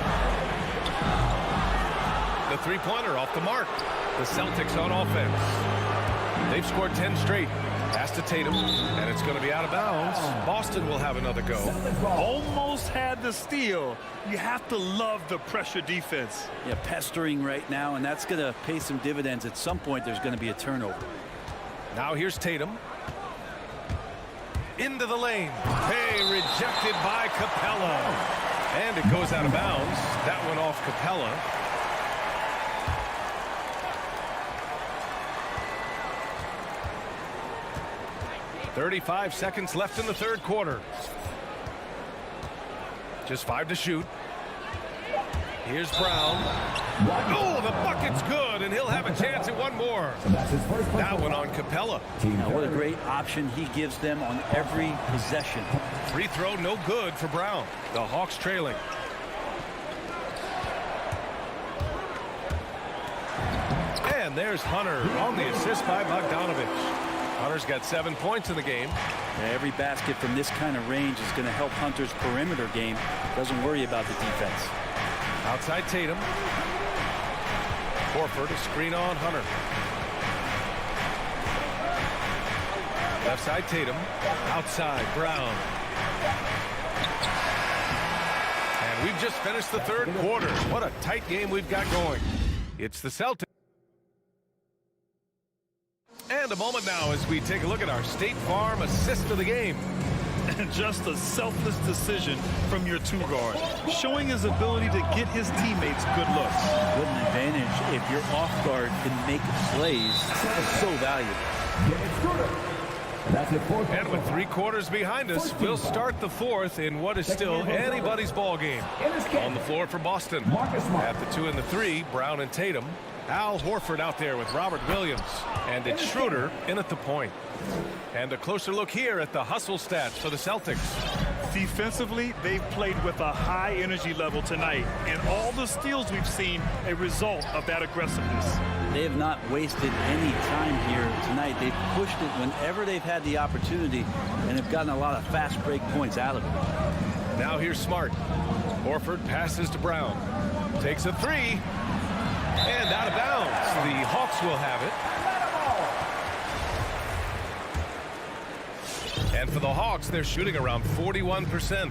The three-pointer off the mark. The Celtics on offense. They've scored 10 straight. Pass to Tatum, and it's going to be out of bounds. Boston will have another go. Almost had the steal. You have to love the pressure defense. Yeah, pestering right now, and that's going to pay some dividends. At some point, there's going to be a turnover. Now here's Tatum. Into the lane. Hey, rejected by Capella. And it goes out of bounds. That went off Capella. .35 seconds left in the third quarter. Just 5 to shoot. Here's Brown. Oh, the bucket's good, and he'll have a chance at one more. That one on Capella. Now, what a great option he gives them on every possession. Free throw no good for Brown. The Hawks trailing. And there's Hunter on the assist by Bogdanovich. Hunter's got 7 points in the game. Every basket from this kind of range is going to help Hunter's perimeter game. Doesn't worry about the defense. Outside Tatum. Horford, a screen on Hunter. Left side Tatum. Outside Brown. And we've just finished the third quarter. What a tight game we've got going. It's the Celtics. And a moment now as we take a look at our State Farm assist of the game. And just a selfless decision from your 2-guard, showing his ability to get his teammates good looks. What an advantage if your off guard can make plays. It's so valuable. And with 3 quarters behind us, we'll start the 4th in what is still anybody's ball game. On the floor for Boston. At the 2 and the 3, Brown and Tatum. Al Horford out there with Robert Williams. And it's Schroeder in at the point. And a closer look here at the hustle stats for the Celtics. Defensively, they've played with a high energy level tonight, and all the steals we've seen a result of that aggressiveness. They have not wasted any time here tonight. They've pushed it whenever they've had the opportunity and have gotten a lot of fast break points out of it. Now here's Smart. Horford passes to Brown. Takes a 3. And out of bounds. The Hawks will have it. And for the Hawks, they're shooting around 41%.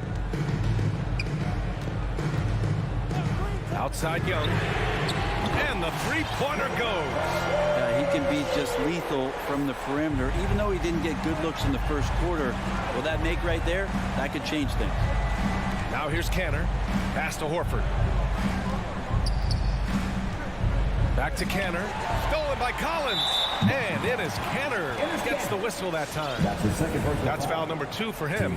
Outside Young. And the three-pointer goes. He can be just lethal from the perimeter. Even though he didn't get good looks in the first quarter, will that make right there? That could change things. Now here's Canner. Pass to Horford. Back to Canner. Stolen by Collins. And it is Canner. Gets the whistle that time. That's foul number 2 for him.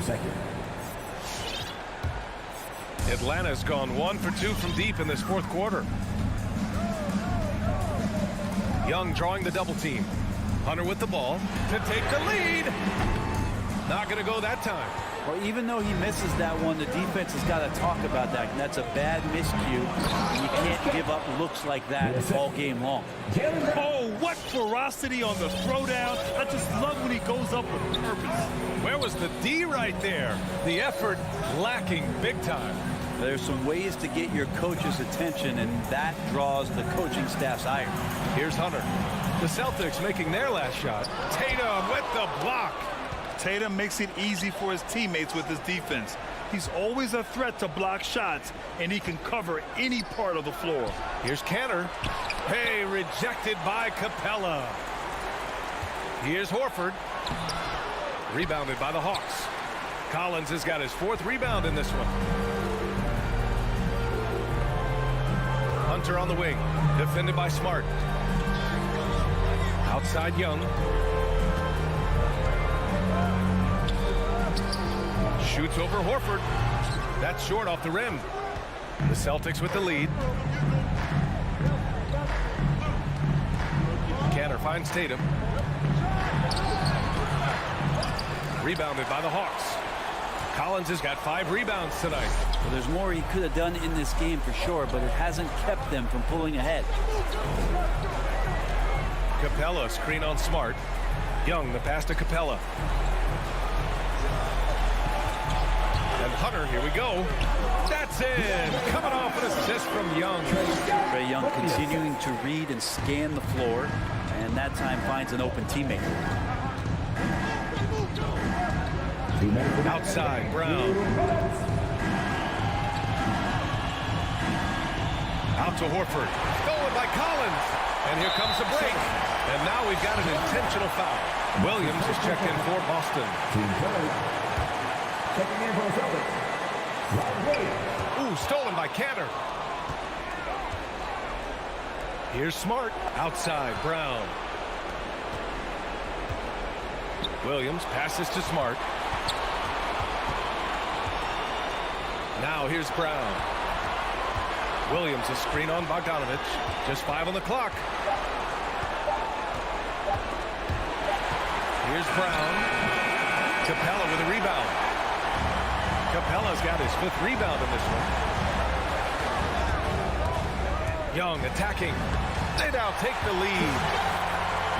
Atlanta's gone 1 for 2 from deep in this 4th quarter. Young drawing the double team. Hunter with the ball to take the lead. Not going to go that time. Well, even though he misses that one, the defense has got to talk about that. And that's a bad miscue. You can't give up looks like that all game long. Oh, what ferocity on the throwdown. I just love when he goes up with purpose. Where was the D right there? The effort lacking big time. There's some ways to get your coach's attention, and that draws the coaching staff's ire. Here's Hunter. The Celtics making their last shot. Tatum with the block. Tatum makes it easy for his teammates with his defense. He's always a threat to block shots, and he can cover any part of the floor. Here's Canner. Hey, rejected by Capella. Here's Horford. Rebounded by the Hawks. Collins has got his 4th rebound in this one. Hunter on the wing. Defended by Smart. Outside Young. Shoots over Horford. That's short off the rim. The Celtics with the lead. Canner finds Tatum. Rebounded by the Hawks. Collins has got 5 rebounds tonight. Well, there's more he could have done in this game for sure, but it hasn't kept them from pulling ahead. Capella screen on Smart. Young, the pass to Capella. And Hunter, here we go. That's in. Coming off an assist from Young. Trae Young continuing to read and scan the floor, and that time finds an open teammate. Outside, Brown. Out to Horford. Stolen by Collins. And here comes the break. And now we've got an intentional foul. Williams is checked in for Boston. Ooh, stolen by Canner. Here's Smart. Outside, Brown. Williams passes to Smart. Now here's Brown. Williams a screen on Bogdanovich. Just 5 on the clock. Here's Brown. Capella with a rebound. Capella's got his 5th rebound in this one. Young attacking. They now take the lead.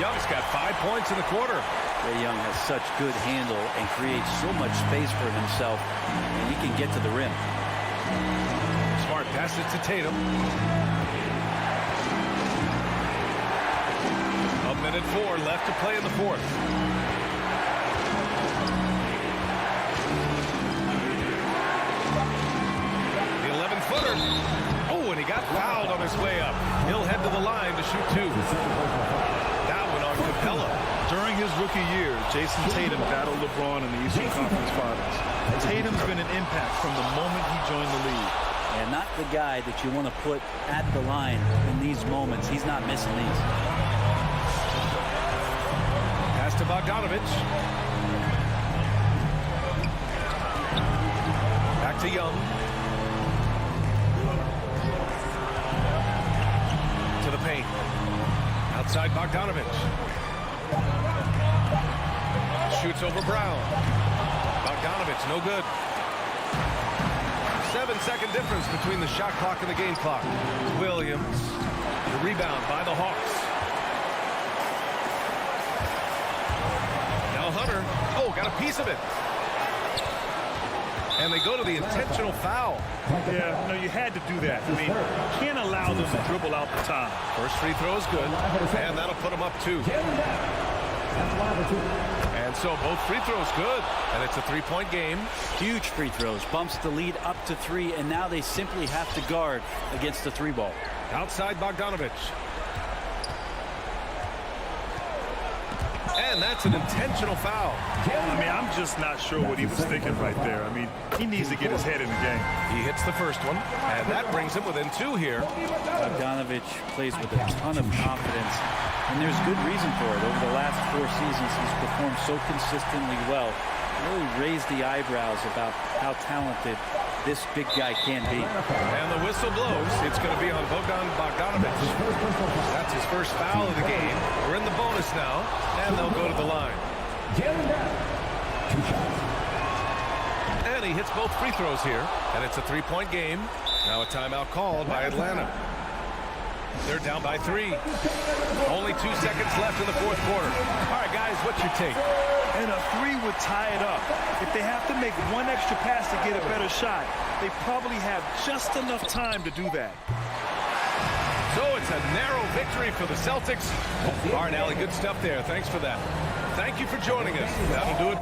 Young's got 5 points in the quarter. Trae Young has such good handle and creates so much space for himself, and he can get to the rim. Smart passes to Tatum. 1:04 left to play in the 4th. The 11-footer. Oh, and he got fouled on his way up. He'll head to the line to shoot 2. That one on Capella. During his rookie year, Jason Tatum battled LeBron in the Eastern Conference Finals. Tatum's been an impact from the moment he joined the league. And not the guy that you want to put at the line in these moments. He's not missing these. Pass to to Bogdanovich. Back to Young. To the paint. Outside Bogdanovich. Shoots over Brown. Bogdanovich, no good. 7-second difference between the shot clock and the game clock. Williams. The rebound by the Hawks. Now Hunter. Oh, got a piece of it. And they go to the intentional foul. Yeah, no, you had to do that. I mean, you can't allow them to dribble out the time. First free throw is good, and that'll put them up 2. And so both free throws good, and it's a 3-point game. Huge free throws, bumps the lead up to 3, and now they simply have to guard against the 3-ball. Outside Bogdanovich. And that's an intentional foul. I mean, I'm just not sure what he was thinking right there. I mean, he needs to get his head in the game. He hits the first one, and that brings him within 2 here. Bogdanovich plays with a ton of confidence, and there's good reason for it. Over the last 4 seasons, he's performed so consistently well. Really raised the eyebrows about how talented this big guy can be. And the whistle blows. It's going to be on Bogdanovich. That's his first foul of the game. We're in the bonus now, and they'll go to the line. And he hits both free throws here, and it's a 3-point game. Now a timeout called by Atlanta. They're down by 3. Only 2 seconds left in the 4th quarter. All right, guys, what's your take? And a 3 would tie it up. If they have to make 1 extra pass to get a better shot, they probably have just enough time to do that. So it's a narrow victory for the Celtics. All right, Allie, good stuff there. Thanks for that. Thank you for joining us. That'll do it.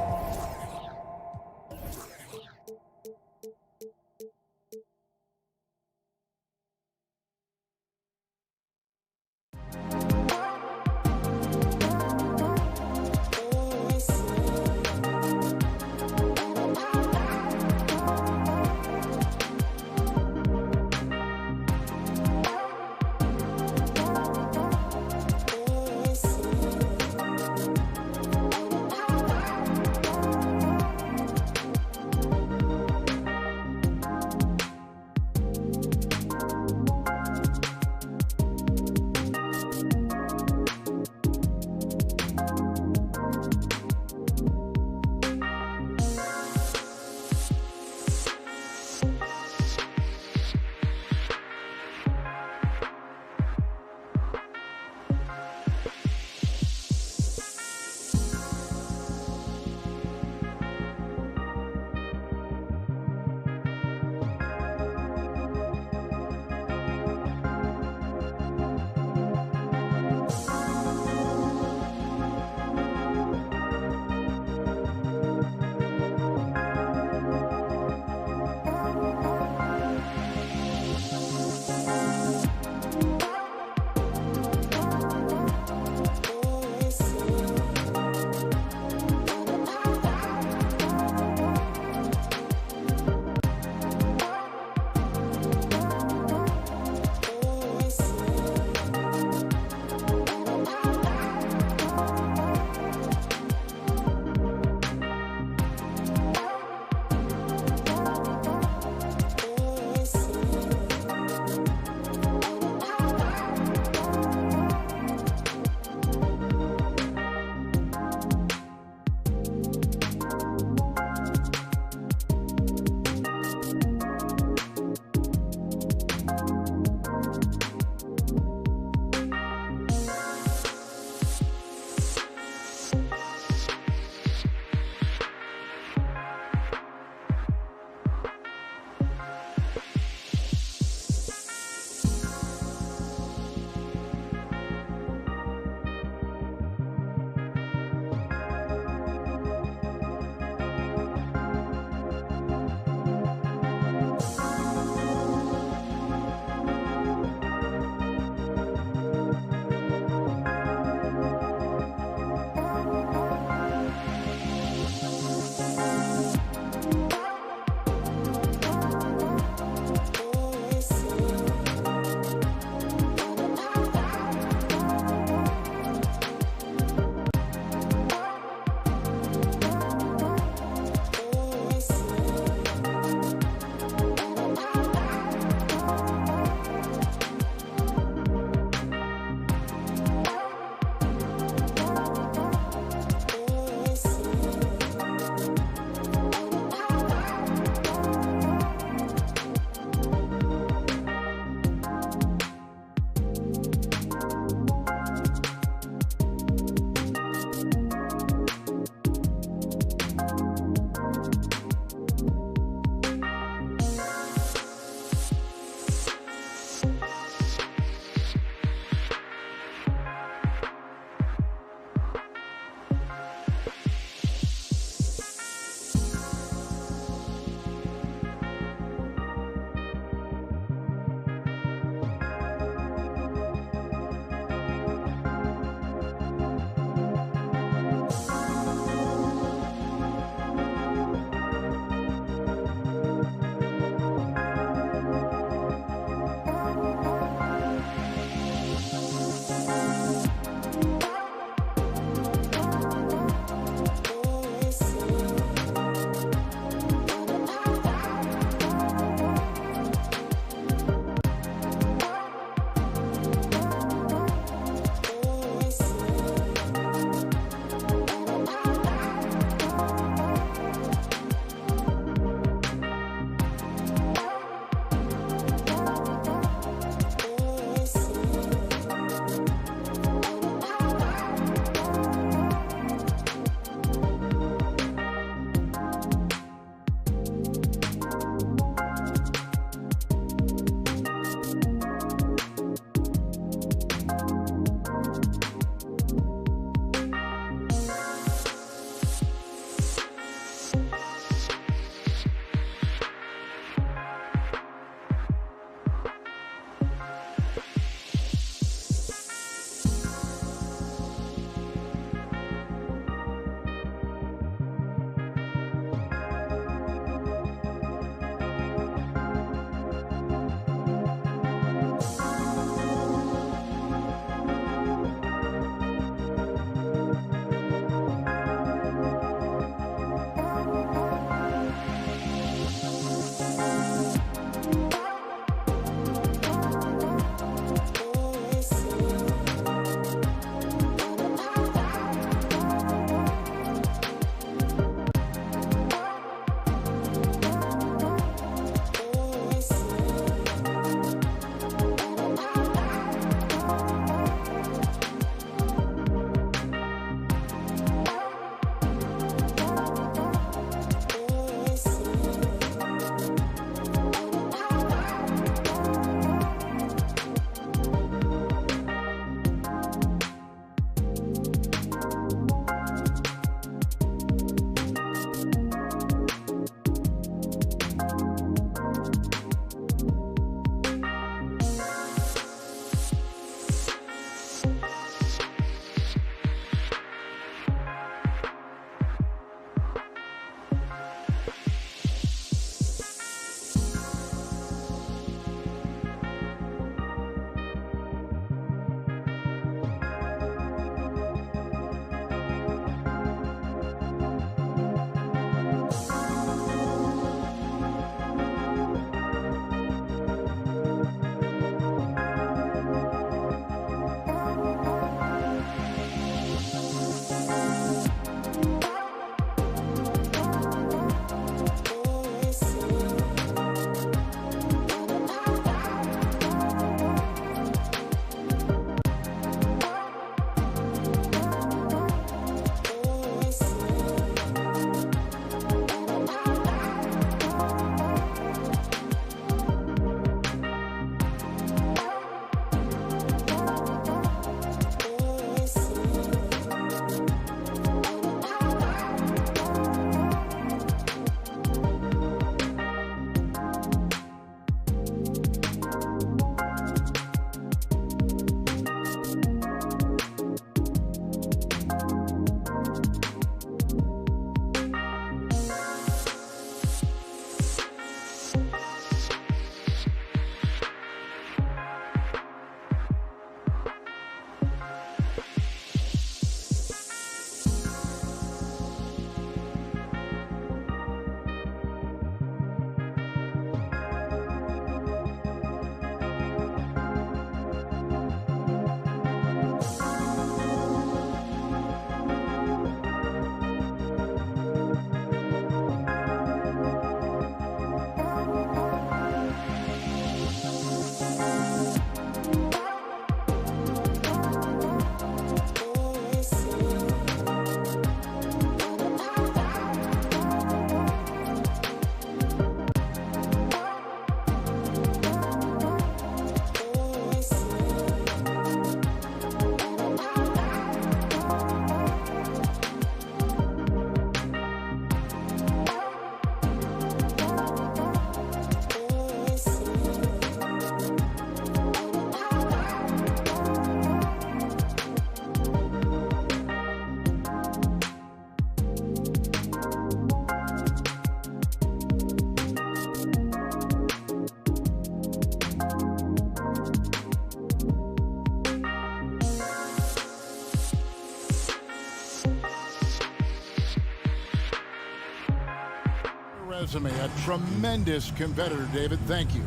resume. A tremendous competitor, David. Thank you.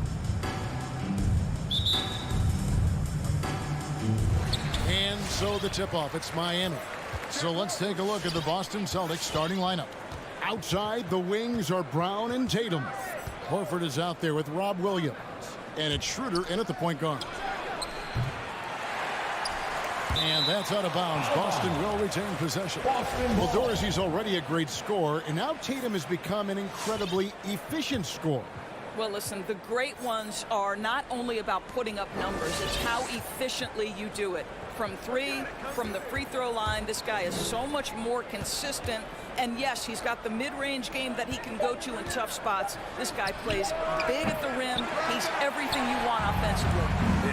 And so the tip-off. It's Miami. So let's take a look at the Boston Celtics starting lineup. Outside, the wings are Brown and Tatum. Horford is out there with Rob Williams. And it's Schroeder in at the point guard. And that's out of bounds. Boston will retain possession. Well, Dorsey's already a great scorer, and now Tatum has become an incredibly efficient scorer. Well, listen, the great ones are not only about putting up numbers, it's how efficiently you do it. From three, from the free throw line, this guy is so much more consistent. And yes, he's got the mid-range game that he can go to in tough spots. This guy plays big at the rim. He's everything you want offensively.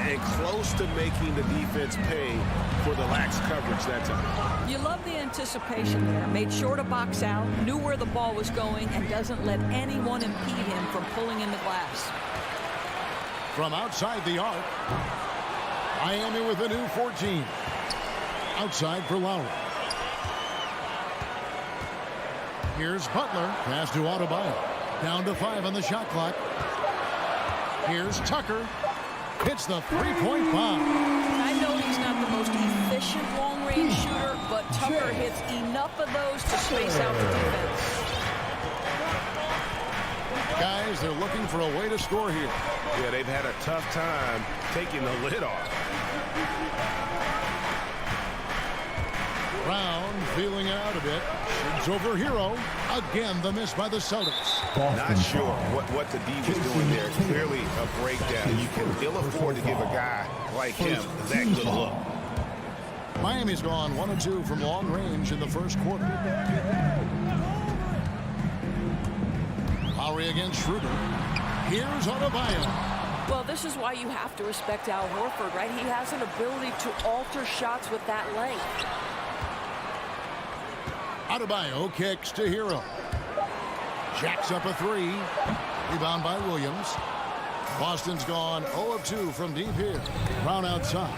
And close to making the defense pay for the lax coverage that time. You love the anticipation there. Made sure to box out, knew where the ball was going, and doesn't let anyone impede him from pulling in the glass. From outside the arc, Miami with a new 14. Outside for Lowry. Here's Butler. Pass to Adebayo. Down to 5 on the shot clock. Here's Tucker. Hits the three-point bomb. I know he's not the most efficient long-range shooter, but Tucker hits enough of those to space out the defense. Guys, they're looking for a way to score here. Yeah, they've had a tough time taking the lid off. Brown feeling it out a bit. Shoots over Hero. Again, the miss by the Celtics. Not sure what the D was doing there. Clearly a breakdown. You can ill afford to give a guy like him that good look. Miami's gone 1 of 2 from long range in the first quarter. Lowry against Schroeder. Here's Adebayo. Well, this is why you have to respect Al Horford, right? He has an ability to alter shots with that length. Adebayo kicks to Hero. Jacks up a 3. Rebound by Williams. Boston's gone 0 of 2 from deep here. Brown outside.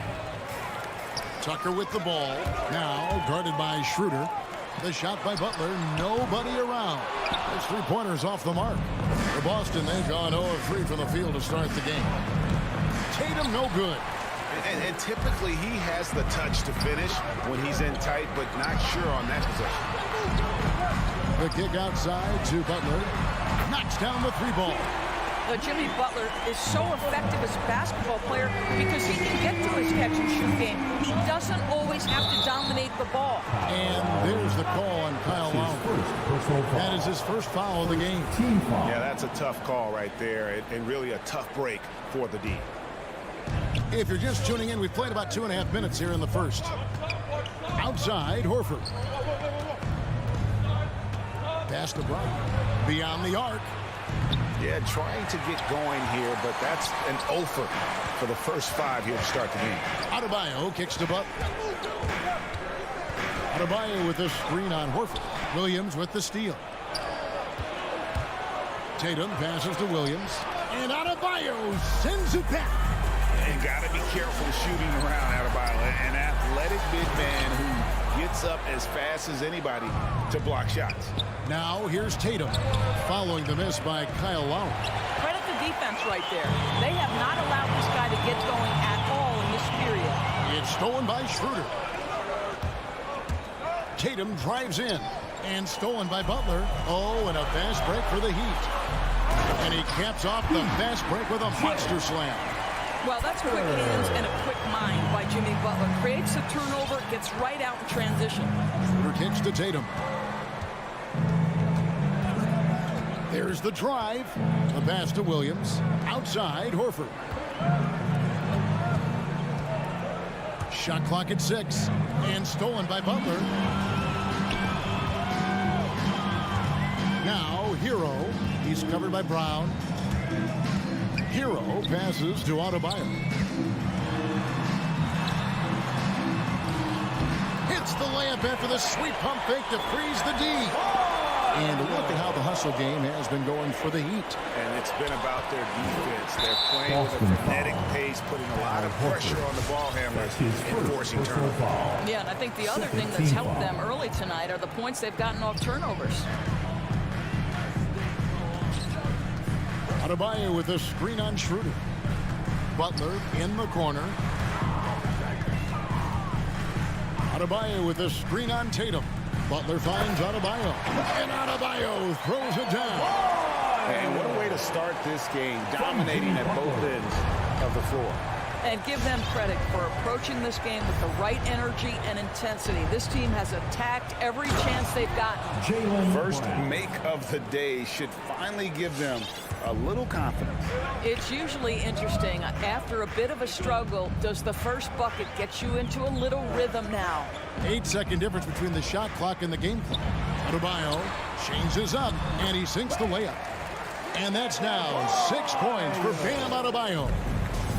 Tucker with the ball. Now guarded by Schroeder. The shot by Butler. Nobody around. Those three-pointers off the mark. For Boston, they've gone 0 of 3 from the field to start the game. Tatum no good. And typically he has the touch to finish when he's in tight, but not sure on that possession. The kick outside to Butler. Knocks down the 3-ball. Jimmy Butler is so effective as a basketball player because he can get to his catch-and-shoot game. He doesn't always have to dominate the ball. And there's the call on Kyle Lowry. That is his first foul of the game. Yeah, that's a tough call right there, and really a tough break for the D. If you're just tuning in, we've played about 2.5 minutes here in the first. Outside, Horford. Pass to Brown. Beyond the arc. Yeah, trying to get going here, but that's an offer for the first 5 here to start the game. Adebayo kicks to Butler. Adebayo with the screen on Horford. Williams with the steal. Tatum passes to Williams. And Adebayo sends it back. And got to be careful shooting around Adebayo. An athletic big man who gets up as fast as anybody to block shots. Now here's Tatum, following the miss by Kyle Lowry. Credit the defense right there. They have not allowed this guy to get going at all in this period. It's stolen by Schroeder. Tatum drives in, and stolen by Butler. Oh, and a fast break for the Heat. And he caps off the fast break with a monster slam. Well, that's quick hands and a quick mind by Jimmy Butler. Creates the turnover, gets right out in transition. Schroeder kicks to Tatum. There's the drive. The pass to Williams. Outside, Horford. Shot clock at 6. And stolen by Butler. Now, Hero. He's covered by Brown. Hero passes to Adebayo. Hits the layup after the sweep pump fake to freeze the D. And look at how the hustle game has been going for the Heat. And it's been about their defense. They're playing with a frenetic pace, putting a lot of pressure on the ball handlers and forcing turnovers. Yeah, and I think the other thing that's helped them early tonight are the points they've gotten off turnovers. Adebayo with a screen on Schroeder. Butler in the corner. Adebayo with a screen on Tatum. Butler finds Adebayo. And Adebayo throws it down. And what a way to start this game, dominating at both ends of the floor. And give them credit for approaching this game with the right energy and intensity. This team has attacked every chance they've gotten. First make of the day should finally give them a little confidence. It's usually interesting. After a bit of a struggle, does the first bucket get you into a little rhythm now? 8-second difference between the shot clock and the game clock. Adebayo changes up, and he sinks the layup. And that's now 6 points for Bam Adebayo.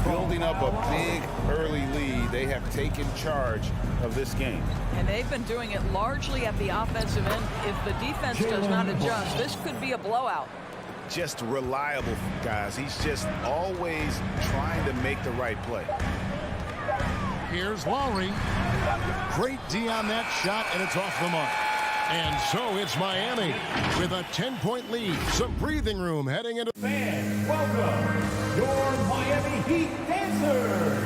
Building up a big early lead, they have taken charge of this game. And they've been doing it largely at the offensive end. If the defense does not adjust, this could be a blowout. Just reliable, guys. He's just always trying to make the right play. Here's Lowry. Great D on that shot, and it's off the mark. And so it's Miami with a 10-point lead. Some breathing room heading into... Fans, welcome your Miami Heat dancers.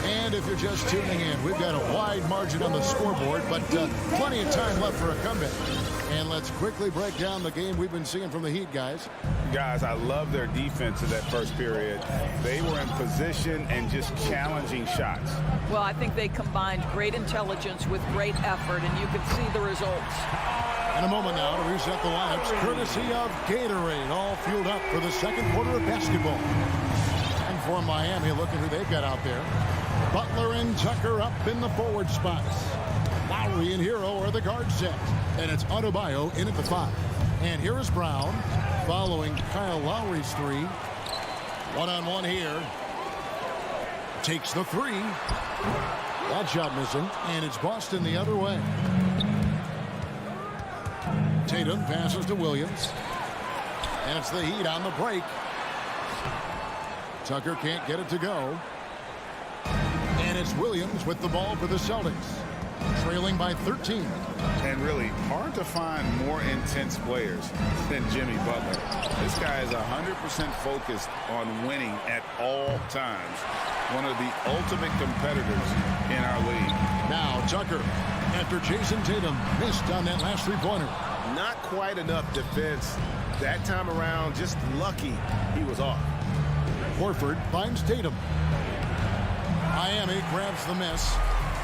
And if you're just tuning in, we've got a wide margin on the scoreboard, but plenty of time left for a comeback. And let's quickly break down the game we've been seeing from the Heat, guys. Guys, I love their defense in that first period. They were in position and just challenging shots. Well, I think they combined great intelligence with great effort, and you can see the results. In a moment now to reset the lineups, courtesy of Gatorade, all fueled up for the second quarter of basketball. And for Miami, look at who they've got out there. Butler and Tucker up in the forward spots. Lowry and Hero are the guard set. And it's Adebayo in at the 5. And here is Brown following Kyle Lowry's 3. One-on-one here. Takes the 3. That shot missing. And it's Boston the other way. Tatum passes to Williams. And it's the Heat on the break. Tucker can't get it to go. And it's Williams with the ball for the Celtics. Trailing by 13. And really hard to find more intense players than Jimmy Butler. This guy is 100% focused on winning at all times. One of the ultimate competitors in our league. Now Tucker, after Jason Tatum missed on that last three-pointer. Not quite enough defense that time around. Just lucky he was off. Horford finds Tatum. Miami grabs the miss.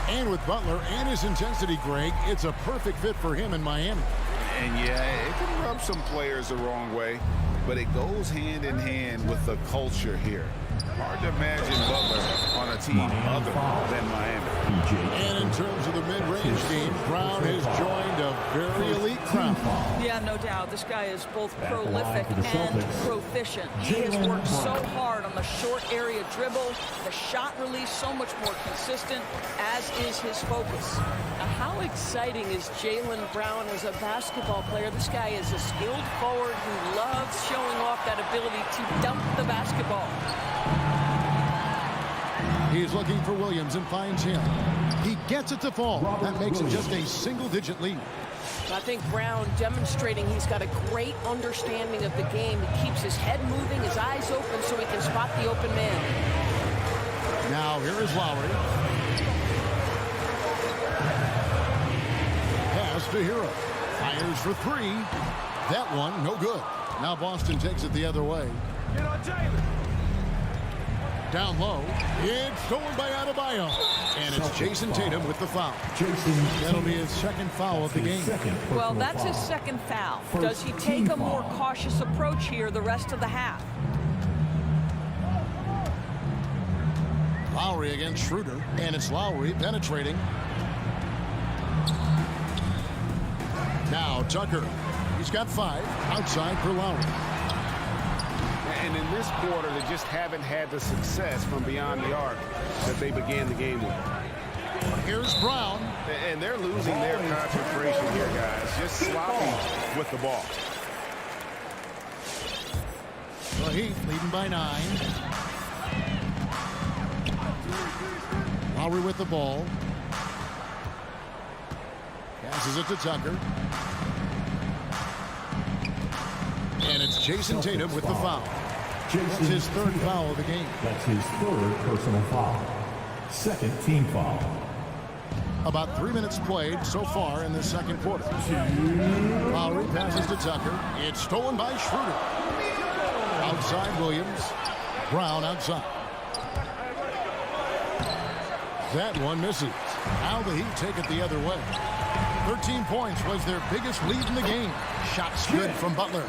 And with Butler and his intensity, Greg, it's a perfect fit for him in Miami. And yeah, it can rub some players the wrong way, but it goes hand in hand with the culture here. Hard to imagine Butler on a team other than Miami. And in terms of the mid-range game, Brown has joined a very elite crowd. Yeah, no doubt. This guy is both prolific and proficient. He has worked so hard on the short area dribble, the shot release so much more consistent, as is his focus. Now, how exciting is Jaylen Brown as a basketball player? This guy is a skilled forward who loves showing off that ability to dump the basketball. He's looking for Williams and finds him. He gets it to fall. That makes it just a single-digit lead. I think Brown demonstrating he's got a great understanding of the game. He keeps his head moving, his eyes open so he can spot the open man. Now here is Lowry. Pass to Hero. Fires for 3. That one, no good. Now Boston takes it the other way. Get on Jaylen. Down low. It's stolen by Adebayo. And it's Jason Tatum with the foul. That'll be his second foul of the game. Well, that's his second foul. Does he take a more cautious approach here the rest of the half? Lowry against Schroeder. And it's Lowry penetrating. Now Tucker. He's got 5. Outside for Lowry. And in this quarter, they just haven't had the success from beyond the arc that they began the game with. Here's Brown. And they're losing their concentration here, guys. Just sloppy with the ball. The Heat leading by 9. Lowry with the ball. Passes it to Tucker. And it's Jason Tatum with the foul. That's his third foul of the game. That's his third personal foul. Second team foul. About 3 minutes played so far in the second quarter. Lowry passes to Tucker. It's stolen by Schroeder. Outside Williams. Brown outside. That one misses. Now the Heat take it the other way. 13 points was their biggest lead in the game. Shots good from Butler.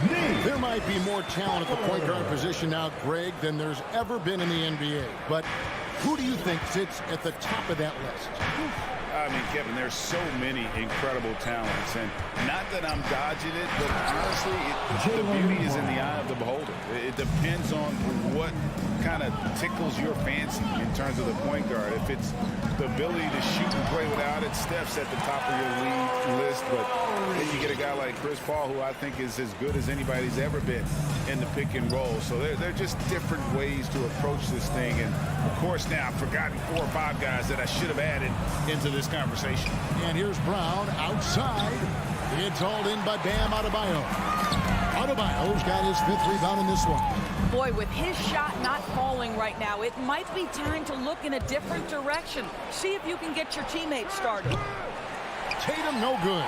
There might be more talent at the point guard position now, Greg, than there's ever been in the NBA. But who do you think sits at the top of that list? I mean, Kevin, there's so many incredible talents, and not that I'm dodging it, but honestly, the beauty is in the eye of the beholder. It depends on what kind of tickles your fancy in terms of the point guard. If it's the ability to shoot and play without it, Steph's at the top of your league list, but then you get a guy like Chris Paul, who I think is as good as anybody's ever been in the pick and roll. So they're just different ways to approach this thing, and of course now I've forgotten 4 or 5 guys that I should have added into this conversation. And here's Brown outside. It's hauled in by Bam Adebayo. Adebayo's got his 5th rebound in this one. Boy, with his shot not falling right now, it might be time to look in a different direction. See if you can get your teammates started. Tatum no good.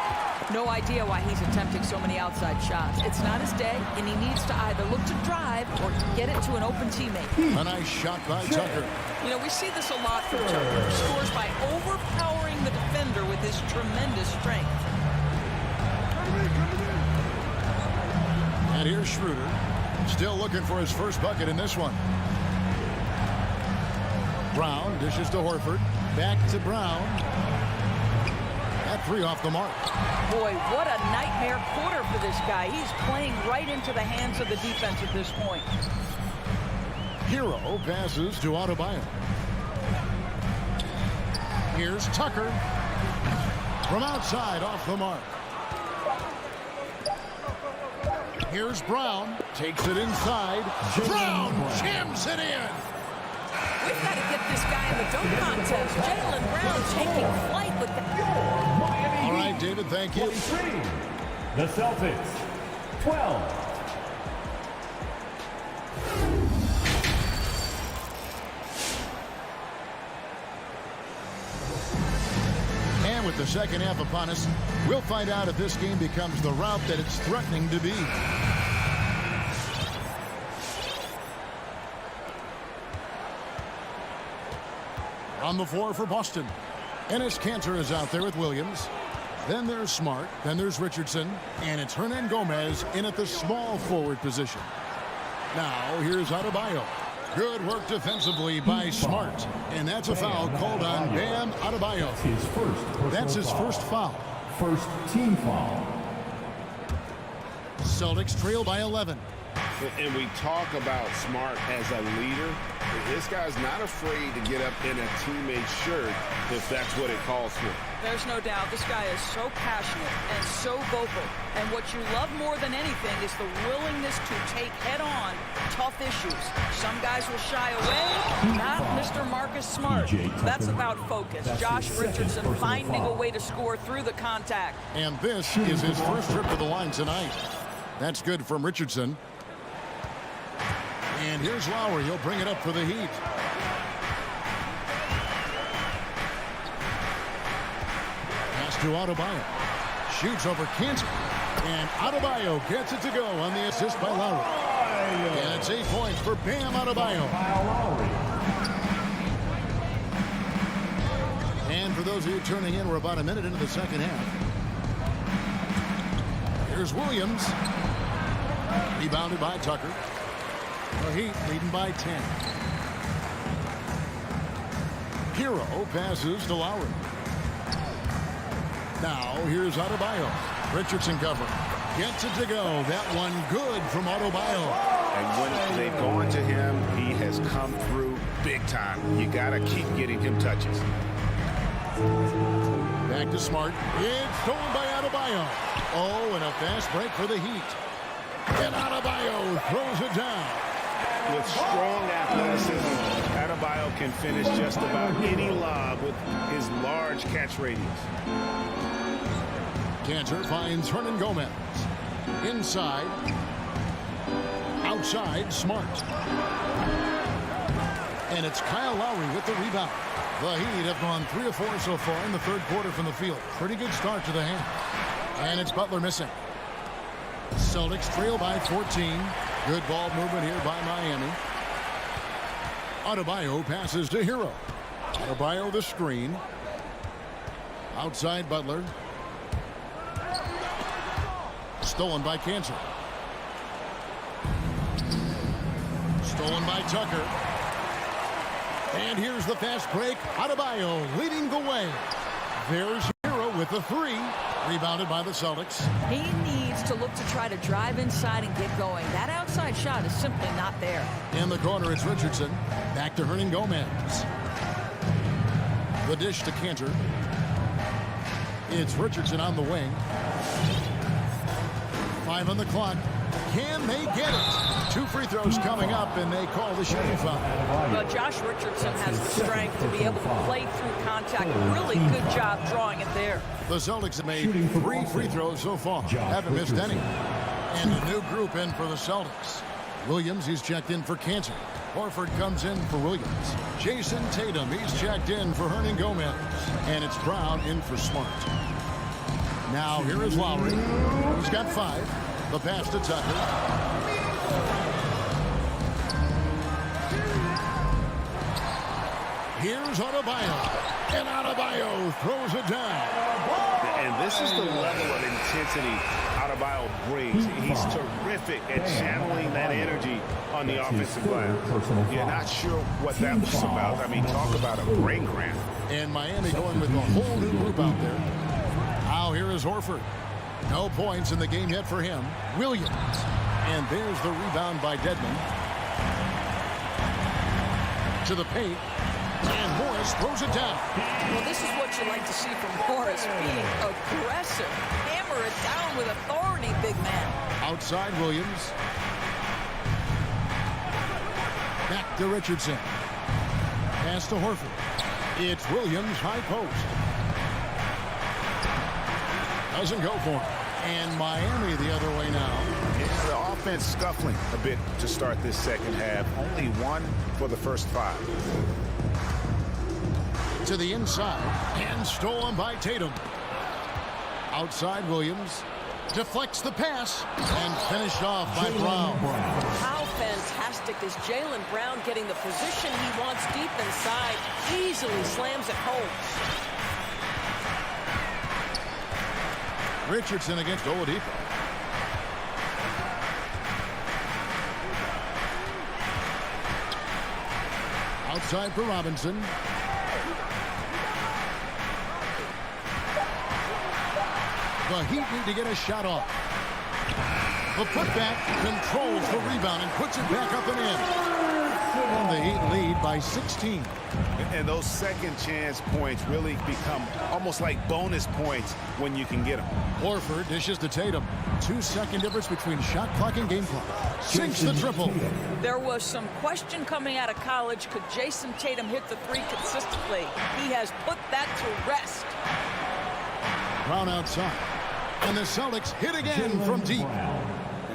No idea why he's attempting so many outside shots. It's not his day, and he needs to either look to drive or get it to an open teammate. A nice shot by Tucker. You know, we see this a lot from Tucker. Scores by overpowering the defender with his tremendous strength. And here's Schroeder. Still looking for his first bucket in this one. Brown dishes to Horford. Back to Brown. That 3 off the mark. Boy, what a nightmare quarter for this guy. He's playing right into the hands of the defense at this point. Hero passes to Adebayo. Here's Tucker. From outside, off the mark. Here's Brown. Takes it inside. Brown jams it in. We've got to get this guy in the dunk contest. Jaylen Brown taking flight with the... All right, David, thank you. 23. The Celtics, 12. And with the second half upon us, we'll find out if this game becomes the route that it's threatening to be. On the floor for Boston. Enes Kanter is out there with Williams. Then there's Smart. Then there's Richardson. And it's Hernan Gomez in at the small forward position. Now here's Adebayo. Good work defensively by Smart. And that's a foul called on Bam Adebayo. That's his first foul. First team foul. Celtics trail by 11. And we talk about Smart as a leader. This guy's not afraid to get up in a teammate's shirt if that's what it calls for. There's no doubt this guy is so passionate and so vocal. And what you love more than anything is the willingness to take head-on tough issues. Some guys will shy away, not Mr. Marcus Smart. That's about focus. Josh Richardson finding a way to score through the contact. And this is his first trip to the line tonight. That's good from Richardson. And here's Lowry. He'll bring it up for the Heat. Pass to Adebayo. Shoots over Kanter. And Adebayo gets it to go on the assist by Lowry. And it's 8 points for Bam Adebayo. And for those of you turning in, we're about a minute into the second half. Here's Williams. Rebounded by Tucker. The Heat leading by 10. Hero passes to Lowry. Now here's Adebayo. Richardson cover. Gets it to go. That one good from Adebayo. And when they've gone to him, he has come through big time. You got to keep getting him touches. Back to Smart. It's stolen by Adebayo. Oh, and a fast break for the Heat. And Adebayo throws it down. With strong athleticism, Adebayo can finish just about any lob with his large catch radius. Kanter finds Hernan Gomez. Inside. outside, Smart. And it's Kyle Lowry with the rebound. The Heat have gone 3 of 4 so far in the third quarter from the field. Pretty good start to the half. And it's Butler missing. Celtics trail by 14. Good ball movement here by Miami. Adebayo passes to Hero. Adebayo the screen. Outside Butler. Stolen by Cancer. Stolen by Tucker. And here's the fast break. Adebayo leading the way. There's Hero with the 3. Rebounded by the Celtics. He needs to look to try to drive inside and get going. That outside shot is simply not there. In the corner, it's Richardson. Back to Hernangomez. The dish to Cantor. It's Richardson on the wing. 5 on the clock. Can they get it? 2 free throws coming up, and they call the shooting foul. Well, Josh Richardson has the strength to be able to play through contact. Really good job drawing it there. The Celtics have made 3 free throws so far. Haven't missed any. And a new group in for the Celtics. Williams, he's checked in for Cantor. Horford comes in for Williams. Jason Tatum, he's checked in for Hernangomez. And it's Brown in for Smart. Now here is Lowry. He's got 5. The pass to Tucker. Here's Adebayo. And Adebayo throws it down. And this is the level of intensity Adebayo brings. He's terrific at channeling that energy on the offensive glass. You're not sure what that was about. I mean, talk about a brain cramp. And Miami going with a whole new group out there. Now here is Horford. No points in the game yet for him. Williams. And there's the rebound by Dedmon. To the paint. And Morris throws it down. Well, this is what you like to see from Morris, being aggressive. Hammer it down with authority, big man. Outside Williams. Back to Richardson. Pass to Horford. It's Williams, high post. Doesn't go for him. And Miami the other way now. Yeah, the offense scuffling a bit to start this second half. Only 1 for the first 5. To the inside. And stolen by Tatum. Outside Williams. Deflects the pass. And finished off by Brown. How fantastic is Jaylen Brown getting the position he wants deep inside. Easily slams it home. Richardson against Oladipo. Outside for Robinson. The Heat need to get a shot off. The putback controls the rebound and puts it back up and in. And the Heat lead by 16. And those second chance points really become almost like bonus points when you can get them. Horford dishes to Tatum. 2-second difference between shot clock and game clock. Sinks the triple. There was some question coming out of college. Could Jason Tatum hit the 3 consistently? He has put that to rest. Brown outside. And the Celtics hit again from deep.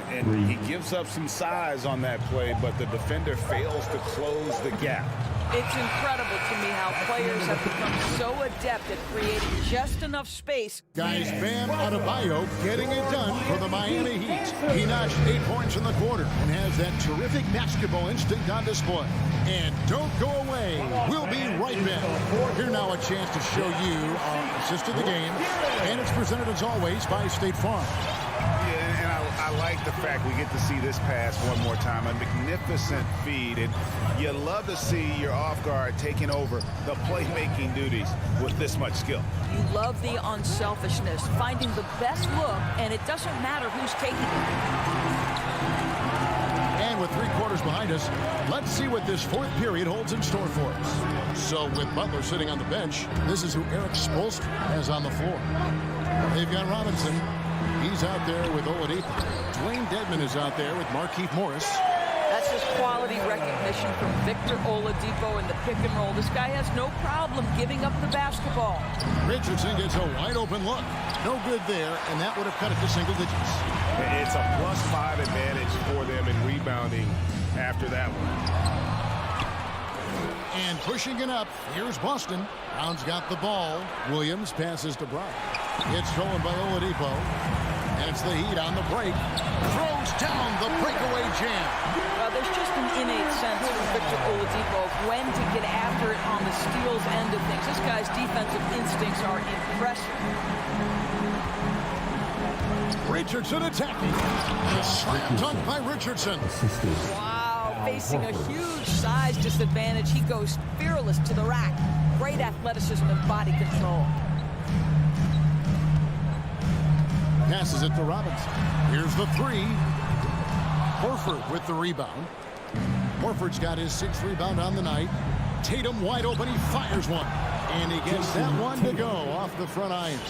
And he gives up some size on that play, but the defender fails to close the gap. It's incredible to me how players have become so adept at creating just enough space. Guys, Bam Adebayo getting it done for the Miami Heat. He notched 8 points in the quarter and has that terrific basketball instinct on display. And don't go away. We'll be right back. Here now a chance to show you our assist of the game. And it's presented as always by State Farm. Yeah, and I like the fact we get to see this pass one more time. A magnificent feed. And you love to see your off guard taking over the playmaking duties with this much skill. You love the unselfishness, finding the best look, and it doesn't matter who's taking it. And with 3 quarters behind us, let's see what this 4th period holds in store for us. So with Butler sitting on the bench, this is who Eric Spoelstra has on the floor. They've got Robinson. He's out there with Oladipo. Dwayne Dedmon is out there with Markieff Morris. That's This is quality recognition from Victor Oladipo in the pick and roll. This guy has no problem giving up the basketball. Richardson gets a wide open look. No good there, and that would have cut it to single digits. It's a +5 advantage for them in rebounding after that one. And pushing it up, here's Boston. Brown's got the ball. Williams passes to Brown. It's stolen by Oladipo. And it's the Heat on the break. Throws down the breakaway jam. Well, there's just an innate sense from Victor Oladipo of when to get after it on the steals end of things. This guy's defensive instincts are impressive. Richardson attacking. A slam dunk by Richardson. Wow, facing a huge size disadvantage. He goes fearless to the rack. Great athleticism and body control. Passes it to Robinson. Here's the three. Horford with the rebound. Horford's got his 6th rebound on the night. Tatum wide open. He fires one. And he gets that one to go off the front iron.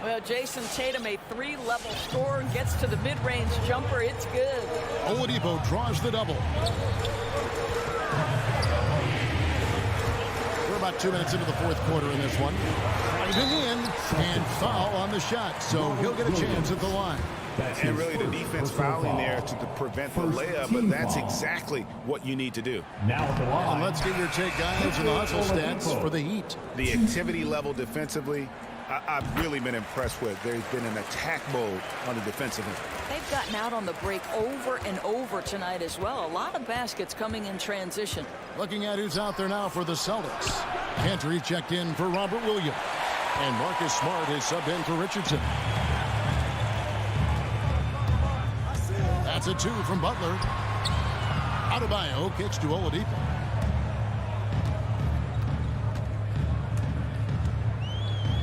Well, Jason Tatum, a 3-level scorer, gets to the mid-range jumper. It's good. Oladipo draws the double. We're about 2 minutes into the 4th quarter in this one. Driving in and foul on the shot, so he'll get a chance at the line. And really the defense fouling there to prevent the layup, but that's exactly what you need to do. Now at the line. And let's get your take, guys, and the hustle stats for the Heat. The activity level defensively, I've really been impressed with. There's been an attack mode on the defensive end. They've gotten out on the break over and over tonight as well. A lot of baskets coming in transition. Looking at who's out there now for the Celtics. Cantor checked in for Robert Williams. And Marcus Smart is subbed in for Richardson. That's a 2 from Butler. Adebayo kicks to Oladipo.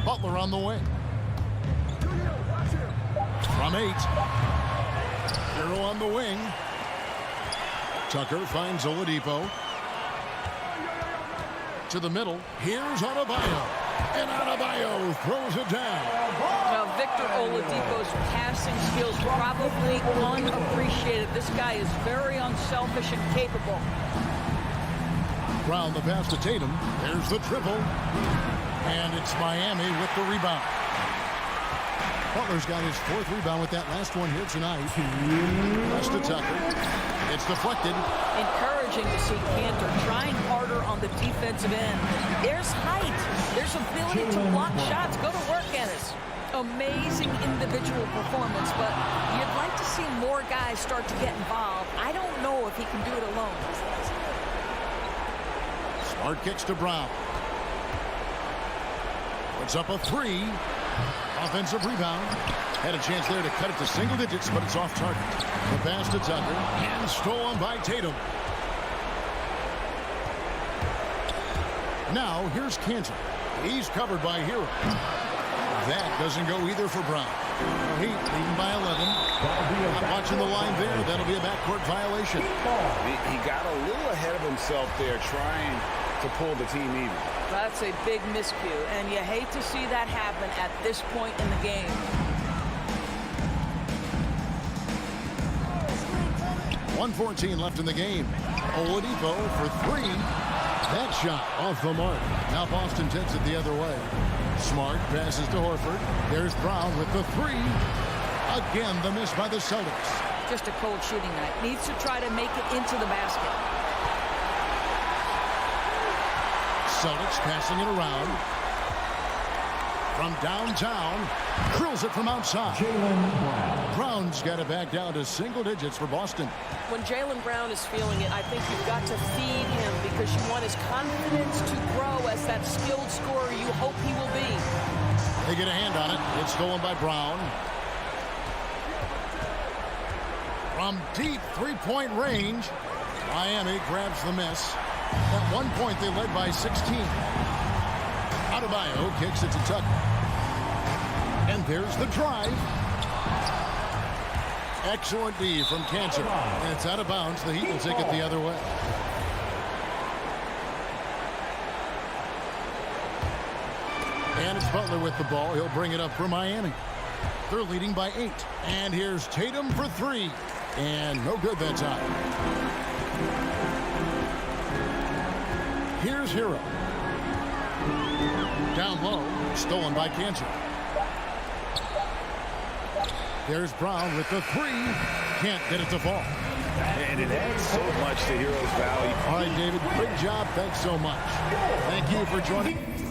Butler on the wing. From 8. Hero on the wing. Tucker finds Oladipo. To the middle. Here's Adebayo. And Adebayo throws it down. Now, Victor Oladipo's passing skills probably unappreciated. This guy is very unselfish and capable. Brown the pass to Tatum. There's the triple. And it's Miami with the rebound. Butler's got his 4th rebound with that last one here tonight. Pass to Tucker. It's deflected. Encouraging to see Cantor trying harder on the defensive end. There's height. There's ability to block shots. Go to work, Ennis. Amazing individual performance, but you'd like to see more guys start to get involved. I don't know if he can do it alone. Smart kicks to Brown. Puts up a 3. Offensive rebound. Had a chance there to cut it to single digits, but it's off target. The pass to Tucker. And stolen by Tatum. Now, here's Cantor. He's covered by Hero. That doesn't go either for Brown. Heat leading by 11. Not watching the line there. That'll be a backcourt violation. He got a little ahead of himself there trying to pull the team even. That's a big miscue, and you hate to see that happen at this point in the game. .114 left in the game. Oladipo for 3. That shot off the mark. Now Boston takes it the other way. Smart passes to Horford. There's Brown with the 3. Again, the miss by the Celtics. Just a cold shooting night. Needs to try to make it into the basket. Celtics passing it around. From downtown. Drills it from outside. Brown's got it back down to single digits for Boston. When Jaylen Brown is feeling it, I think you've got to feed him because you want his confidence to grow as that skilled scorer you hope he will be. They get a hand on it. It's stolen by Brown. From deep 3-point range, Miami grabs the miss. At one point, they led by 16. Adebayo kicks it to Tucker. And there's the drive. Excellent D from Cantor. And it's out of bounds. The Heat will take it the other way. And it's Butler with the ball. He'll bring it up for Miami. They're leading by 8. And here's Tatum for 3. And no good that time. Here's Hero. Down low, stolen by Kanji. There's Brown with the three. Can't get it to fall. And it adds so much to Hero's value. All right, David, great job. Thanks so much. Thank you for joining.